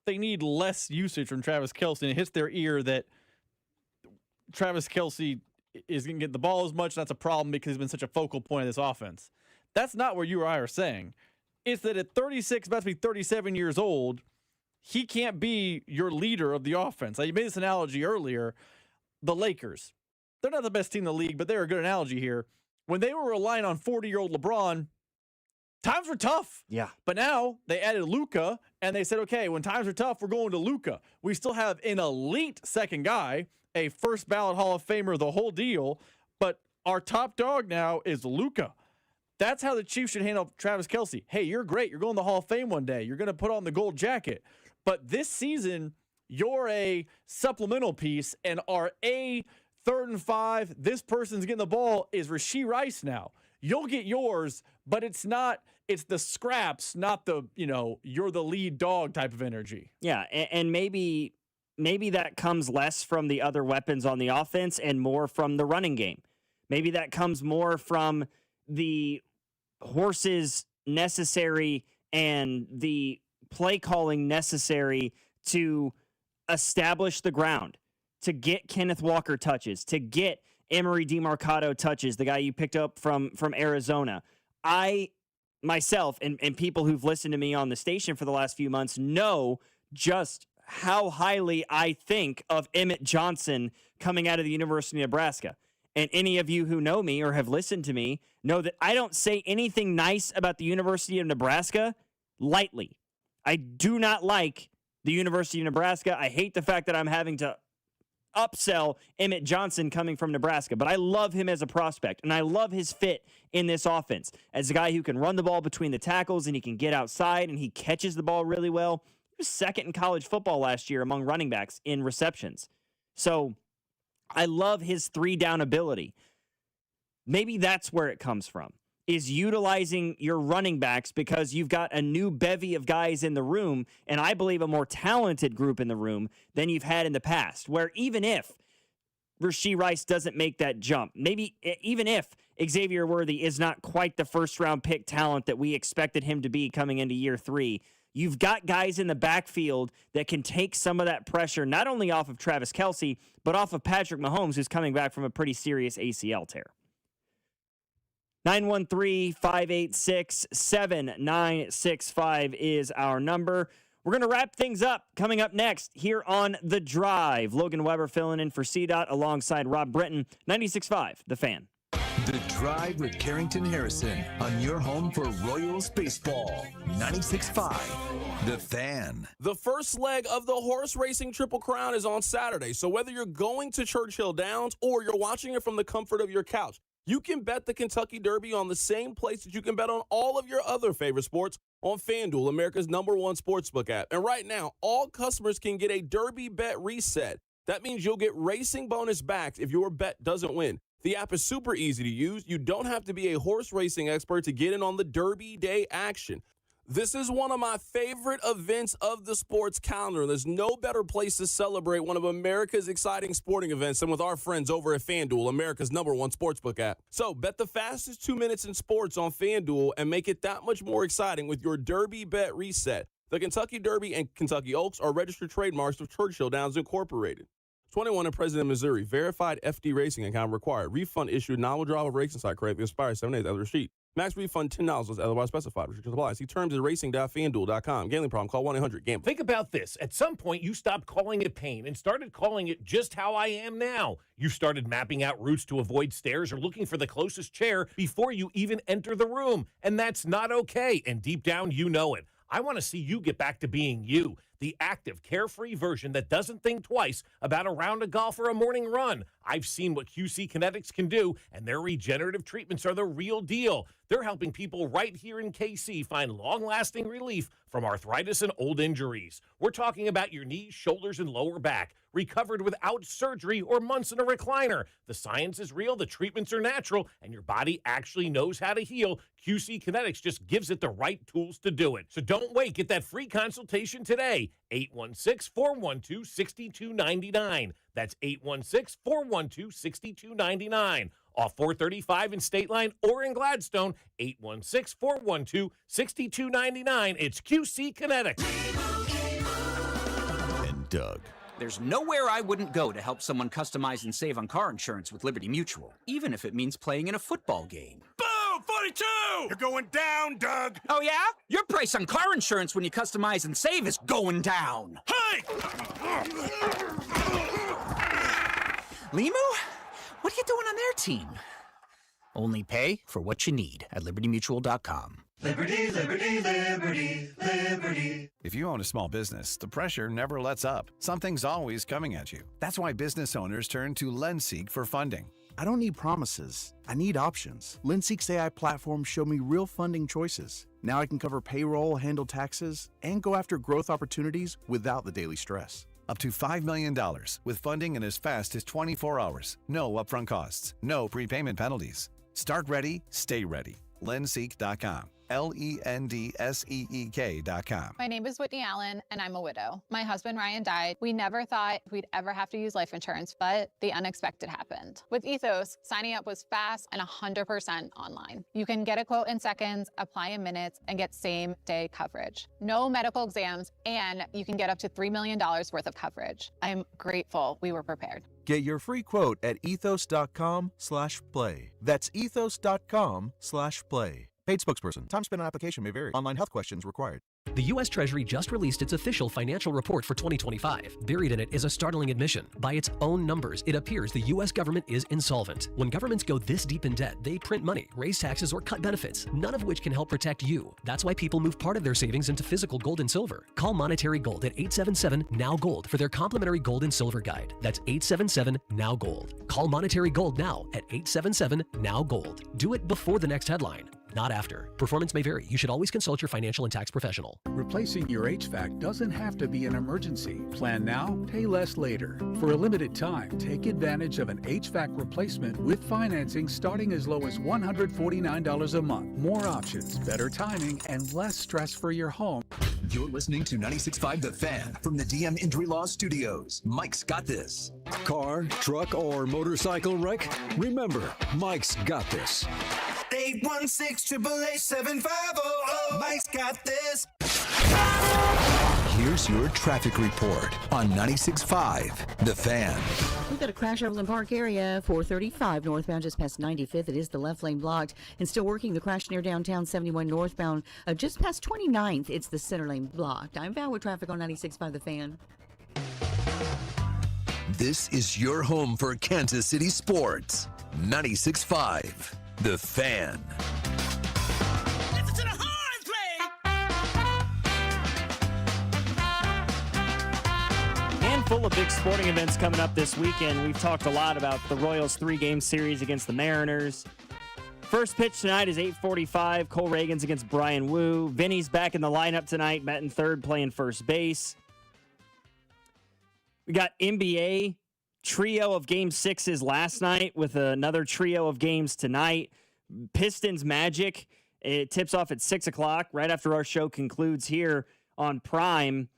they need less usage from Travis Kelce, and it hits their ear that Travis Kelce is going to get the ball as much, and that's a problem because he's been such a focal point of this offense. That's not what you or I are saying. It's that at 36, about to be 37 years old, he can't be your leader of the offense. You made this analogy earlier. The Lakers, they're not the best team in the league, but they're a good analogy here. When they were relying on 40-year-old LeBron, times were tough. Yeah. But now they added Luka, and they said, okay, when times are tough, we're going to Luka. We still have an elite second guy, a first-ballot Hall of Famer, the whole deal, but our top dog now is Luka. That's how the Chiefs should handle Travis Kelce. Hey, you're great. You're going to the Hall of Fame one day. You're going to put on the gold jacket. But this season, you're a supplemental piece, and our 3rd and 5, this person's getting the ball is Rashee Rice now. You'll get yours, but it's the scraps, not the, you're the lead dog type of energy. Yeah, and maybe that comes less from the other weapons on the offense and more from the running game. Maybe that comes more from the horses necessary and the play calling necessary to establish the ground, to get Kenneth Walker touches, to get Emery DeMarcado touches, the guy you picked up from Arizona. I, myself, and people who've listened to me on the station for the last few months know just how highly I think of Emmett Johnson coming out of the University of Nebraska. And any of you who know me or have listened to me know that I don't say anything nice about the University of Nebraska lightly. I do not like the University of Nebraska. I hate the fact that I'm having to upsell Emmett Johnson coming from Nebraska, but I love him as a prospect, and I love his fit in this offense as a guy who can run the ball between the tackles, and he can get outside, and he catches the ball really well. He was 2nd in college football last year among running backs in receptions. So I love his 3-down ability. Maybe that's where it comes from, is utilizing your running backs because you've got a new bevy of guys in the room, and I believe a more talented group in the room than you've had in the past, where even if Rashee Rice doesn't make that jump, maybe even if Xavier Worthy is not quite the first-round pick talent that we expected him to be coming into year 3, you've got guys in the backfield that can take some of that pressure, not only off of Travis Kelce, but off of Patrick Mahomes, who's coming back from a pretty serious ACL tear. 913-586-7965 is our number. We're going to wrap things up coming up next here on The Drive. Logan Weber filling in for CDOT alongside Rob Britton, 96.5, The Fan. The Drive with Carrington Harrison on your home for Royals baseball. 96.5, The Fan. The first leg of the horse racing Triple Crown is on Saturday, so whether you're going to Churchill Downs or you're watching it from the comfort of your couch, you can bet the Kentucky Derby on the same place that you can bet on all of your other favorite sports on FanDuel, America's #1 sportsbook app. And right now, all customers can get a Derby bet reset. That means you'll get racing bonus backs if your bet doesn't win. The app is super easy to use. You don't have to be a horse racing expert to get in on the Derby Day action. This is one of my favorite events of the sports calendar. There's no better place to celebrate one of America's exciting sporting events than with our friends over at FanDuel, America's #1 sportsbook app. So bet the fastest 2 minutes in sports on FanDuel and make it that much more exciting with your Derby bet reset. The Kentucky Derby and Kentucky Oaks are registered trademarks of Churchill Downs Incorporated. 21 in President, Missouri. Verified FD racing account required. Refund issued. Non-withdrawal racing site credit expires 7 days after receipt. Max refund $10 as otherwise specified. Restrictions apply. See terms at racing.fanduel.com. Gambling problem? Call 1-800-GAMBLE. Think about this. At some point, you stopped calling it pain and started calling it just how I am now. You started mapping out routes to avoid stairs or looking for the closest chair before you even enter the room. And that's not okay. And deep down, you know it. I want to see you get back to being you, the active, carefree version that doesn't think twice about a round of golf or a morning run. I've seen what QC Kinetics can do, and their regenerative treatments are the real deal. They're helping people right here in KC find long-lasting relief from arthritis and old injuries. We're talking about your knees, shoulders, and lower back, recovered without surgery or months in a recliner. The science is real, the treatments are natural, and your body actually knows how to heal. QC Kinetics just gives it the right tools to do it. So don't wait. Get that free consultation today. 816-412-6299. That's 816-412-6299. Off 435 in State Line or in Gladstone. 816-412-6299. It's QC Kinetics. And Doug. There's nowhere I wouldn't go to help someone customize and save on car insurance with Liberty Mutual, even if it means playing in a football game. Boom! 42! You're going down, Doug! Oh, yeah? Your price on car insurance when you customize and save is going down. Hey! Limu? What are you doing on their team? Only pay for what you need at libertymutual.com. Liberty, liberty, liberty, liberty. If you own a small business, the pressure never lets up. Something's always coming at you. That's why business owners turn to LendSeek for funding. I don't need promises. I need options. LendSeek's AI platform showed me real funding choices. Now I can cover payroll, handle taxes, and go after growth opportunities without the daily stress. Up to $5 million with funding in as fast as 24 hours. No upfront costs. No prepayment penalties. Start ready, stay ready. LendSeek.com. LendSeek.com. My name is Whitney Allen, and I'm a widow. My husband, Ryan, died. We never thought we'd ever have to use life insurance, but the unexpected happened. With Ethos, signing up was fast and 100% online. You can get a quote in seconds, apply in minutes, and get same-day coverage. No medical exams, and you can get up to $3 million worth of coverage. I'm grateful we were prepared. Get your free quote at ethos.com/play. That's ethos.com/play. Paid spokesperson. Time spent on application may vary. Online health questions required. The U.S. Treasury just released its official financial report for 2025. Buried in it is a startling admission. By its own numbers, it appears the U.S. government is insolvent. When governments go this deep in debt, they print money, raise taxes, or cut benefits, none of which can help protect you. That's why people move part of their savings into physical gold and silver. Call Monetary Gold at 877-NOW-GOLD for their complimentary gold and silver guide. That's 877-NOW-GOLD. Call Monetary Gold now at 877-NOW-GOLD. Do it before the next headline, not after. Performance may vary. You should always consult your financial and tax professional. Replacing your HVAC doesn't have to be an emergency. Plan now, pay less later. For a limited time, take advantage of an HVAC replacement with financing starting as low as $149 a month. More options, better timing, and less stress for your home. You're listening to 96.5 The Fan from the DM Injury Law Studios. Mike's got this. Car, truck, or motorcycle wreck? Remember, Mike's got this. 816-888-7500. Mike's got this. Here's your traffic report on 96.5 The Fan. We've got a crash over in Park area, 435 northbound, just past 95th. It is the left lane blocked and still working. The crash near downtown 71 northbound, just past 29th. It's the center lane blocked. I'm Val with traffic on 96.5 The Fan. This is your home for Kansas City sports. 96.5 The Fan. Listen to the horns play. Handful of big sporting events coming up this weekend. We've talked a lot about the Royals' 3-game series against the Mariners. First pitch tonight is 8:45. Cole Reagan's against Brian Wu. Vinny's back in the lineup tonight, batting third, playing first base. We got NBA trio of game sixes last night with another trio of games tonight. Pistons Magic. It tips off at 6 o'clock right after our show concludes here on Prime.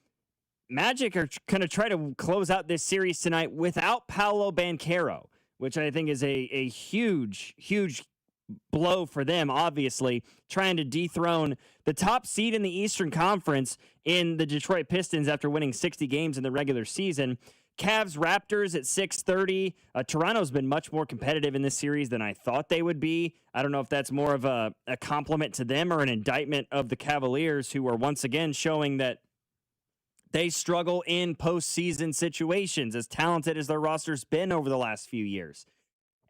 Magic are going to try to close out this series tonight without Paolo Banchero, which I think is a huge, huge blow for them, obviously, trying to dethrone the top seed in the Eastern Conference in the Detroit Pistons after winning 60 games in the regular season. Cavs Raptors at 6:30. Toronto's been much more competitive in this series than I thought they would be. I don't know if that's more of a compliment to them or an indictment of the Cavaliers, who are once again showing that they struggle in postseason situations, as talented as their roster's been over the last few years.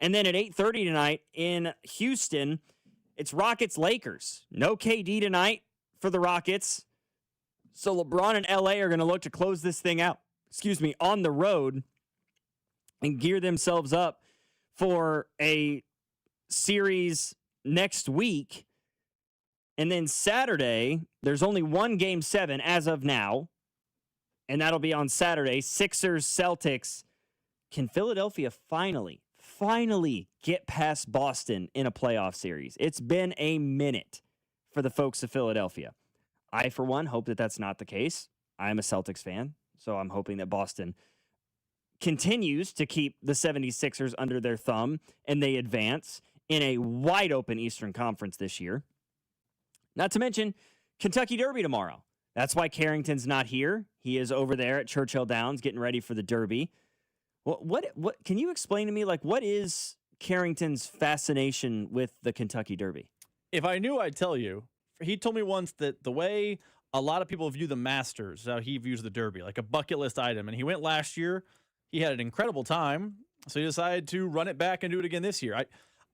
And then at 8:30 tonight in Houston, it's Rockets-Lakers. No KD tonight for the Rockets. So LeBron and LA are going to look to close this thing out, on the road and gear themselves up for a series next week. And then Saturday, there's only one Game 7 as of now, and that'll be on Saturday. Sixers-Celtics. Can Philadelphia finally get past Boston in a playoff series? It's been a minute for the folks of Philadelphia. I, for one, hope that that's not the case. I'm a Celtics fan, so I'm hoping that Boston continues to keep the 76ers under their thumb and they advance in a wide-open Eastern Conference this year. Not to mention Kentucky Derby tomorrow. That's why Carrington's not here. He is over there at Churchill Downs getting ready for the Derby. What can you explain to me, what is Carrington's fascination with the Kentucky Derby? If I knew, I'd tell you. He told me once that the way a lot of people view the Masters, how he views the Derby, like a bucket list item. And he went last year. He had an incredible time. So he decided to run it back and do it again this year.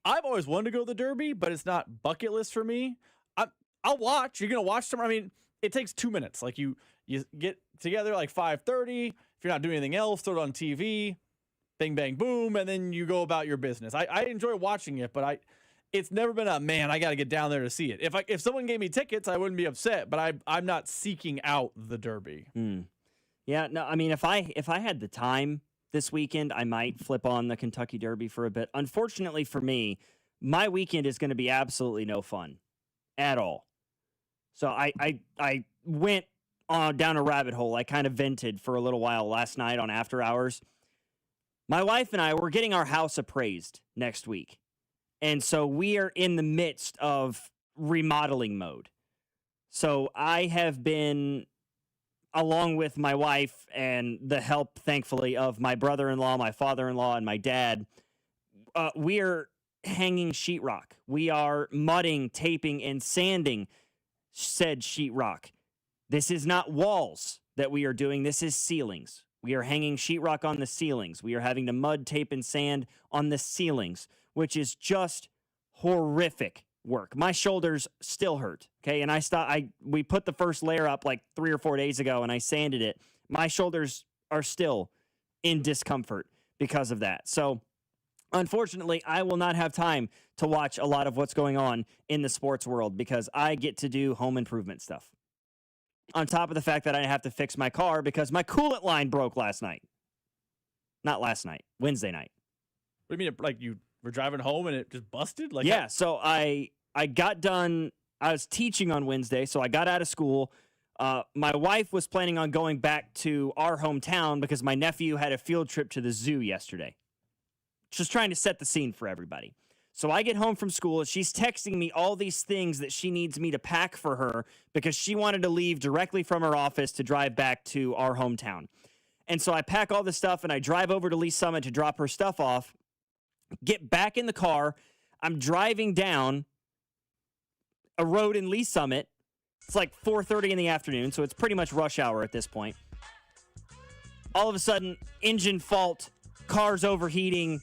I've always wanted to go to the Derby, but it's not bucket list for me. I'll watch. You're going to watch tomorrow. I mean, it takes 2 minutes. Like you get together like 5:30. If you're not doing anything else, throw it on TV, bang, bang, boom, and then you go about your business. I enjoy watching it, but it's never been I got to get down there to see it. If someone gave me tickets, I wouldn't be upset, but I'm not seeking out the Derby. Yeah, no, I mean, if I had the time this weekend, I might flip on the Kentucky Derby for a bit. Unfortunately for me, my weekend is going to be absolutely no fun at all. So I went down a rabbit hole. I kind of vented for a little while last night on After Hours. My wife and I, we're getting our house appraised next week. And so we are in the midst of remodeling mode. So I have been, along with my wife and the help, thankfully, of my brother-in-law, my father-in-law, and my dad, we are hanging sheetrock. We are mudding, taping, and sanding said sheetrock. This is not walls that we are doing. This is ceilings. We are hanging sheetrock on the ceilings. We are having to mud, tape, and sand on the ceilings, which is just horrific work. My shoulders still hurt, okay? And we put the first layer up like 3 or 4 days ago, and I sanded it. My shoulders are still in discomfort because of that. So, unfortunately, I will not have time to watch a lot of what's going on in the sports world because I get to do home improvement stuff. On top of the fact that I have to fix my car because my coolant line broke last night. Not last night, Wednesday night. What do you mean? Like you were driving home and it just busted? Yeah, so I got done. I was teaching on Wednesday, so I got out of school. My wife was planning on going back to our hometown because my nephew had a field trip to the zoo yesterday. Just trying to set the scene for everybody. So I get home from school, and she's texting me all these things that she needs me to pack for her because she wanted to leave directly from her office to drive back to our hometown. And so I pack all this stuff, and I drive over to Lee Summit to drop her stuff off, get back in the car. I'm driving down a road in Lee Summit. It's like 4:30 in the afternoon, so it's pretty much rush hour at this point. All of a sudden, engine fault, car's overheating,